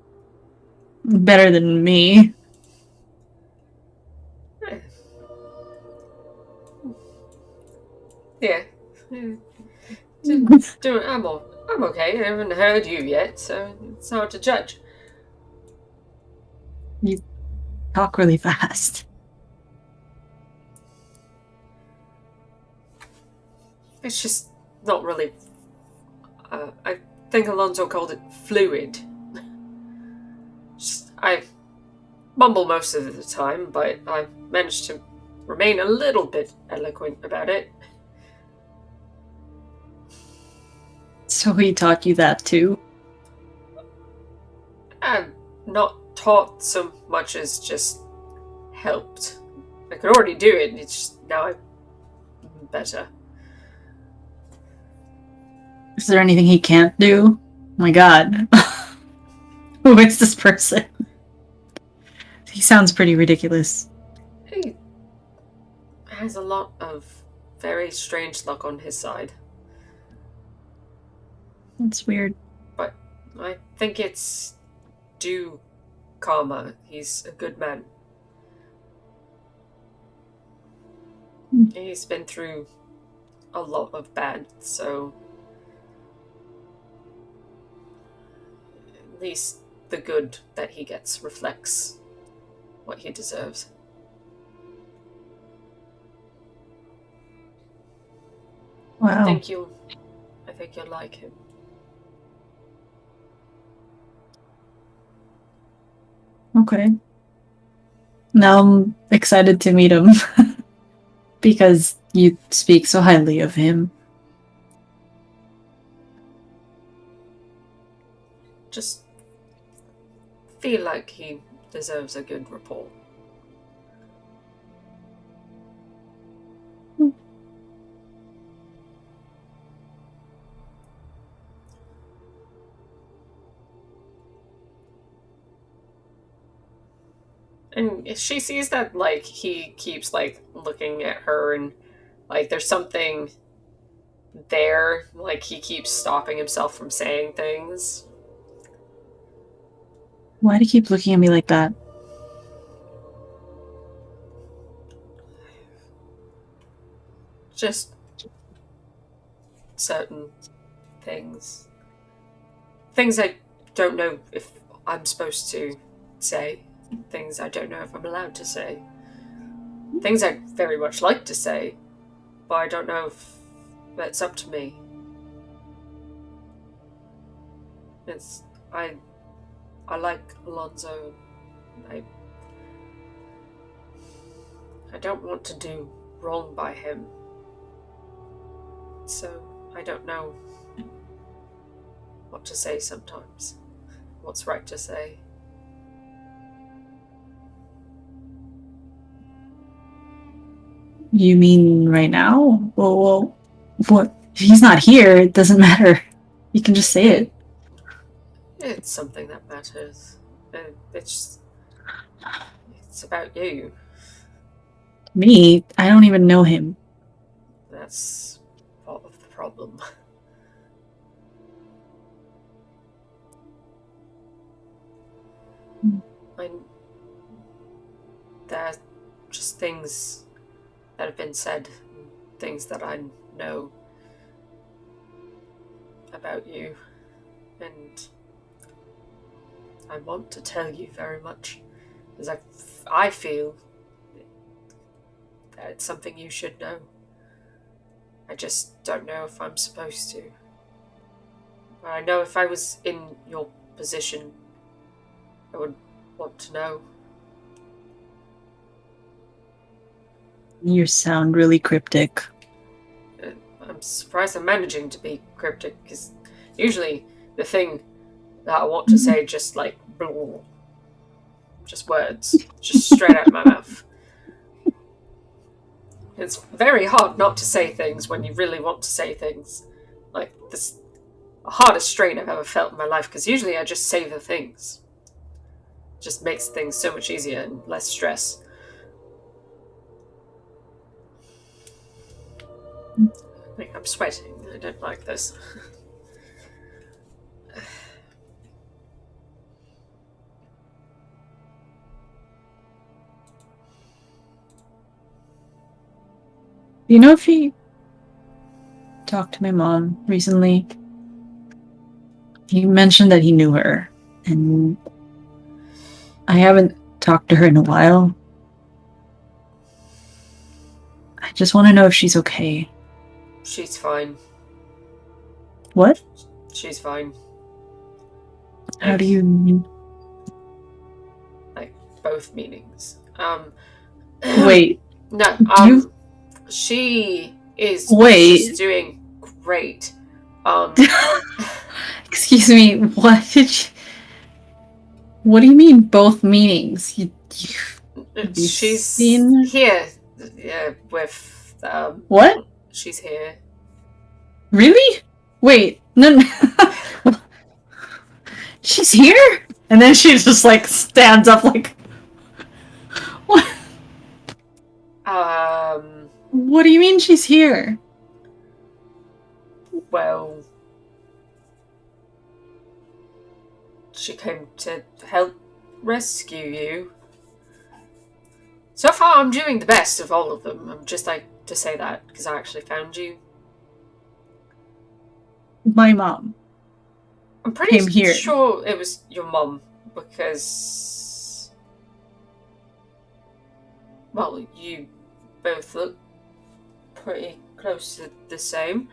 Better than me. Yeah. Doing I'm okay. I haven't heard you yet, so it's hard to judge. You talk really fast. It's just not really I think Alonzo called it fluid. Just, I mumble most of the time, but I managed to remain a little bit eloquent about it. So he taught you that too? I'm not taught so much as just helped. I could already do it, it's just now I'm better. Is there anything he can't do? Oh my god. Who is this person? He sounds pretty ridiculous. He has a lot of very strange luck on his side, That's weird. but I think it's due karma. He's a good man. He's been through a lot of bad, so at least the good that he gets reflects what he deserves. I Wow. think you'll I think you'll like him. Okay. Now I'm excited to meet him because you speak so highly of him. Just feel like he deserves a good report. And she sees that like he keeps like looking at her and like there's something there, like he keeps stopping himself from saying things. Why do you keep looking at me like that? Just certain things. Things I don't know if I'm supposed to say. things I don't know if I'm allowed to say. Things I'd very much like to say, but I don't know if that's up to me. It's I I like Alonzo. I I don't want to do wrong by him. So I don't know what to say sometimes. What's right to say. You mean right now? Well, what? If he's not here, it doesn't matter. You can just say it. It's something that matters. It's about you. Me? I don't even know him. That's part of the problem. I There are just things that have been said, things that I know about you, and I want to tell you very much, because I feel that it's something you should know. I just don't know if I'm supposed to. But I know if I was in your position, I would want to know. You sound really cryptic. I'm surprised I'm managing to be cryptic, because usually the thing that I want to say just like just words, just straight out of my mouth. It's very hard not to say things when you really want to say things. Like this, the hardest strain I've ever felt in my life. Because usually I just say the things. It just makes things so much easier and less stress. Like I'm sweating. I don't like this. You know if he talked to my mom recently? He mentioned that he knew her, and I haven't talked to her in a while. I just want to know if she's okay. She's fine. What? She's fine. How do Like you mean? like both meanings. Wait, No. you She is just wait. doing great. Um. Excuse me. What do you mean both meanings? Have you She's seen here. Yeah, with what? she's here. Really? Wait, no, no. She's here? And then she just like stands up like what? Um. What do you mean she's here? Well, she came to help rescue you. So far, I'm doing the best of all of them. I'm just like to say that because I actually found you. My mom I'm pretty came here. sure it was your mum because, well, you both look pretty close to the same.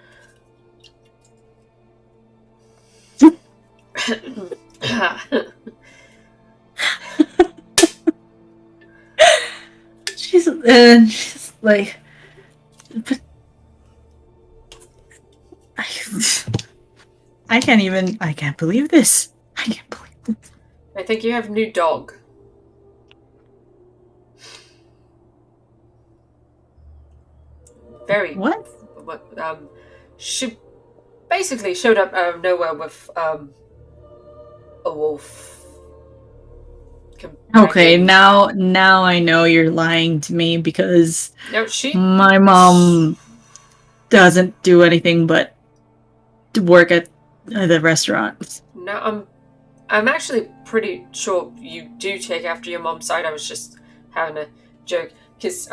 She's like, but I, I can't believe this. I can't believe this. I think you have a new dog. Very, What? she basically showed up out of nowhere with a wolf Okay, companion. now I know you're lying to me because No, she. my mom doesn't do anything but work at the restaurant. No, I'm actually pretty sure you do take after your mom's side. I was just having a joke because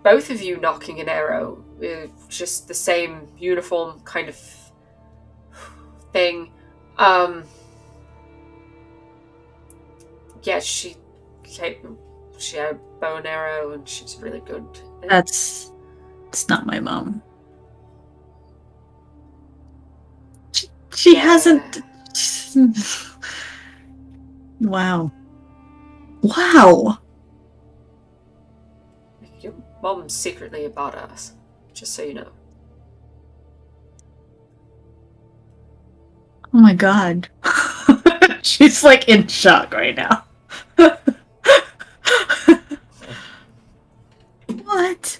both of you knocking an arrow, just the same uniform kind of thing. Um, yeah, she She had a bow and arrow, and she's really good. That's not my mom. She Yeah. hasn't. Wow. Wow. Your mom's secretly a badass, just so you know. Oh my god. She's like in shock right now. What?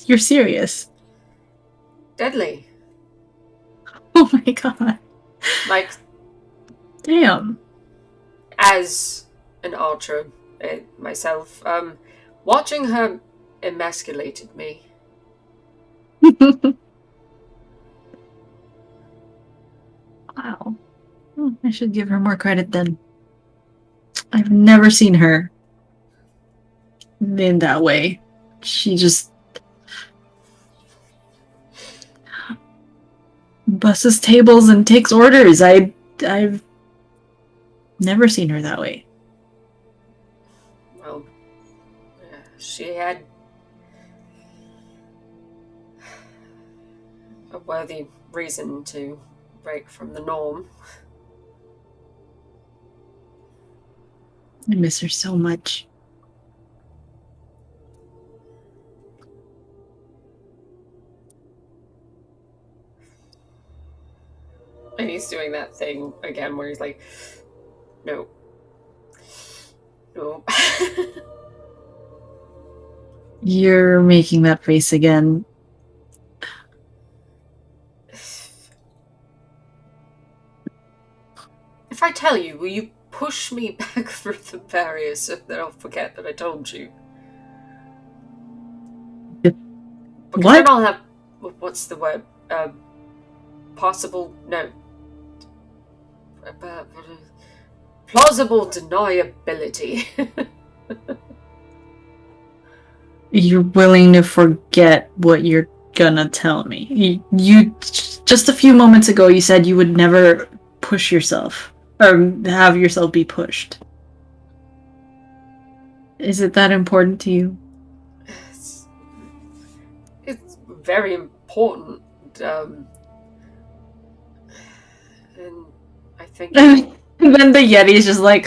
You're serious? Deadly. Oh my god. Like, Damn. as an archer myself, watching her emasculated me. Wow. I should give her more credit then. I've never seen her in that way. She just busses tables and takes orders. I've never seen her that way. Well, she had a worthy reason to break from the norm. I miss her so much. And he's doing that thing again where he's like, no. No. You're making that face again. If I tell you, will you push me back through the barrier so that I'll forget that I told you? Because then What? I'll have, what's the word? Possible, no. Plausible deniability. You're willing to forget what you're gonna tell me. You just a few moments ago you said you would never push yourself or have yourself be pushed. Is it that important to you? It's very important. And I think. And then the Yeti's just like,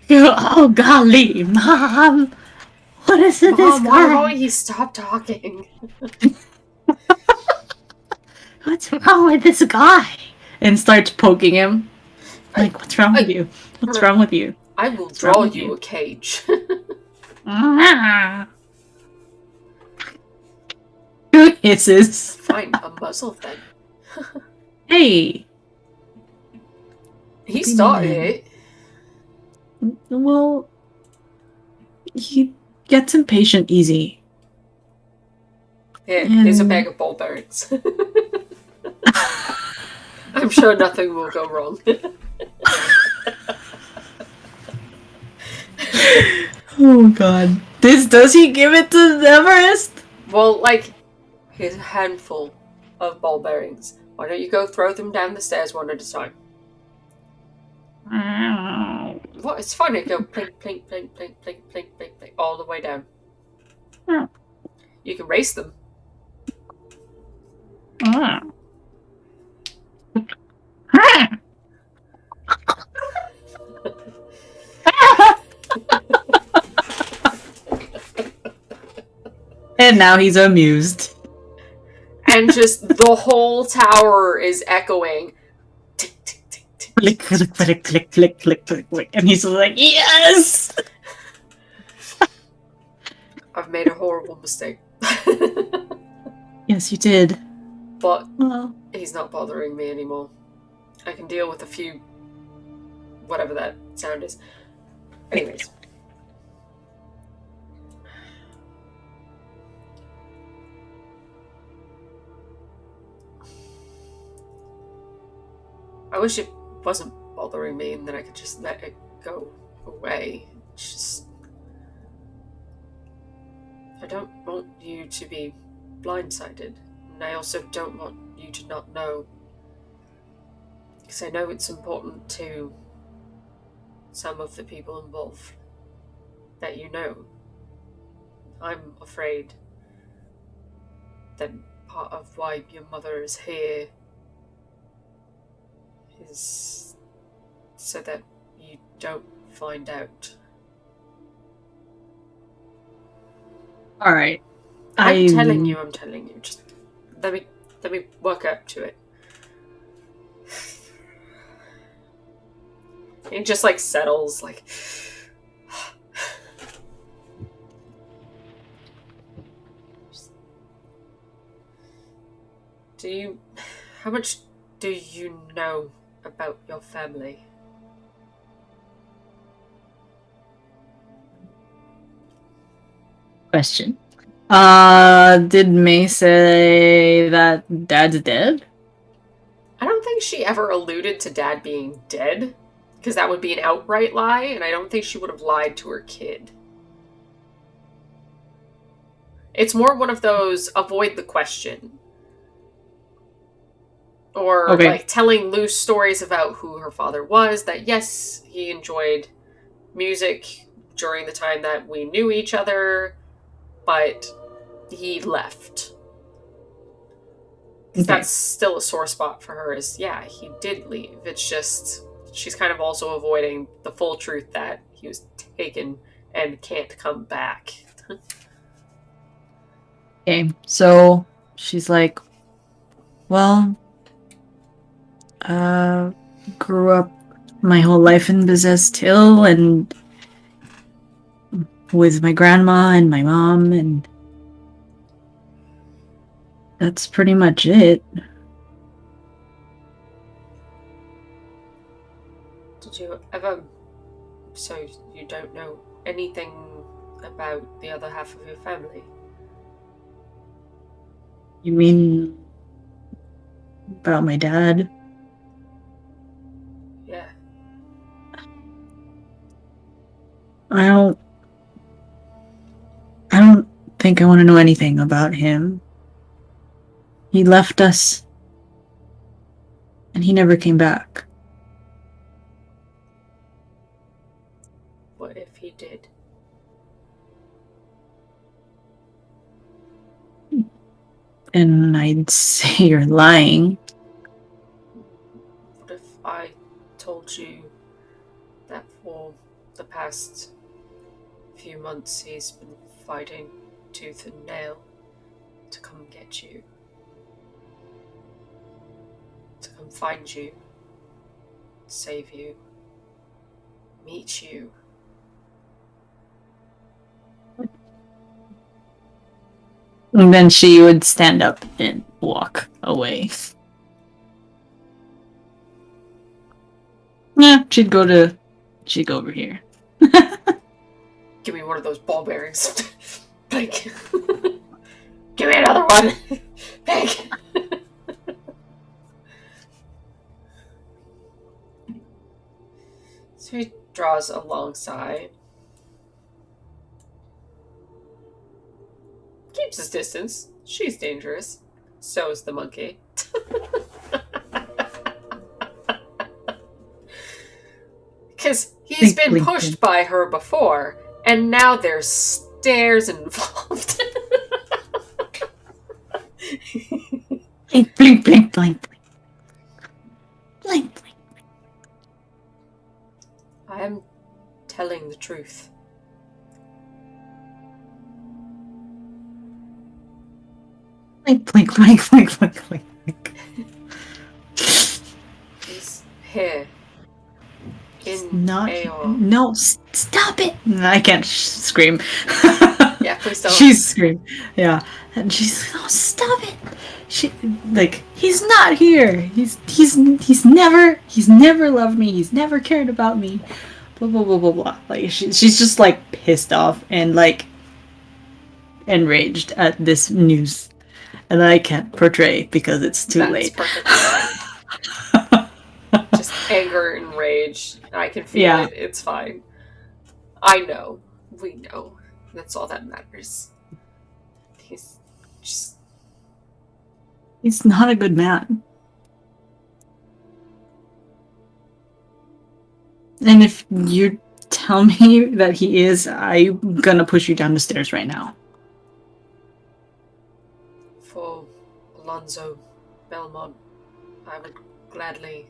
oh golly, mom, what is it? This Mom, why guy? won't he stop talking? What's wrong with this guy? And starts poking him. Like, what's wrong with you? What's wrong with you? I will What's wrong draw with you you? a cage. Who hisses? Fine, a muzzle then. Hey. He started it. Well, he gets impatient easy. Here's a bag of ball bearings. I'm sure nothing will go wrong. Oh god. Does he give it to Everest? Well, like, here's a handful of ball bearings. Why don't you go throw them down the stairs one at a time? What? It's fine. Go plink, plink, plink, plink, plink, plink, plink, plink, all the way down. You can race them. And now he's amused. And just the whole tower is echoing. Tick, tick, tick, tick, Click, click, click, click, click, click, click, click. And he's like, yes! I've made a horrible mistake. Yes, you did. But Well, he's not bothering me anymore. I can deal with a few... whatever that sound is. Anyways. I wish it wasn't bothering me and then I could just let it go away. It's just... I don't want you to be blindsided. And I also don't want you to not know. Because I know it's important to some of the people involved that you know. I'm afraid that part of why your mother is here is so that you don't find out. All right. I'm I telling you, I'm telling you. Just let me let me work up to it. It just like settles, like. Do you. How much do you know about your family? question. Did May say that Dad's dead? I don't think she ever alluded to Dad being dead, because that would be an outright lie, and I don't think she would have lied to her kid. It's more one of those avoid the question. Or Okay. like telling loose stories about who her father was, that yes, he enjoyed music during the time that we knew each other, but he left. Because Okay. that's still a sore spot for her, is yeah, he did leave. It's just she's kind of also avoiding the full truth that he was taken and can't come back. Okay. So she's like, well, uh, grew up my whole life in Bizest Hill and with my grandma and my mom, and that's pretty much it. Did you ever. So you don't know anything about the other half of your family? You mean about my dad? Yeah. I don't I don't think I want to know anything about him. He left us and he never came back. What if he did? And I'd say you're lying. What if I told you that for the past few months he's been fighting tooth and nail to come get you, to come find you, save you, meet you? And then she would stand up and walk away. Yeah, she'd go over here. Give me one of those ball bearings. Like, give me another one. Big. So he draws a long sigh, keeps his distance. She's dangerous. So is the monkey. Because he's Blink, been blink, blink. pushed by her before, and now there's stairs involved. Blink, blink, blink, blink, blink. Blink, blink. I am telling the truth. Blink, blink, blink, blink, blink, blink, blink. He's here in Not AR. no, stop it. I can't scream. Yeah, please don't. She's screaming. Yeah. And she's like, oh, stop it. She like he's not here. He's never loved me. He's never cared about me. Blah blah blah blah blah. Like she's just like pissed off and like enraged at this news. And I can't portray because it's too That's late. perfectly fine. Just anger and rage. I can feel Yeah. it. It's fine. I know. We know. That's all that matters. He's just. He's not a good man. And if you tell me that he is, I'm gonna push you down the stairs right now. For Alonzo Belmont, I would gladly.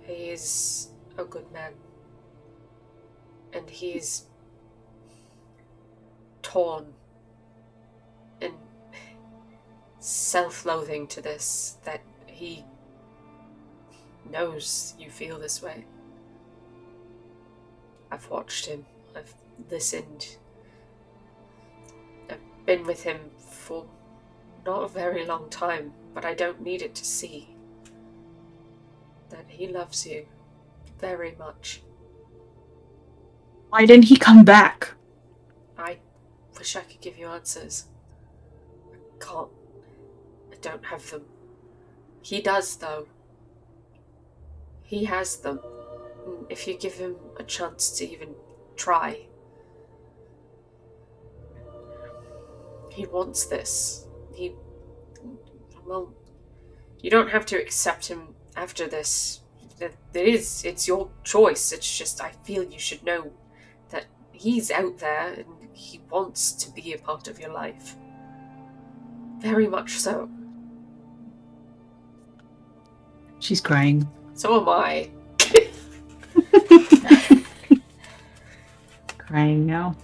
He is a good man, and he's torn and self loathing to this that he knows you feel this way. I've watched him, I've listened, I've been with him for not a very long time, but I don't need it to see that he loves you very much. Why didn't he come back? I wish I could give you answers. I can't. I don't have them. He does, though. He has them. If you give him a chance to even try, he wants this. Well, you don't have to accept him after this. It's your choice. It's just, I feel you should know that he's out there and he wants to be a part of your life. Very much so. She's crying. So am I. Crying now.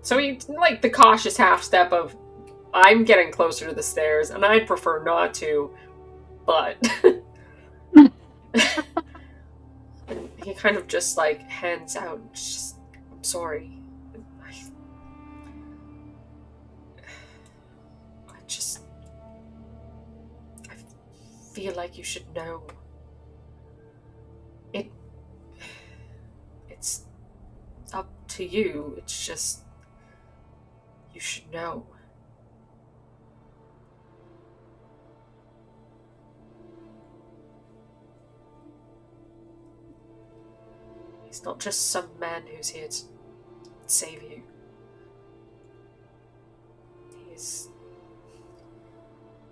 So he, like, the cautious half step of, I'm getting closer to the stairs, and I'd prefer not to, but. And he kind of just, like, hands out, just, I'm sorry. I just. I feel like you should know. It's up to you. It's just. You should know. He's not just some man who's here to save you.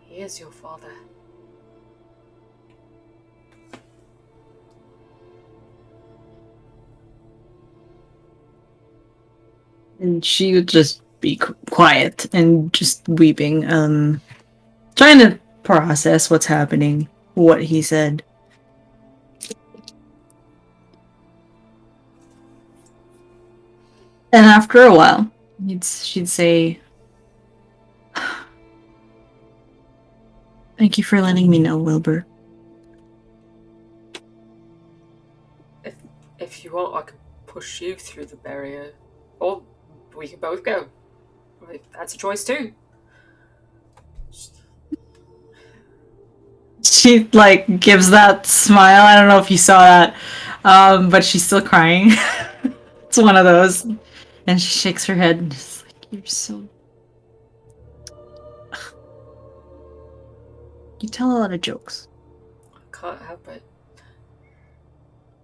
He is your father. And she would just be quiet and just weeping, trying to process what's happening, what he said. And after a while, she'd say, "Thank you for letting me know, Wilbur." If you want, I can push you through the barrier. Or we can both go. That's a choice too. She like gives that smile. I don't know if you saw that, but she's still crying. It's one of those, and she shakes her head and just like, "You're so." You tell a lot of jokes. I can't help it.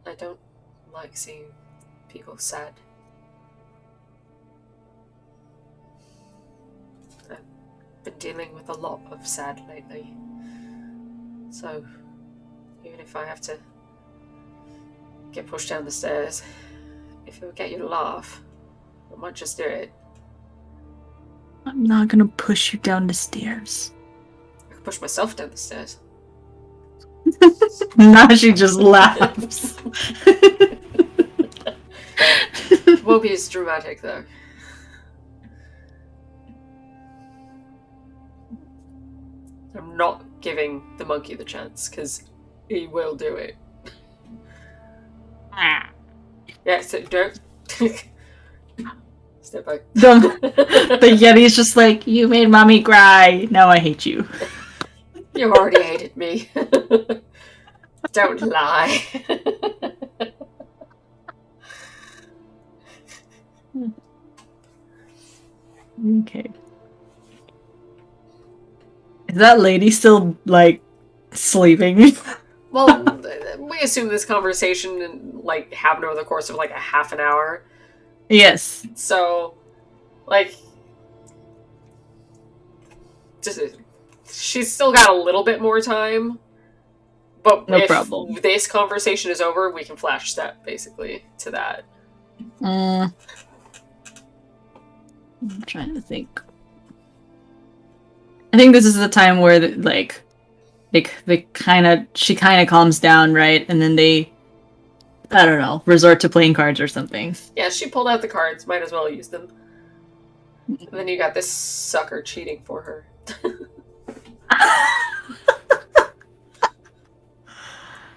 I don't like seeing people sad. I've been dealing with a lot of sad lately. So, even if I have to get pushed down the stairs, if it would get you to laugh, I might just do it. I'm not gonna push you down the stairs. I could push myself down the stairs. Now she just laughs. Won't be as dramatic though. I'm not giving the monkey the chance because he will do it. Yeah, so don't. Step back. The Yeti's just like, "You made mommy cry. Now I hate you." You already hated me. Don't lie. Okay. Is that lady still like sleeping? Well, we assume this conversation and like happened over the course of like a half an hour. Yes. So, like, just she's still got a little bit more time. But No if problem. this conversation is over, we can flash step basically to that. I'm trying to think. I think this is the time where she kind of calms down, right? And then they, I don't know, resort to playing cards or something. Yeah, she pulled out the cards. Might as well use them. And then you got this sucker cheating for her.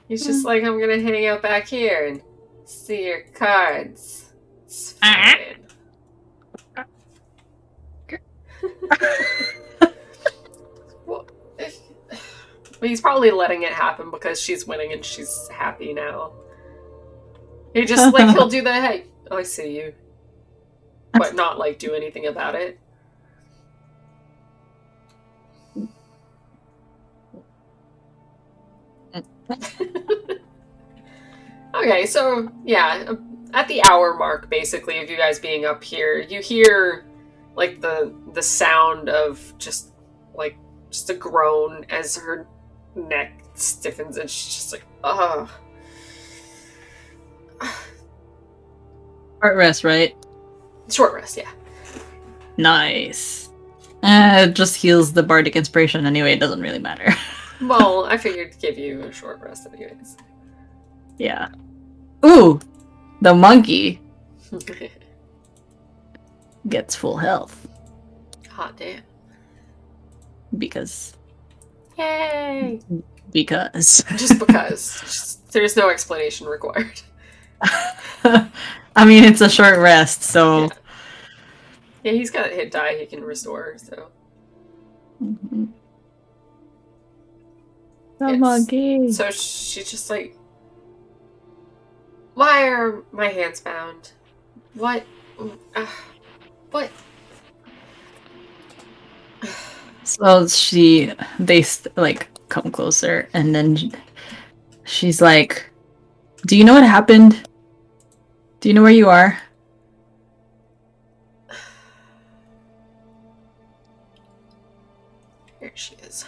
He's just like, I'm gonna hang out back here and see your cards. It's fine. Well, he's probably letting it happen because she's winning and she's happy now. He just like he'll do the hey, I see you, but not like do anything about it. Okay, so yeah, at the hour mark, basically, of you guys being up here, you hear like the sound of just a groan as her neck stiffens and she's just like, ugh. Short rest, right? Short rest, yeah. Nice. It just heals the bardic inspiration anyway. It doesn't really matter. Well, I figured to give you a short rest anyways. Yeah. Ooh, the monkey gets full health Hot damn. because Yay! Just because. There's no explanation required. I mean, it's a short rest, so Yeah, he's got a hit die he can restore, so. The monkey. So she's just like, why are my hands bound? What? What? So they like come closer, and then she's like, "Do you know what happened? Do you know where you are?" Here she is.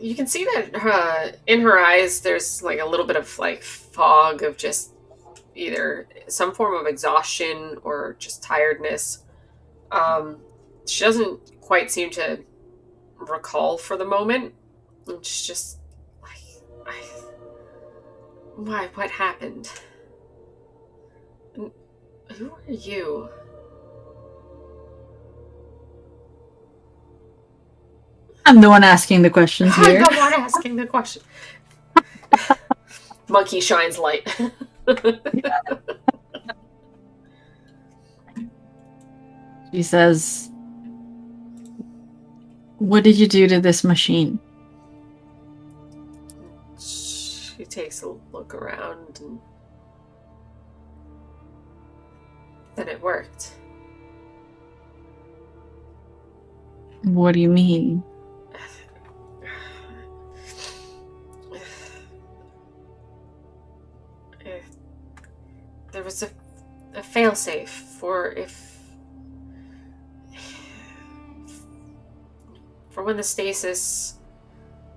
You can see that in her eyes there's like a little bit of like fog of just either some form of exhaustion or just tiredness. She doesn't quite seem to recall for the moment. It's just like, why? What happened? Who are you? I'm the one asking the questions here. I'm the one asking the question. Monkey shines light. She says, "What did you do to this machine?" She takes a look around and then it worked. What do you mean? There was a failsafe for when the stasis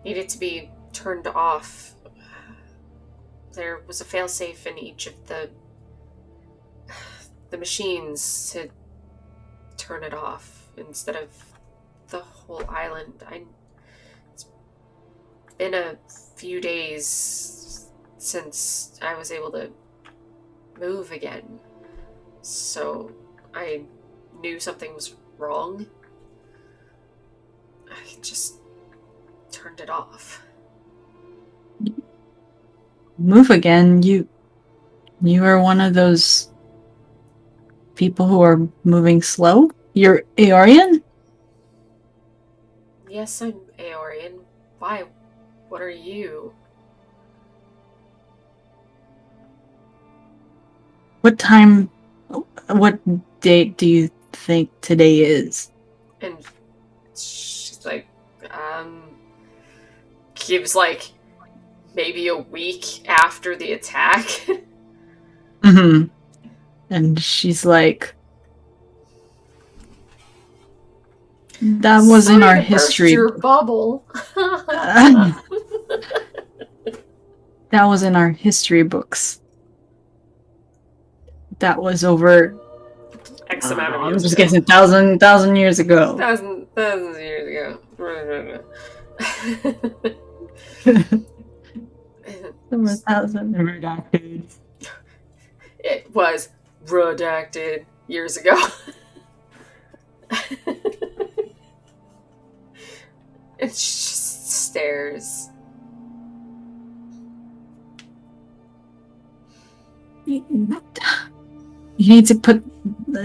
needed to be turned off. There was a failsafe in each of the machines to turn it off instead of the whole island. It's been a few days since I was able to move again, so I knew something was wrong. I just turned it off. Move again? You are one of those people who are moving slow? You're Aeorian? Yes, I'm Aeorian. Why? What are you? What date do you think today is? And she's like, Gives like maybe a week after the attack. Mm-hmm. And she's like, that was in Sorry our to burst history. your bubble. That was in our history books. That was over, I X don't amount know, of I'm years just ago. guessing, thousand years ago. Thousands of years ago. Over a thousand redacted. It was redacted years ago. It just stares. You need to put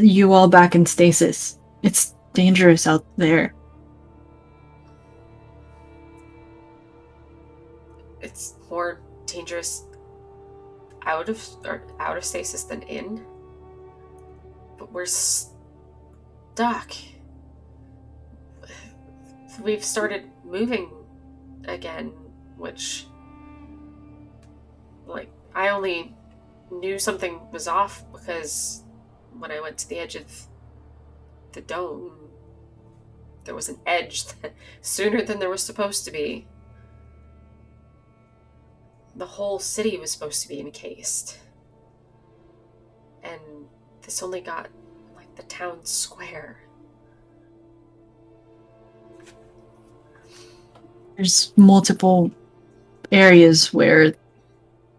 you all back in stasis. It's dangerous out there. It's more dangerous out of stasis than in. But we're stuck. We've started moving again, which, like, I only knew something was off because when I went to the edge of the dome, there was an edge sooner than there was supposed to be. The whole city was supposed to be encased. And this only got, like, the town square. There's multiple areas where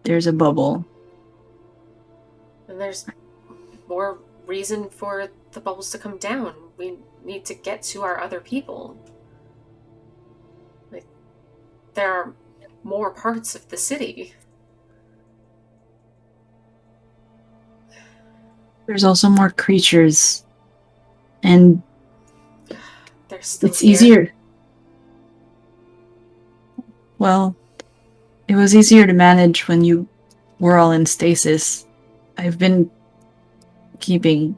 there's a bubble. And there's more reason for the bubbles to come down. We need to get to our other people. Like, there are more parts of the city. There's also more creatures, and They're still it's here. easier. Well, it was easier to manage when you were all in stasis. I've been keeping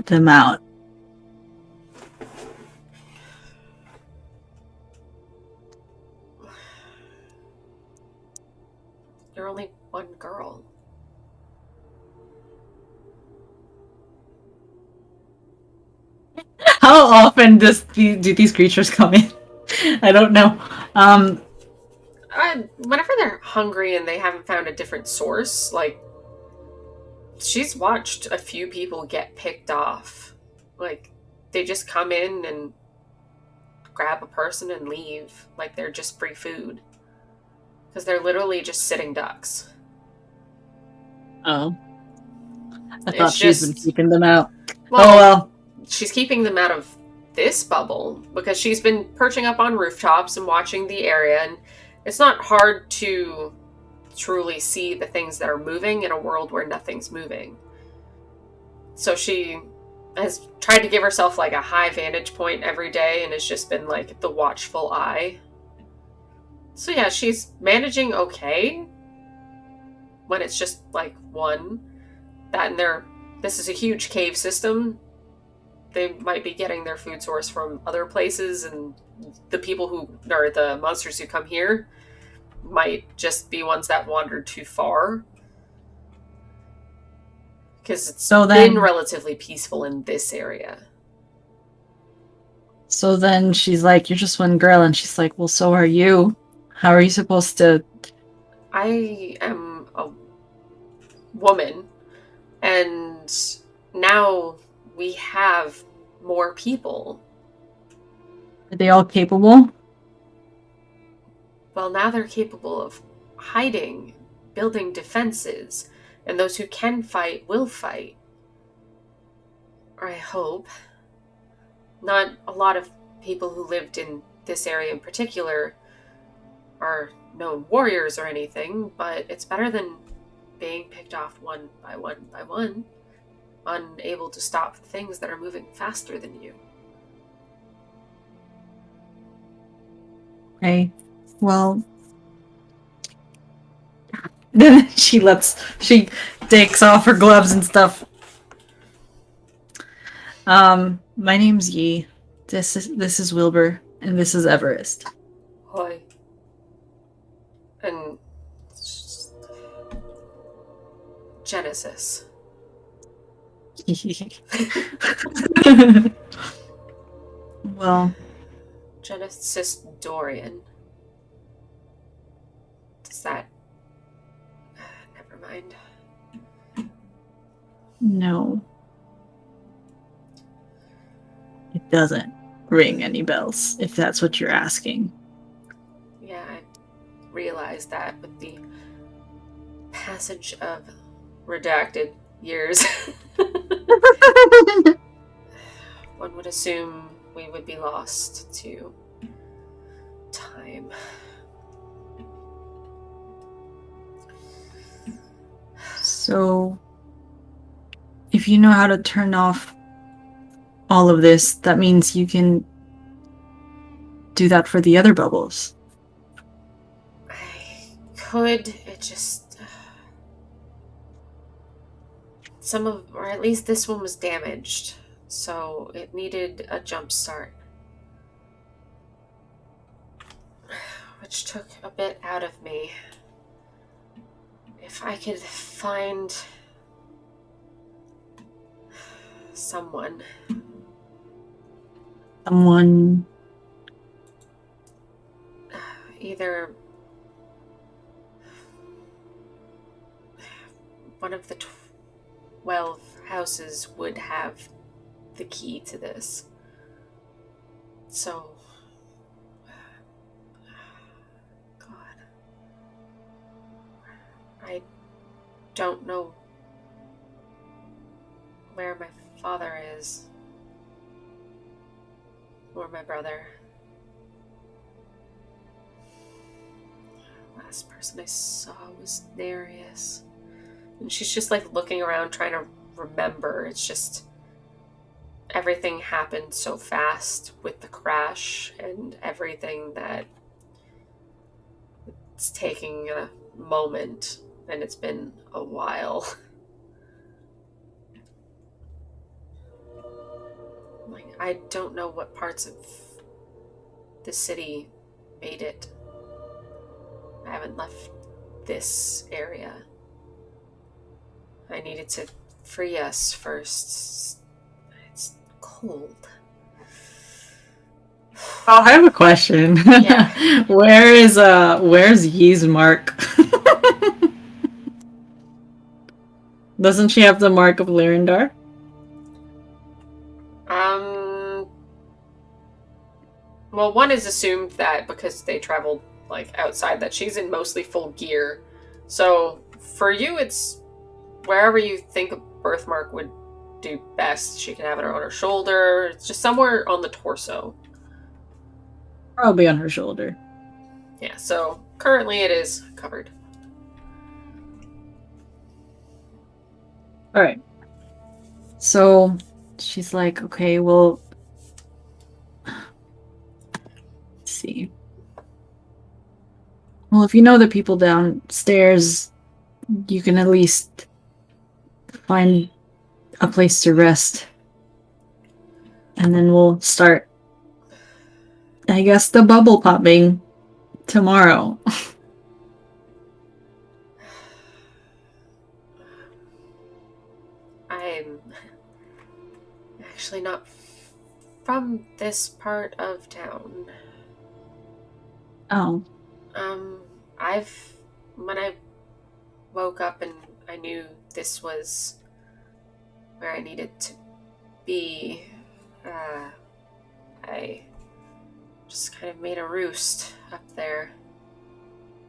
them out. You're only one girl. How often do these creatures come in? I don't know. Whenever they're hungry and they haven't found a different source, like, she's watched a few people get picked off. Like, they just come in and grab a person and leave. Like, they're just free food. Because they're literally just sitting ducks. Oh, I thought It's she's been just, keeping them out. Oh well, well. she's keeping them out of this bubble because she's been perching up on rooftops and watching the area, and it's not hard to truly see the things that are moving in a world where nothing's moving. So she has tried to give herself like a high vantage point every day and has just been like the watchful eye. So yeah, she's managing okay when it's just like one. That and this is a huge cave system. They might be getting their food source from other places, and the people who or the monsters who come here might just be ones that wandered too far. Because it's been relatively peaceful in this area. So then she's like, you're just one girl, and she's like, well, so are you. How are you supposed to... I am a woman, and now we have more people. Are they all capable? Well, now they're capable of hiding, building defenses, and those who can fight will fight. Or I hope. Not a lot of people who lived in this area in particular are known warriors or anything, but it's better than being picked off one by one, unable to stop things that are moving faster than you. Okay. Well, she takes off her gloves and stuff. My name's Yi. This is Wilbur. And this is Everest. Hi. And Genesis. Well, Genesis Dorian. Does that. Never mind. no, it doesn't ring any bells, if that's what you're asking. Yeah, I realized that with the passage of redacted years. One would assume we would be lost to time. So, if you know how to turn off all of this, that means you can do that for the other bubbles. I could, it just. Some of, or at least this one was damaged, so it needed a jump start. Which took a bit out of me. If I could find someone. Someone. Either one of the 12 houses would have the key to this. So, God, I don't know where my father is, or my brother. Last person I saw was Nereus. And she's just like looking around trying to remember. It's just everything happened so fast with the crash and everything that it's taking a moment, and it's been a while. Like, I don't know what parts of the city made it. I haven't left this area. I needed to free us first. It's cold. Oh, I have a question. Yeah. Where's Yee's mark? Doesn't she have the mark of Lyrindar? Um. Well, one is assumed that because they traveled like outside, that she's in mostly full gear. So for you, it's wherever you think a birthmark would do best. She can have it on her shoulder. It's just somewhere on the torso. Probably on her shoulder. Yeah. So currently, it is covered. All right. So she's like, okay, well, let's see. Well, if you know the people downstairs, you can at least find a place to rest. And then we'll start, I guess, the bubble popping tomorrow. I'm actually not from this part of town. Oh, Um, I've when I woke up and I knew this was where I needed to be, uh, I just kind of made a roost up there.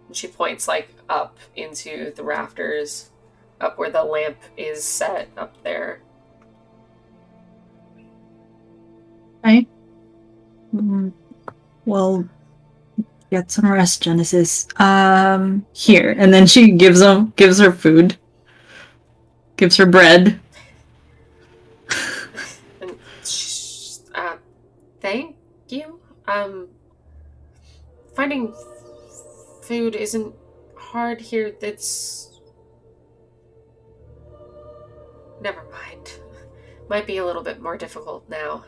And she points like up into the rafters, up where the lamp is set up there. okay. Mm, well, get some rest, Genesis. Here. And then she gives her food, gives her bread. And thank you. Finding food isn't hard here. It's never mind. Might be a little bit more difficult now.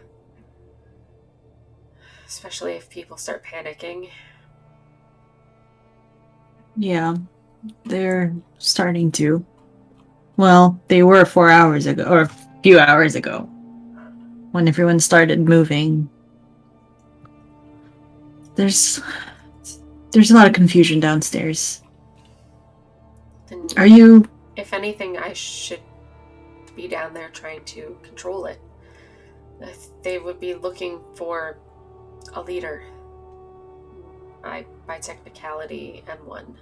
especially if people start panicking. Yeah, they're starting to. Well, they were 4 hours ago, or a few hours ago, when everyone started moving. There's there's a lot of confusion downstairs. Then, Are you? if anything, I should be down there trying to control it. They would be looking for a leader. By technicality, M1.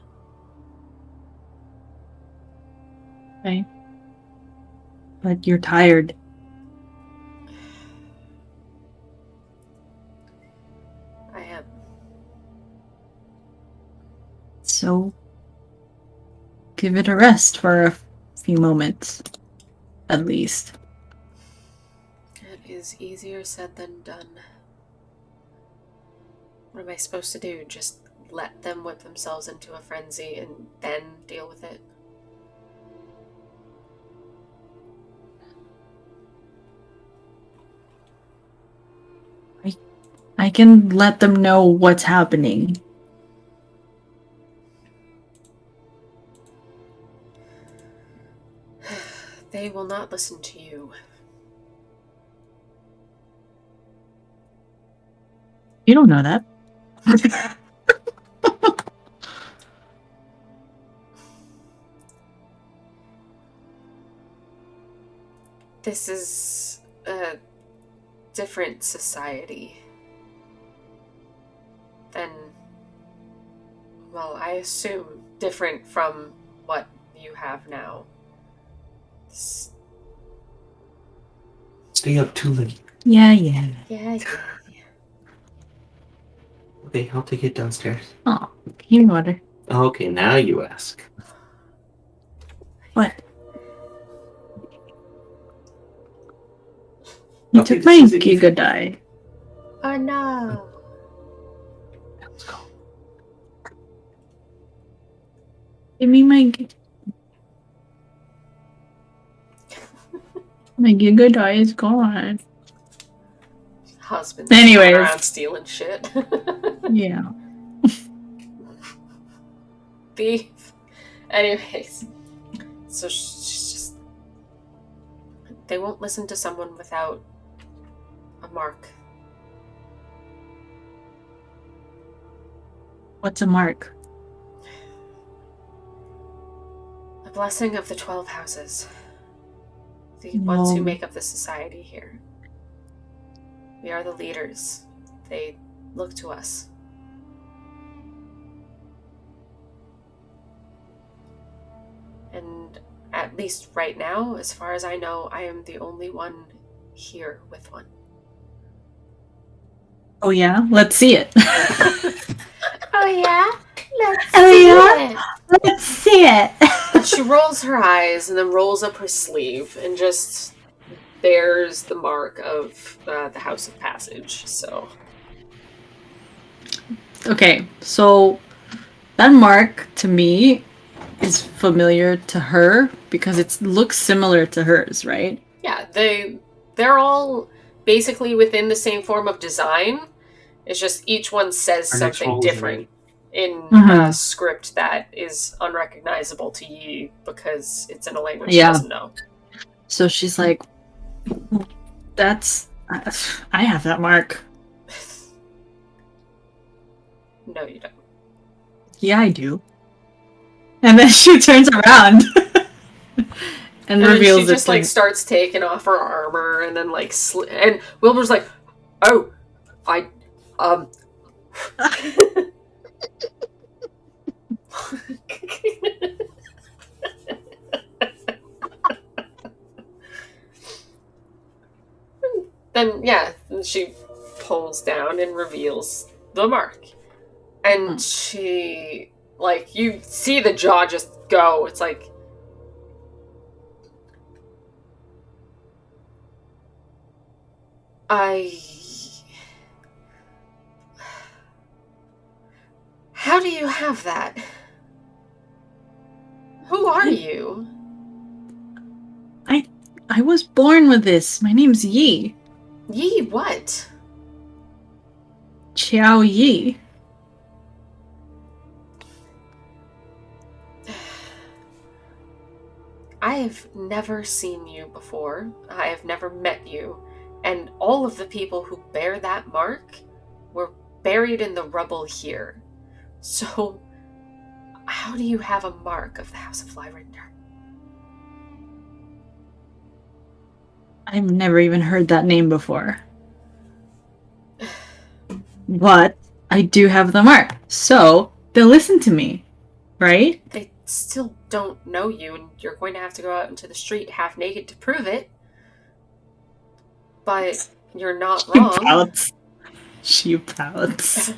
Okay. But you're tired. I am. So give it a rest for a few moments, at least. It is easier said than done. What am I supposed to do? Just let them whip themselves into a frenzy and then deal with it? I can let them know what's happening. They will not listen to you. You don't know that. This is a different society than, well, I assume different from what you have now. Stay up too late. Yeah. Yeah. Okay, I'll take it downstairs. Oh, give me water. Okay, now you ask. What? You Okay, took this my isn't Giga even- die. Oh no. Let's go. Give me my Giga die is gone. Husband Anyways. going around stealing shit. Yeah. Thief. Anyways, so she's just. They won't listen to someone without a mark. What's a mark? A blessing of the 12 houses. The ones who make up the society here. We are the leaders. They look to us. And at least right now, as far as I know, I am the only one here with one. Oh yeah? Let's see it. Oh yeah? Let's Let's see it. And she rolls her eyes and then rolls up her sleeve and just bears the mark of the House of Passage. So Okay, so that mark to me is familiar to her because it looks similar to hers, right? yeah, they're all basically within the same form of design. It's just each one says Our next something roll is different in Mhm. a script that is unrecognizable to Yi because it's in a language Yeah. she doesn't know. So she's like, that's. I have that mark. No, you don't. Yeah, I do. And then she turns around and And then reveals she it just to like me. starts taking off her armor and then like and Wilbur's like, "Oh, I Then yeah, she pulls down and reveals the mark. And she like you see the jaw just go. It's like I How do you have that? Who are you? I was born with this. My name's Yi. Ye what? Qiao Yi. I have never seen you before. I have never met you. And all of the people who bear that mark were buried in the rubble here. So, how do you have a mark of the House of Lyrinder? I've never even heard that name before. But I do have the mark. So, they'll listen to me, right? They still don't know you, and you're going to have to go out into the street half naked to prove it. But you're not She wrong. pouts. She pouts.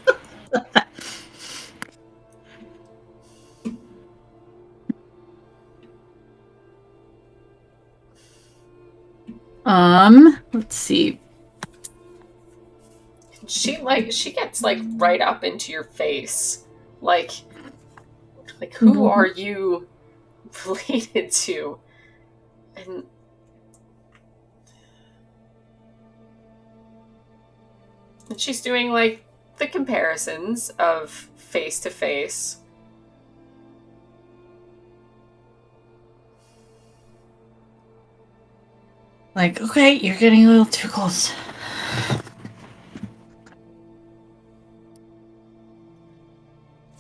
Let's see. She gets right up into your face. Like who are you related to? And she's doing the comparisons of face to face. Okay, you're getting a little too close.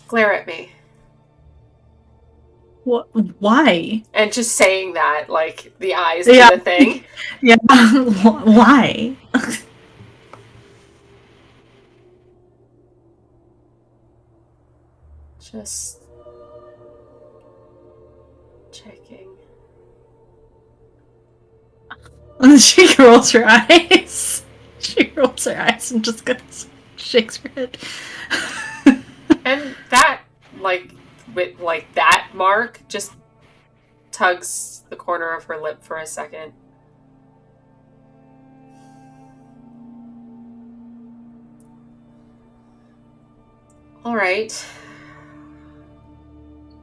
Glare at me. What? Why? And just saying that, the eyes do the thing. Yeah. Why? Just checking. She rolls her eyes. She rolls her eyes and just shakes her head. And that, with that mark, just tugs the corner of her lip for a second. All right.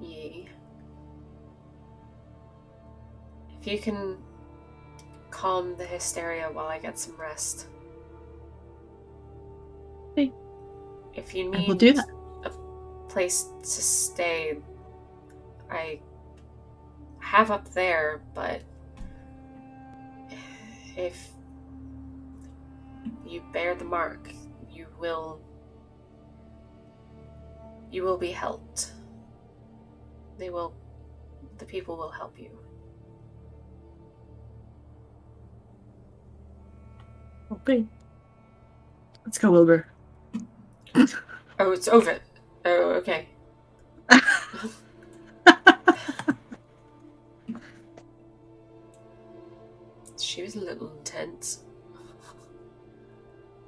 Yi. If you can calm the hysteria while I get some rest. Okay. If you I will need do that. a place to stay, I have up there, but if you bear the mark, you will be helped. The people will help you. Okay. Let's go, Wilbur. Oh, it's over. Oh, okay. She was a little intense.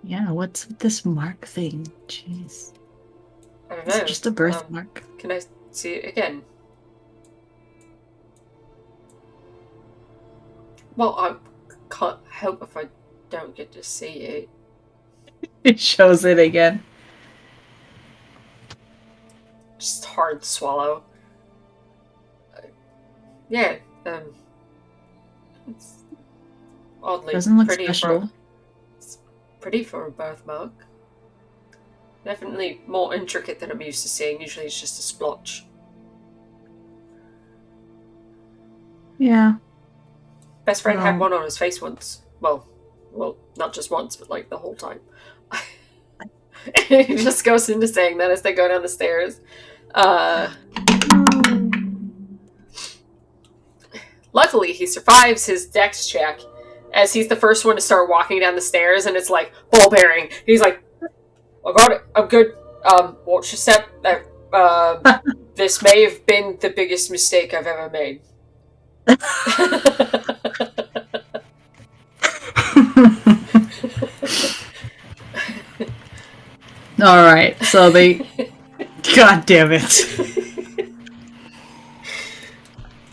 Yeah, what's with this mark thing? Jeez. I don't It's know. just a birthmark. Can I see it again? Well, I can't help if I don't get to see it. It shows it again. Just hard swallow. Yeah, it's oddly Doesn't look pretty special. It's pretty for a birthmark. Definitely more intricate than I'm used to seeing. Usually it's just a splotch. Yeah. Best friend had one on his face once. Well, not just once, but the whole time. He just goes into saying that as they go down the stairs. Luckily, he survives his dex check as he's the first one to start walking down the stairs, and it's ball bearing. He's like, I got it. I'm good. Watch your step. This may have been the biggest mistake I've ever made. Alright, so they... God damn it.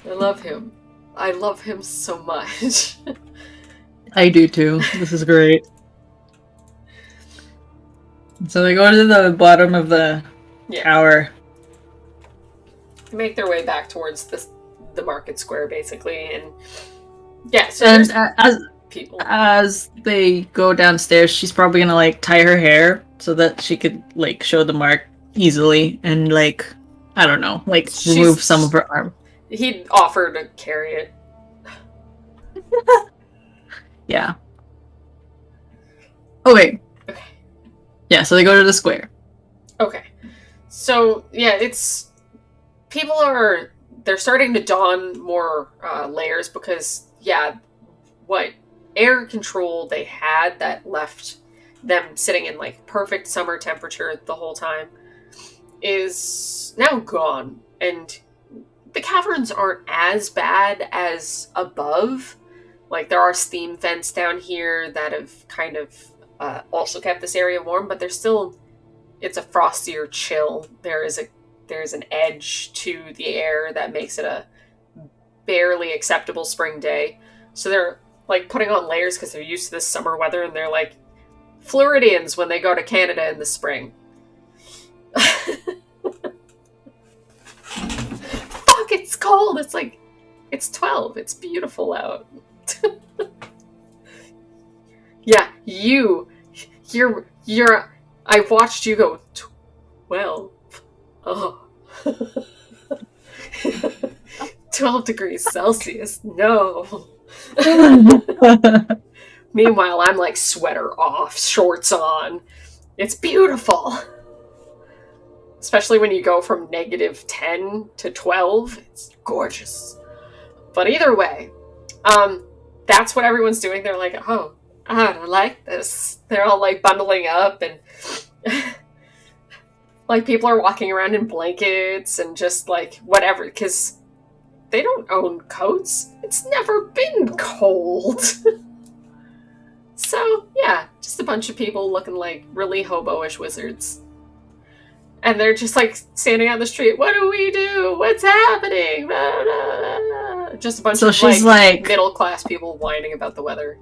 I love him. I love him so much. I do too. This is great. So they go to the bottom of the tower. They make their way back towards the market square, basically, and so and there's people. As they go downstairs, she's probably gonna tie her hair so that she could like show the mark easily and like I don't know, like remove some of her arm. He'd offer to carry it. Yeah. Okay. Okay. Yeah, so they go to the square. Okay. So, yeah, they're starting to don more layers because, yeah, what air control they had that left them sitting in, like, perfect summer temperature the whole time is now gone. And the caverns aren't as bad as above. Like, there are steam vents down here that have kind of also kept this area warm, but it's a frostier chill. There's an edge to the air that makes it a barely acceptable spring day. So they're like putting on layers because they're used to this summer weather, and they're like Floridians when they go to Canada in the spring. Fuck, it's cold. It's 12. It's beautiful out. Yeah, you're I watched you go 12. Oh. 12 degrees Celsius. No. Meanwhile, I'm like sweater off, shorts on. It's beautiful. Especially when you go from -10 to 12. It's gorgeous. But either way, that's what everyone's doing. They're like, oh, I like this. They're all like bundling up, and like people are walking around in blankets and just like whatever, because they don't own coats. It's never been cold. So yeah, just a bunch of people looking like really hobo-ish wizards. And they're just like standing on the street. What do we do? What's happening? Blah, blah, blah. Just a bunch of she's like middle-class people whining about the weather.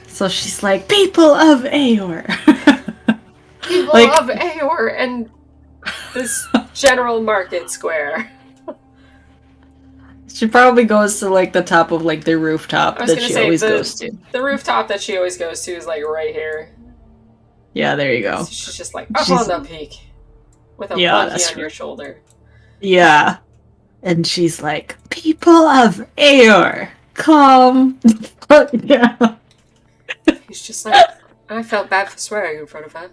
So she's like, people of Aor. People of Aor and this general market square. She probably goes to like the top of like the rooftop that she always goes to. The rooftop that she always goes to is like right here. Yeah, there you go. So she's just like up on the peak with a monkey on your shoulder. Yeah. And she's like, people of Aor, come. Yeah. He's just like, I felt bad for swearing in front of her.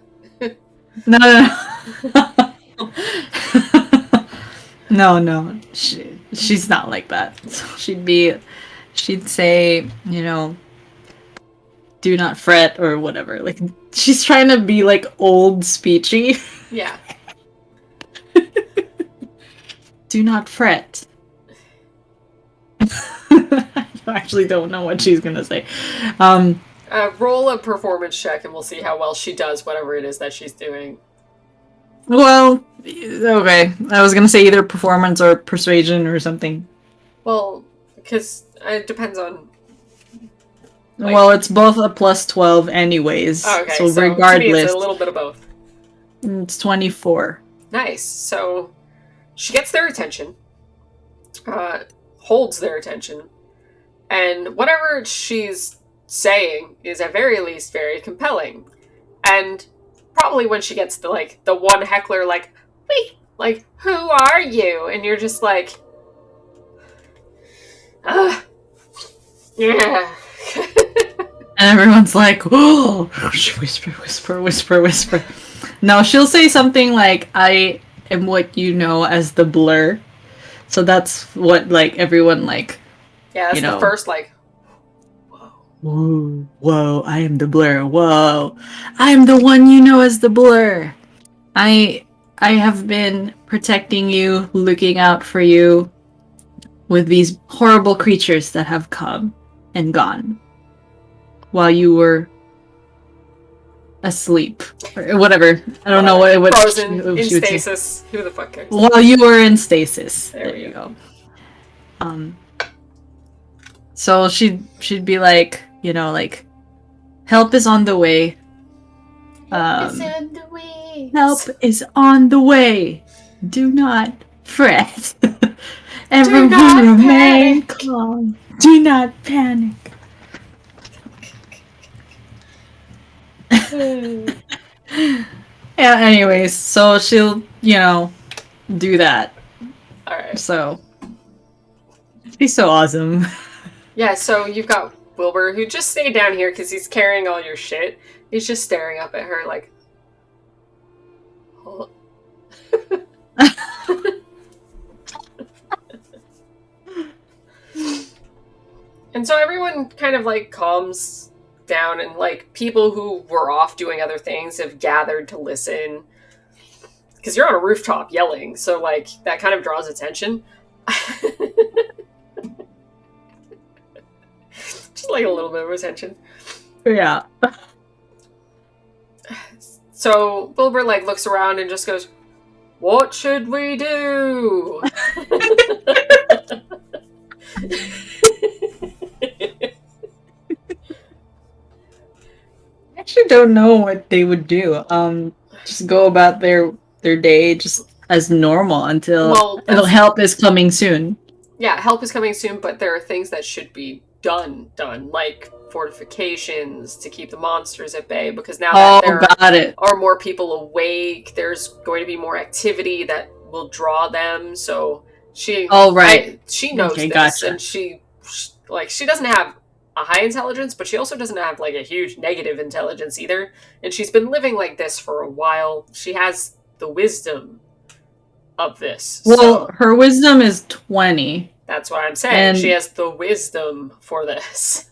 No. She's not like that. So she'd say, you know, do not fret or whatever. Like, she's trying to be like old speechy. Yeah. Do not fret. I actually don't know what she's gonna say. Roll a performance check and we'll see how well she does whatever it is that she's doing. Well, okay. I was gonna say either performance or persuasion or something. Well, because it depends on... Like... Well, it's both a plus 12 anyways. Okay, so to regardless... me it's a little bit of both. It's 24. Nice. So, she gets their attention. Holds their attention. And whatever she's saying is at very least very compelling. And probably when she gets to like the one heckler like, wait, like, who are you? And you're just like, yeah. And everyone's like, oh, whisper. No, she'll say something like, I am what you know as the Blur. So that's what like everyone like. Yeah, that's the first like. Whoa, I am the Blur. Whoa, I am the one you know as the Blur. I have been protecting you, looking out for you with these horrible creatures that have come and gone while you were asleep or whatever. I don't know what frozen in stasis. Who the fuck cares? While you were in stasis. There you go. So she'd be like, you know, like, help is on the way. Help is on the way. Help is on the way. Do not fret. Everyone remain calm. Do not panic. Yeah, anyways, so she'll, do that. Alright. So, she's so awesome. Yeah, so you've got Wilbur, who just stayed down here because he's carrying all your shit. He's just staring up at her like, oh. And so everyone kind of like calms down, and like people who were off doing other things have gathered to listen because you're on a rooftop yelling, so like that kind of draws attention. Just like a little bit of attention. Yeah. So Wilbur like looks around and just goes, "What should we do?" I actually don't know what they would do. Just go about their day just as normal until help is coming soon. Yeah, help is coming soon, but there are things that should be done, like fortifications to keep the monsters at bay, because now that there are more people awake, there's going to be more activity that will draw them. So she knows this, gotcha. And she doesn't have a high intelligence, but she also doesn't have like a huge negative intelligence either. And she's been living like this for a while. She has the wisdom of this. Well, her wisdom is 20. That's what I'm saying. She has the wisdom for this.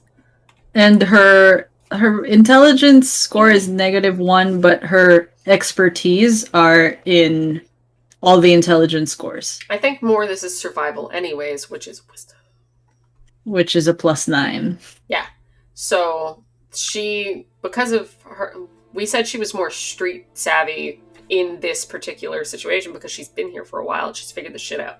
And her intelligence score is -1, but her expertise are in all the intelligence scores. I think more this is survival anyways, which is wisdom. Which is a +9. Yeah. So she, because of her, we said she was more street savvy in this particular situation because she's been here for a while. She's figured the shit out.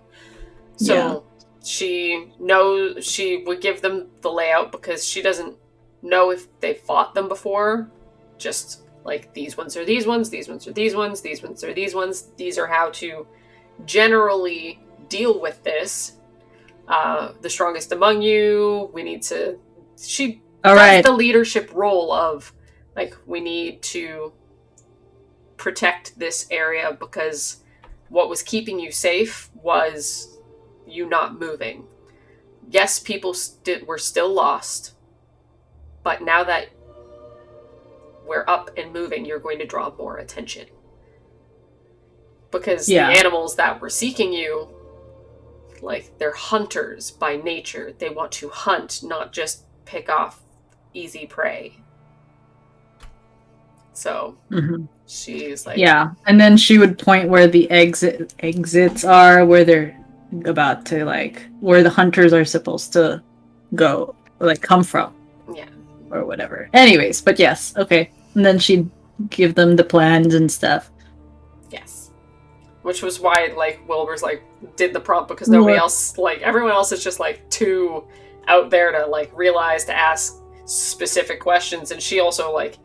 So she knows she would give them the layout because she doesn't know if they fought them before. Just like these ones are these ones, these ones are these ones, these ones are these ones. These are how to generally deal with this. The strongest among you, we need to... She does the leadership role of, like, we need to protect this area because what was keeping you safe was you not moving. Yes, people were still lost, but now that we're up and moving, you're going to draw more attention. Because the animals that were seeking you, like, they're hunters by nature. They want to hunt, not just pick off easy prey. So she's like... Yeah, and then she would point where the exits are, where they're about to, like, where the hunters are supposed to go, or, like, come from. Yeah. Or whatever. Anyways, but yes, okay. And then she'd give them the plans and stuff. Yes. Which was why, like, Wilbur's, like, did the prompt, because nobody else, like, everyone else is just, like, too out there to, like, realize to ask specific questions, and she also, like,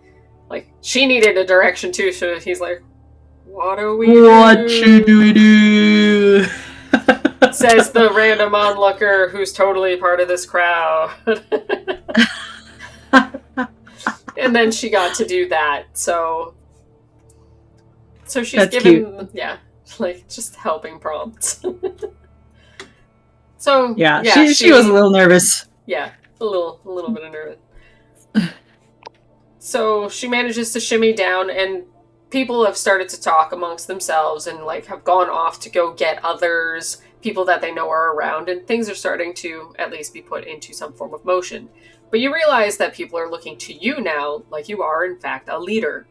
she needed a direction, too, so he's like, what do we do? What should we do? Says the random onlooker who's totally part of this crowd. And then she got to do that, so she's That's given, cute. Like, just helping prompts. So, she was a little nervous. Yeah, a little bit of nervous. So she manages to shimmy down, and people have started to talk amongst themselves and, like, have gone off to go get others, people that they know are around, and things are starting to at least be put into some form of motion. But you realize that people are looking to you now like you are, in fact, a leader.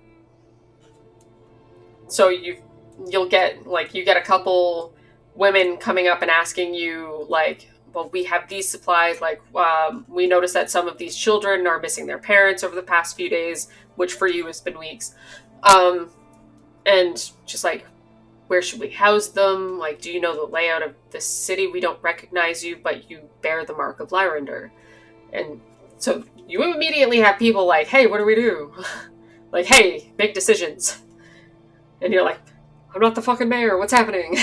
So you'll get a couple women coming up and asking you, like, well, we have these supplies, like, we noticed that some of these children are missing their parents over the past few days, which for you has been weeks. And just like, where should we house them? Like, do you know the layout of the city? We don't recognize you, but you bear the mark of Lyrander. And so you immediately have people like, hey, what do we do? Like, hey, make decisions. And you're like, I'm not the fucking mayor. What's happening?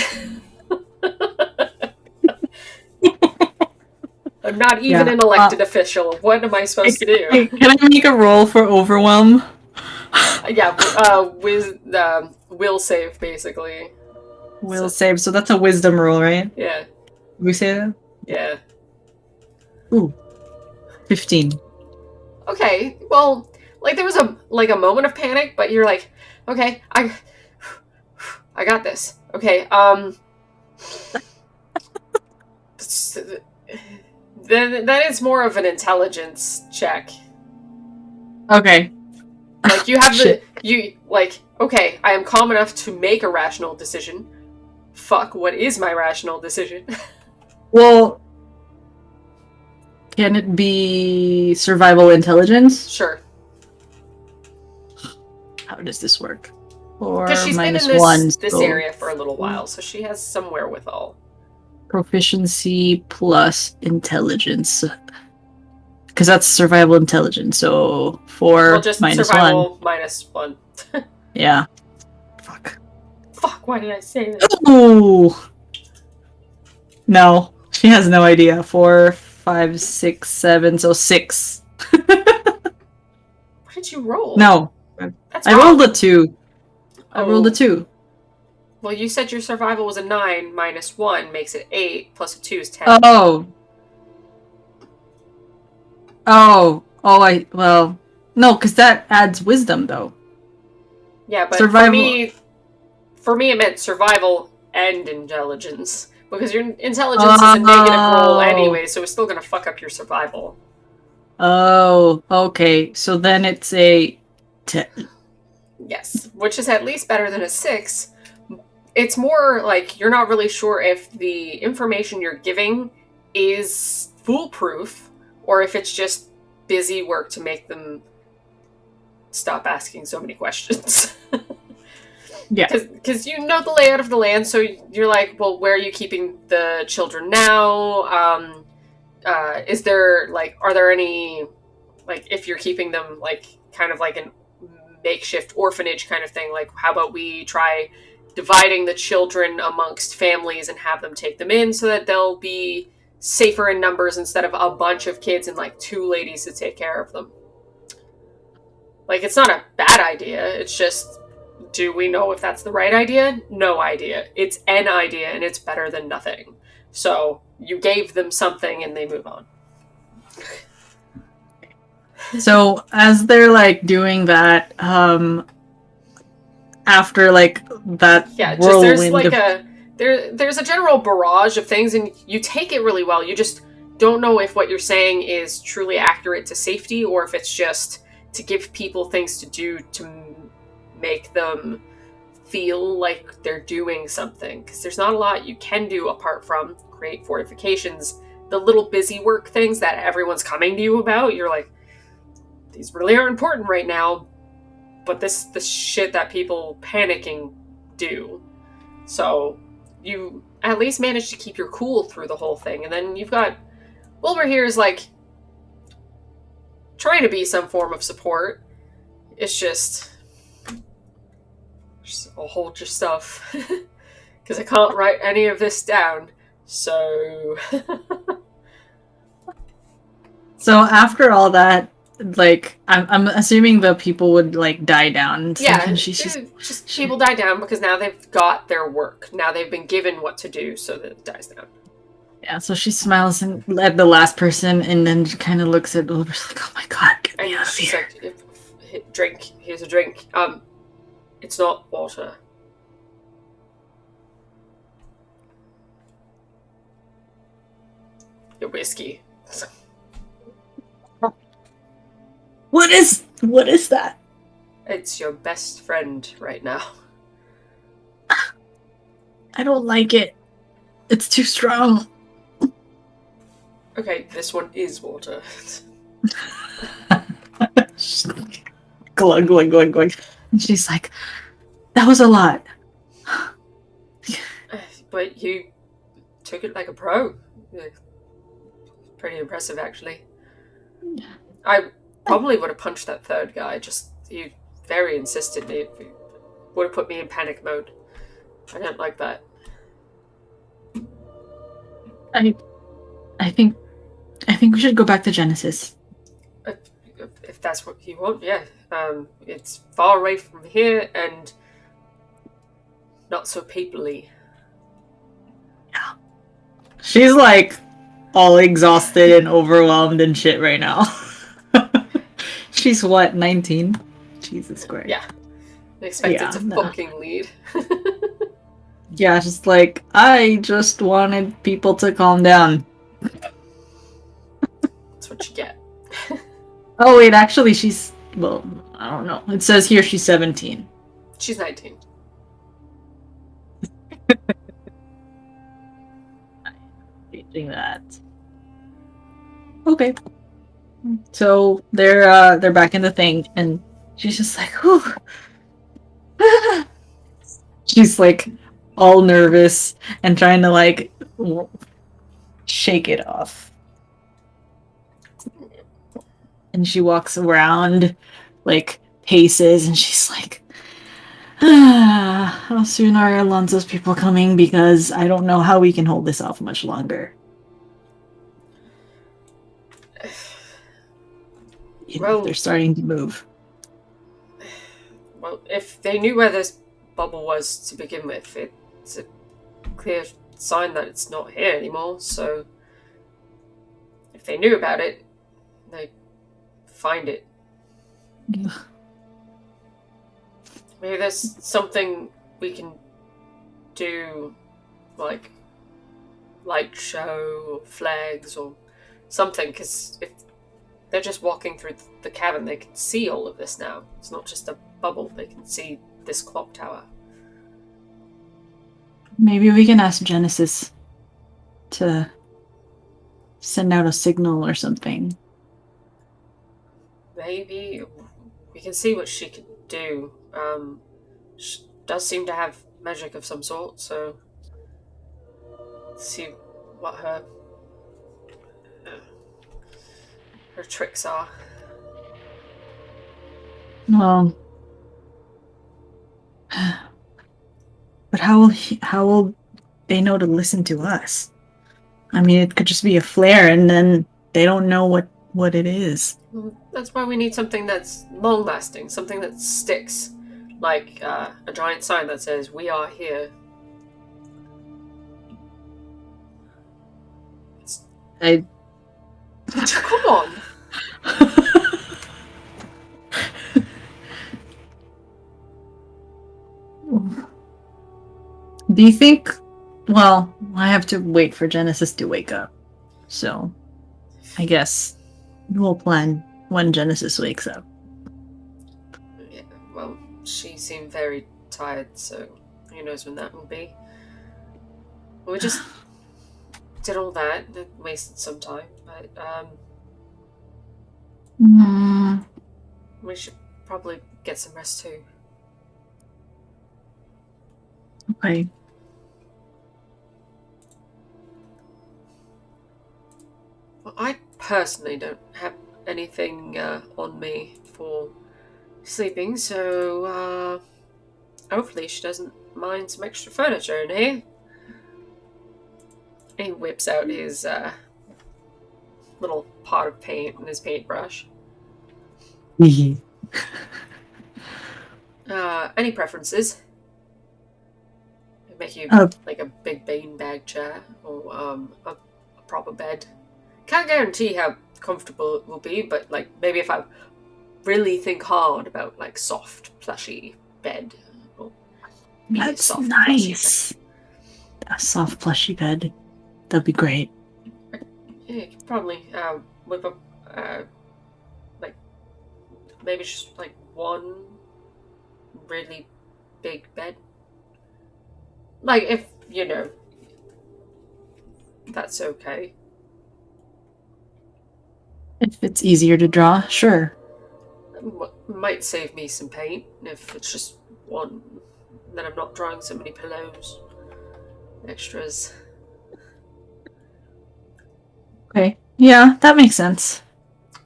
I'm not even an elected official. What am I supposed to do? Can I make a roll for overwhelm? Yeah, will save basically. Will save. So that's a wisdom roll, right? Yeah, Did we say that? yeah. Ooh, 15. Okay, well, like there was a moment of panic, but you're like, okay, I got this. Okay, then it's more of an intelligence check. Okay. Like you have Shit. okay, I am calm enough to make a rational decision. Fuck, what is my rational decision? Well, can it be survival intelligence? Sure. How does this work? Because 4 she's been in minus 1, this so area for a little while, so she has some wherewithal. proficiency plus intelligence. Because that's survival intelligence, so 4 Well, just minus 1. survival minus 1. Yeah. Fuck. Fuck, why did I say that? Ooh! No. She has no idea. 4, 5, 6, 7, so 6. What did you roll? No. That's I wrong. rolled a 2. I rolled a 2. Well, you said your survival was a 9 minus 1 makes it 8, plus a 2 is 10. Oh. Well. No, because that adds wisdom, though. Yeah, but Survival. for me it meant survival and intelligence. Because your intelligence is a negative roll anyway, so it's still gonna fuck up your survival. Oh, okay. So then it's a 10. Yes, which is at least better than a 6. It's more like you're not really sure if the information you're giving is foolproof or if it's just busy work to make them stop asking so many questions. Yeah. Because you know the layout of the land, so you're like, well, where are you keeping the children now? Is there, like, are there any, like, if you're keeping them, like, kind of like a makeshift orphanage kind of thing, like, how about we try dividing the children amongst families and have them take them in so that they'll be safer in numbers instead of a bunch of kids and, like, 2 ladies to take care of them. Like, it's not a bad idea, it's just, do we know if that's the right idea? No idea. It's an idea, and it's better than nothing. So, you gave them something, and they move on. So as they're like doing that, after like that just there's whirlwind like of there's a general barrage of things, and you take it really well. You just don't know if what you're saying is truly accurate to safety, or if it's just to give people things to do to make them feel like they're doing something. Because there's not a lot you can do apart from create fortifications. The little busy work things that everyone's coming to you about, you're like, these really aren't important right now, but this the shit that people panicking do. So you at least manage to keep your cool through the whole thing, and then you've got Wilbur here is like trying to be some form of support. It's just I'll hold your stuff because I can't write any of this down. So So after all that, like I'm assuming the people would like die down. yeah, She's just people die down because now they've got their work. Now they've been given what to do, so that it dies down. yeah. So she smiles at the last person, and then kind of looks at Wilbur like, "Oh my god, get me And out of she's here!" like, drink. Here's a drink. It's not water. Your whiskey. What is that? It's your best friend right now. I don't like it. It's too strong. Okay, this one is water. Glug, glug, glug, glug. And she's like, that was a lot. But you took it like a pro. Pretty impressive, actually. I probably would have punched that third guy, just he very insisted. It would have put me in panic mode. I don't like that. I think we should go back to Genesis. if that's what you want, yeah. It's far away from here and not so peoply. She's like all exhausted and overwhelmed and shit right now. She's what, 19? Jesus Christ. Yeah. Expected Yeah, to no. fucking lead. Yeah, just like, I just wanted people to calm down. That's what you get. Oh, wait, actually, she's, well, I don't know. It says here she's 17. She's 19. Changing that. Okay. So they're back in the thing, and she's just like, whew. She's like all nervous and trying to like shake it off. And she walks around, like paces, and she's like, how soon are Alonzo's people coming? Because I don't know how we can hold this off much longer. Well, They're starting to move. Well, if they knew where this bubble was to begin with, it's a clear sign that it's not here anymore, so if they knew about it, they'd find it. Maybe there's something we can do, like light show or flags or something, because if they're just walking through the cavern, they can see all of this now. It's not just a bubble, they can see this clock tower. Maybe we can ask Genesis to send out a signal or something. Maybe we can see what she can do. She does seem to have magic of some sort, so see what her tricks are. Well, but how will they know to listen to us? I mean, it could just be a flare, and then they don't know what it is. That's why we need something that's long-lasting, something that sticks, like a giant sign that says "We are here." Come on. Do you think? Well, I have to wait for Genesis to wake up, so I guess we'll plan when Genesis wakes up. Yeah, well, she seemed very tired, so who knows when that will be. We just did all that, it wasted some time, but we should probably get some rest too. Okay. Well, I personally don't have anything on me for sleeping, so hopefully she doesn't mind some extra furniture in here. He whips out his little pot of paint and his paintbrush. Any preferences? Make you like a big beanbag chair or a proper bed. Can't guarantee how comfortable it will be, but like maybe if I really think hard about like soft, plushy bed. Or That's soft, nice. A soft, plushy bed. That'd be great. Yeah, you could probably whip up like maybe just like one really big bed. Like if you know that's okay. If it's easier to draw, sure. Might save me some paint if it's just one. Then I'm not drawing so many pillows. Extras. Okay. Yeah, that makes sense.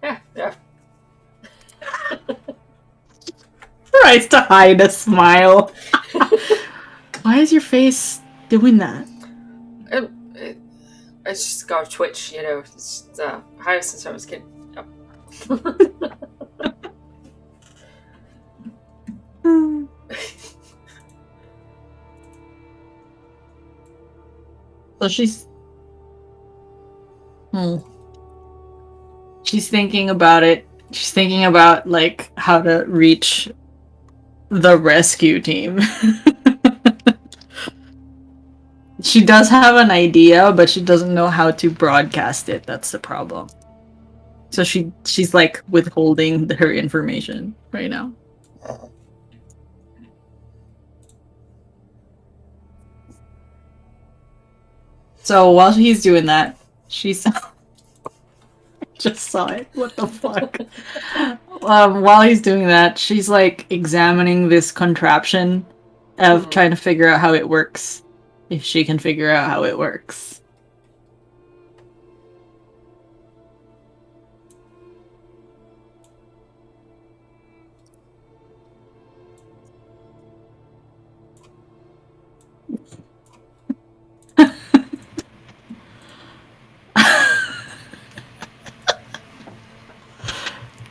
Yeah. Tries to hide a smile. Why is your face doing that? It's just got a twitch, you know. It's higher since I was a kid. Yep. So she's she's thinking about it. She's thinking about like how to reach the rescue team. She does have an idea, but she doesn't know how to broadcast it. That's the problem. So she's like withholding her information right now. So while he's doing that, she's just saw it. What the fuck? While he's doing that, she's like examining this contraption of trying to figure out how it works. If she can figure out how it works.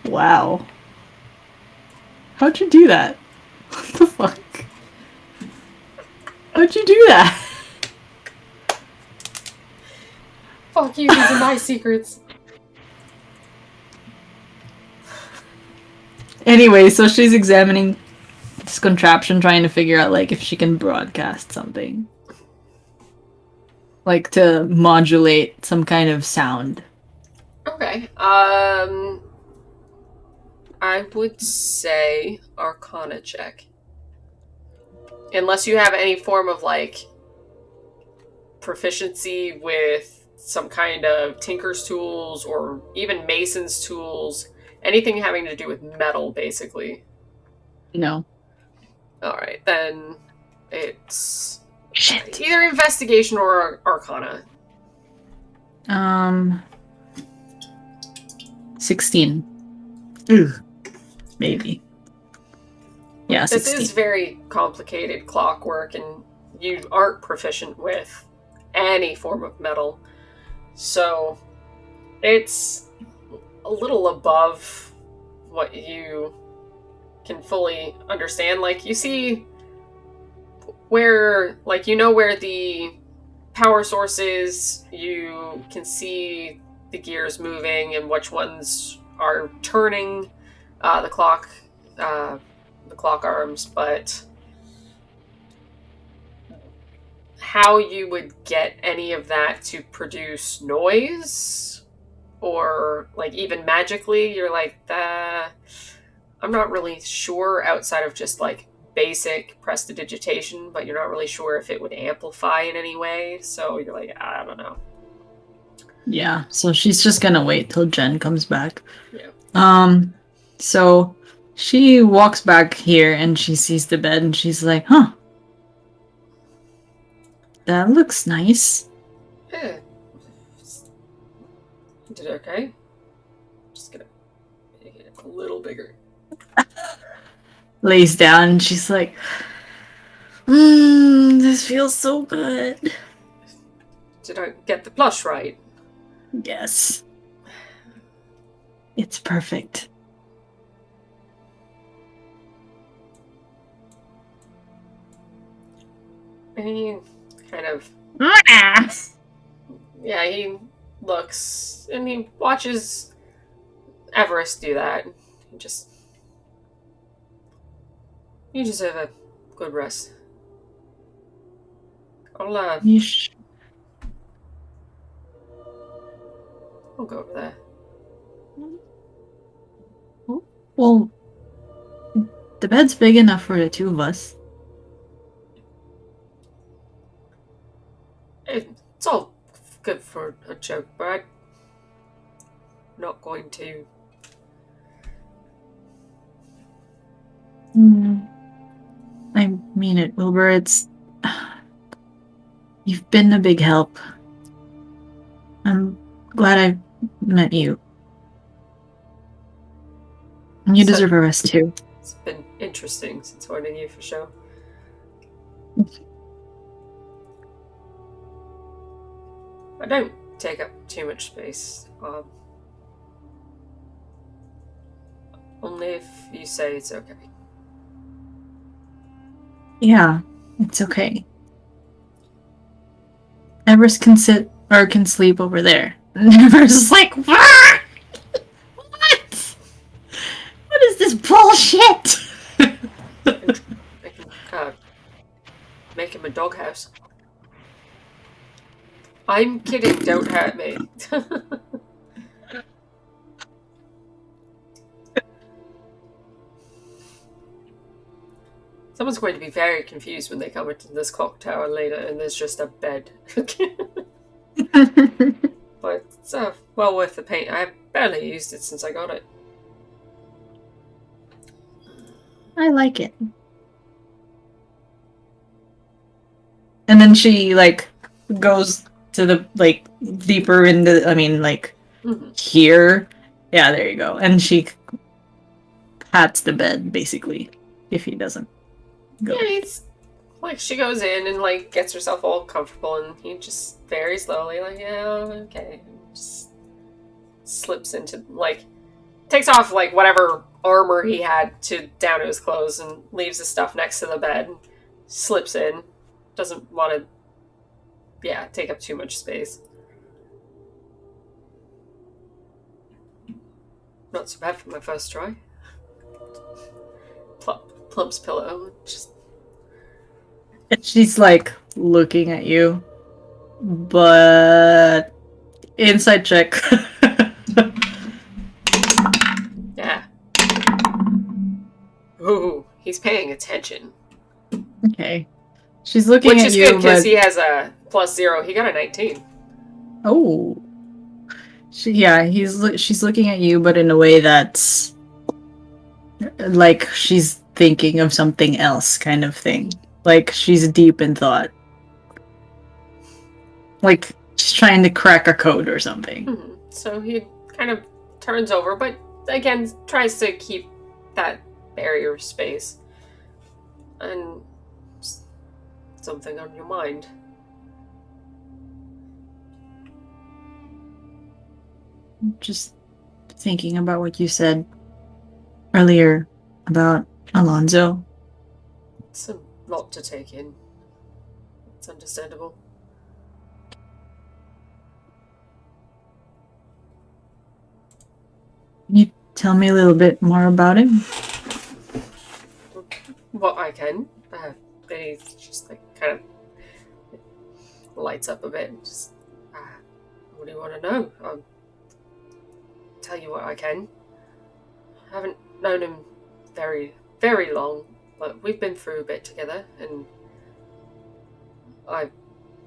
Wow. How'd you do that? What the fuck? How'd you do that? Fuck you, these are my secrets. Anyway, so she's examining this contraption, trying to figure out like if she can broadcast something. Like to modulate some kind of sound. Okay. I would say Arcana check. Unless you have any form of like proficiency with some kind of tinker's tools or even mason's tools, anything having to do with metal, basically. No. All right, then it's Shit. either investigation or Arcana. 16. Ugh. Maybe. Yeah, 16. This is very complicated clockwork, and you aren't proficient with any form of metal. So it's a little above what you can fully understand. Like, you see where, like, you know where the power source is, you can see the gears moving and which ones are turning the clock arms, but how you would get any of that to produce noise or like even magically, you're like, I'm not really sure outside of just like basic prestidigitation, but you're not really sure if it would amplify in any way. So you're like, I don't know. Yeah, so she's just gonna wait till Jen comes back. Yeah. So she walks back here and she sees the bed and she's like, huh. That looks nice. Yeah. You did okay. Just gonna make it a little bigger. Lays down and she's like, this feels so good. Did I get the plush right? Yes. It's perfect. And he kind of... Yeah, he looks and he watches Everest do that. You just have a good rest. I'll I'll go over there. Well, the bed's big enough for the two of us. It's all good for a joke, but I'm not going to. I mean it, Wilbur. You've been a big help. I'm glad I met you. And you deserve a rest too. It's been interesting since joining you for sure. I don't take up too much space. Only if you say it's okay. Yeah, it's okay. Everest can sit or can sleep over there. And Everest is like, what? What is this bullshit? I can make him a doghouse. I'm kidding, don't hurt me. Someone's going to be very confused when they come into this clock tower later and there's just a bed. But it's well worth the paint. I've barely used it since I got it. I like it. And then she like goes to the like deeper into here. Yeah, there you go. And she pats the bed basically if he doesn't go. Yeah, it's like she goes in and like gets herself all comfortable and he just very slowly like, yeah, okay. Just slips into like takes off like whatever armor he had to down to his clothes and leaves the stuff next to the bed. Slips in. Doesn't want to take up too much space. Not so bad for my first try. Plump's pillow. Just She's like looking at you, but inside check. yeah. Ooh, he's paying attention. Okay. She's looking Which at is you, good because but he has a +0. He got a 19. oh, she's looking at you, but in a way that's like she's thinking of something else, kind of thing. Like she's deep in thought. Like she's trying to crack a code or something. Mm-hmm. So he kind of turns over, but again tries to keep that barrier of space. And something on your mind. Just thinking about what you said earlier about Alonzo. It's a lot to take in. It's understandable. Can you tell me a little bit more about him? Well, I can. They just like kind of lights up a bit. And just, what do you want to know? I'll tell you what I can. I haven't known him very, very long, but we've been through a bit together, and I've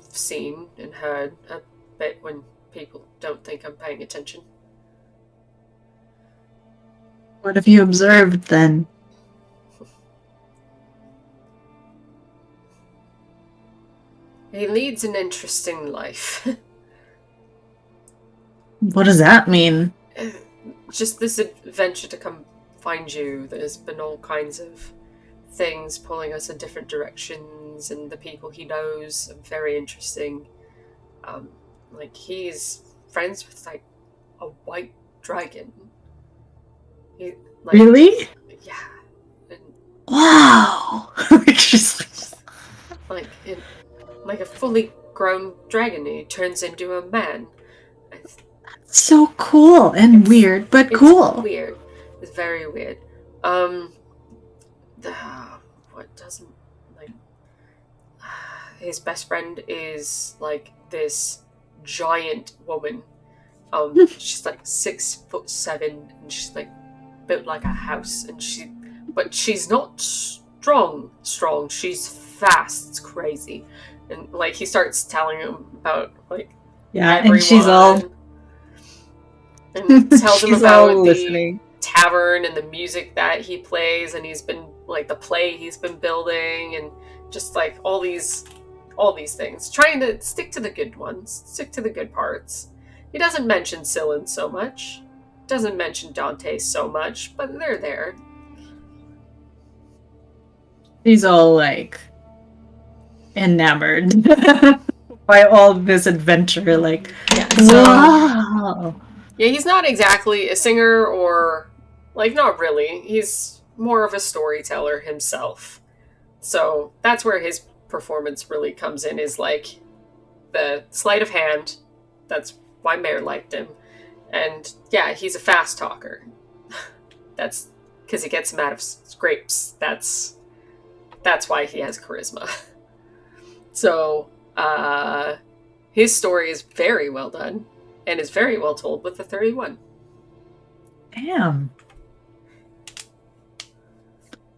seen and heard a bit when people don't think I'm paying attention. What have you observed then? He leads an interesting life. What does that mean? Just this adventure to come find you. There's been all kinds of things pulling us in different directions, and the people he knows are very interesting. Like he's friends with like a white dragon. Really? Yeah. And, wow! Just like a fully grown dragon. He turns into a man. So cool and weird, but cool. It's weird. It's very weird. What doesn't like? His best friend is like this giant woman. She's like 6'7", and she's like built like a house, and she's not strong. She's fast. It's crazy, and like he starts telling him about like everyone. And she's all. And tells him about the listening. tavern and the music that he plays, and he's been like the play he's been building, and just like all these things, trying to stick to the good ones, stick to the good parts. He doesn't mention Scyllin so much, doesn't mention Dante so much, but they're there. He's all like enamored by all this adventure, like wow. Yeah, he's not exactly a singer, or like not really. He's more of a storyteller himself. So that's where his performance really comes in, is like the sleight of hand. That's why Mayor liked him. And yeah, he's a fast talker. That's because he gets him out of scrapes. That's why he has charisma. So, his story is very well done and is very well told with the 31. Damn.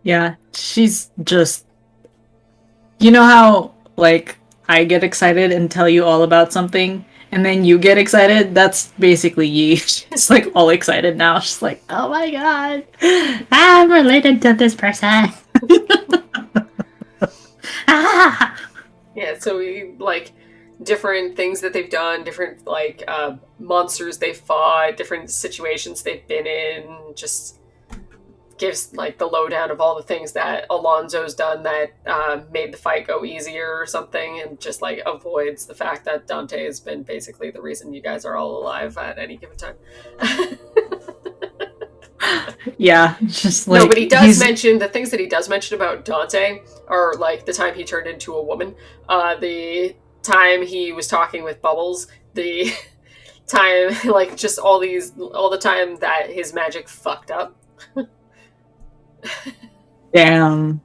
Yeah, she's just. You know how, like, I get excited and tell you all about something, and then you get excited? That's basically Yi. She's, like, all excited now. She's like, oh my god, I'm related to this person. Ah! Yeah, so we, like, different things that they've done, different, like, monsters they've fought, different situations they've been in, just gives, like, the lowdown of all the things that Alonzo's done that made the fight go easier or something, and just, like, avoids the fact that Dante has been basically the reason you guys are all alive at any given time. Yeah, just like. No, but he does mention, the things that he does mention about Dante are, like, the time he turned into a woman, the time he was talking with Bubbles, the time, like, just all the time that his magic fucked up. Damn.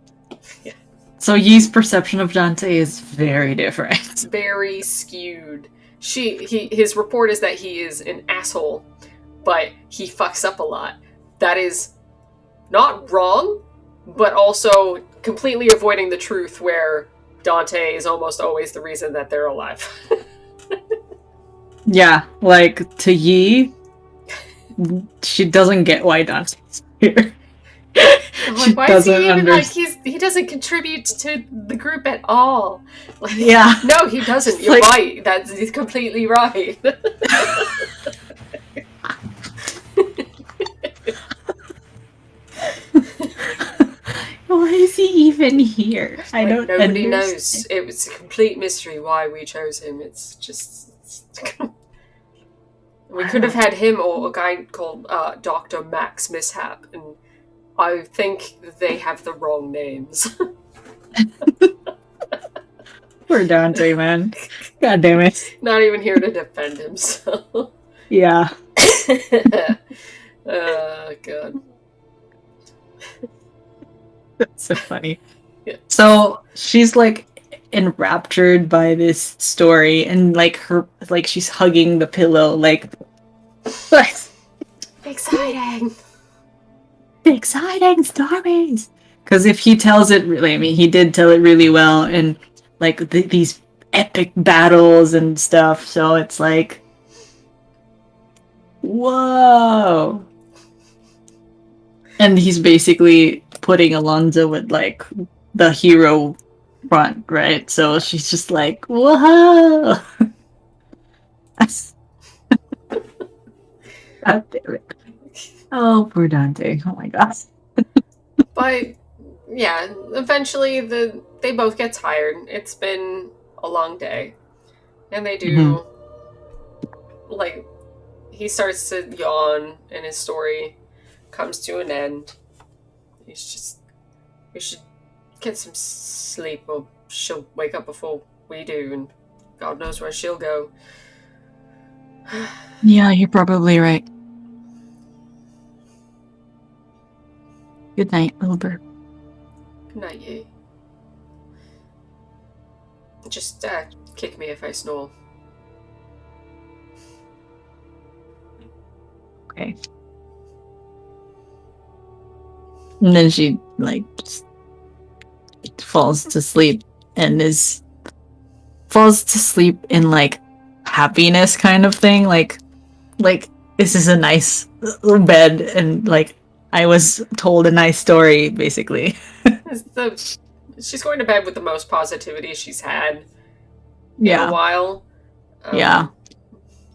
Yeah. So Yi's perception of Dante is very different. Very skewed. His report is that he is an asshole, but he fucks up a lot. That is not wrong, but also completely avoiding the truth where Dante is almost always the reason that they're alive. Yeah, like, to Yi, she doesn't get why Dante's here. Like, why is he even like he doesn't contribute to the group at all? Like, yeah. No, he doesn't. You're right. He's completely right. Why is he even here? I don't. Nobody knows. It was a complete mystery why we chose him. It's just. We could have had him or a guy called Dr. Max Mishap, and I think they have the wrong names. Poor Dante, man. God damn it. Not even here to defend himself. Yeah. Oh, God. That's so funny. Yeah. So she's like enraptured by this story, and like she's hugging the pillow, like exciting stories. Because if he tells it really, I mean, he did tell it really well, and like these epic battles and stuff. So it's like, whoa. And he's basically putting Alonzo with like the hero front, right? So she's just like, whoa. God damn it. Oh, poor Dante. Oh my gosh. But yeah, eventually they both get tired. It's been a long day. And they do like he starts to yawn and his story comes to an end. He's just we should get some sleep or she'll wake up before we do and God knows where she'll go. Yeah, you're probably right. Good night, little bird. Good night, you. Just kick me if I snore. Okay. And then she like just falls to sleep and falls to sleep in like happiness kind of thing, like this is a nice bed and like I was told a nice story basically. She's going to bed with the most positivity she's had in a while. Yeah.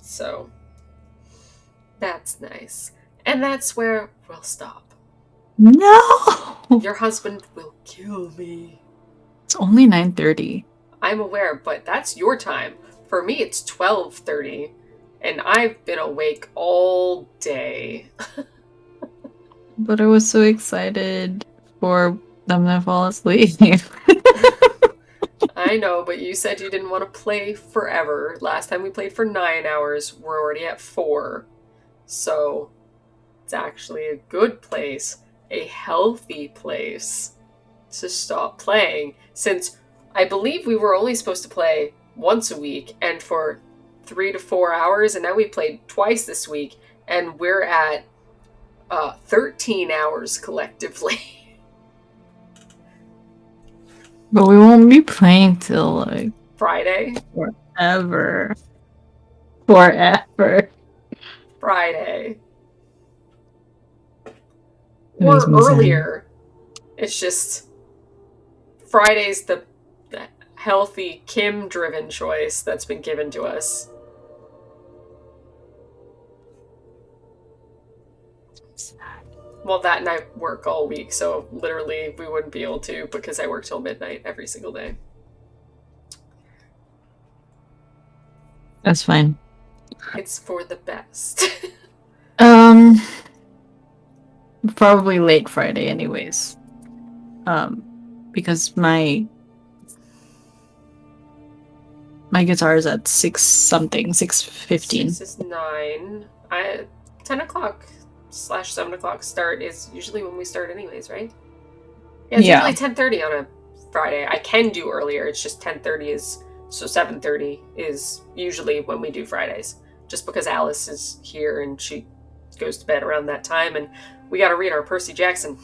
So that's nice. And that's where we'll stop. No! Your husband will kill me. It's only 9:30. I'm aware, but that's your time. For me, it's 12:30, and I've been awake all day. But I was so excited for them to fall asleep. I I know, but you said you didn't want to play forever. Last time we played for 9 hours. We're already at 4. So it's actually a good place, a healthy place to stop playing, since I believe we were only supposed to play once a week and for 3 to 4 hours, and now we played twice this week, and we're at 13 hours collectively. But we won't be playing till like Friday. forever. Forever. Friday. That makes Or me sad. earlier. It's just Friday's the healthy Kim driven choice that's been given to us. Well, that and I work all week, so literally we wouldn't be able to because I work till midnight every single day. That's fine. It's for the best. Probably late Friday anyways. Because my guitar is at 6 something, 6:15. 6 is 9. 10 o'clock / 7 o'clock start is usually when we start anyways, right? Yeah, it's usually 10:30 on a Friday. I can do earlier, it's just 10:30 is, so 7:30 is usually when we do Fridays. Just because Alice is here and she goes to bed around that time, and we gotta read our Percy Jackson.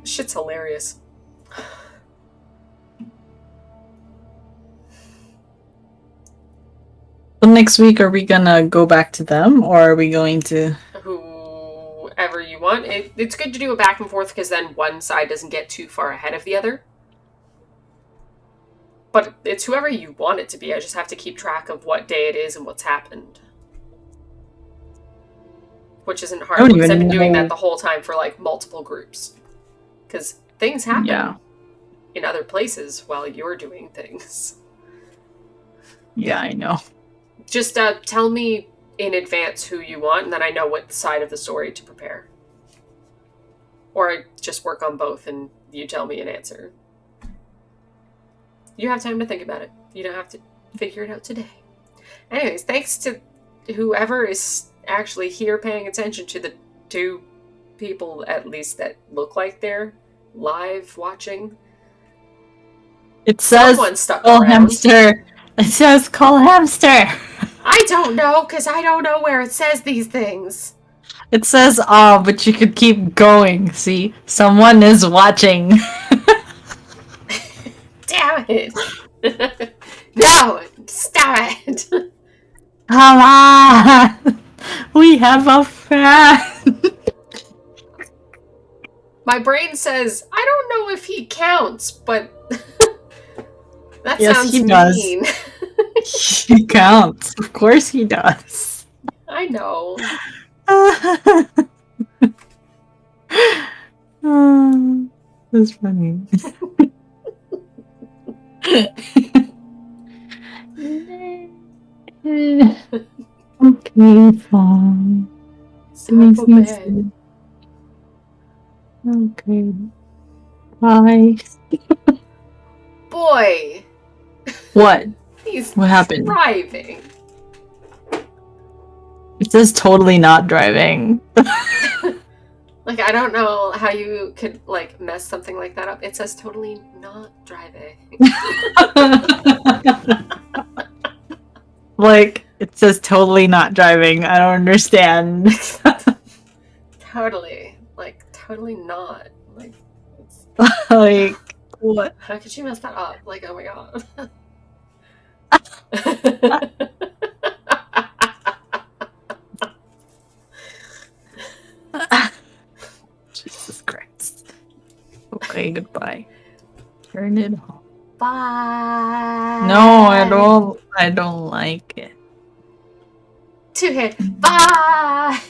Shit's hilarious. So next week, are we gonna go back to them, or are we going to... Whoever you want. It's good to do a back and forth because then one side doesn't get too far ahead of the other. But it's whoever you want it to be. I just have to keep track of what day it is and what's happened. Which isn't hard because I've been doing that the whole time for like multiple groups. Because things happen in other places while you're doing things. Yeah, I know. Just tell me in advance who you want, and then I know what side of the story to prepare. Or I just work on both and you tell me an answer. You have time to think about it. You don't have to figure it out today. Anyways, thanks to whoever is actually here paying attention to the 2 people, at least, that look like they're live watching. It says call hamster. It says call hamster. I don't know, because I don't know where it says these things. It says but you could keep going. See? Someone is watching. Damn it. No, stop it. Come on. We have a friend. My brain says, I don't know if he counts, but that sounds he mean. Does. He counts. Of course he does. I know. That's funny. Okay, fine. Makes me sad. Okay. Bye. Boy. What? What happened? Driving. It says totally not driving. Like, I don't know how you could, like, mess something like that up. It says totally not driving. Like, it says totally not driving. I don't understand. Totally. Like, totally not. Like, it's... Like, what? How could you mess that up? Like, oh my god. Jesus Christ. Okay, goodbye. Turn it off. Bye. No, I don't like it. 2 hit. Bye.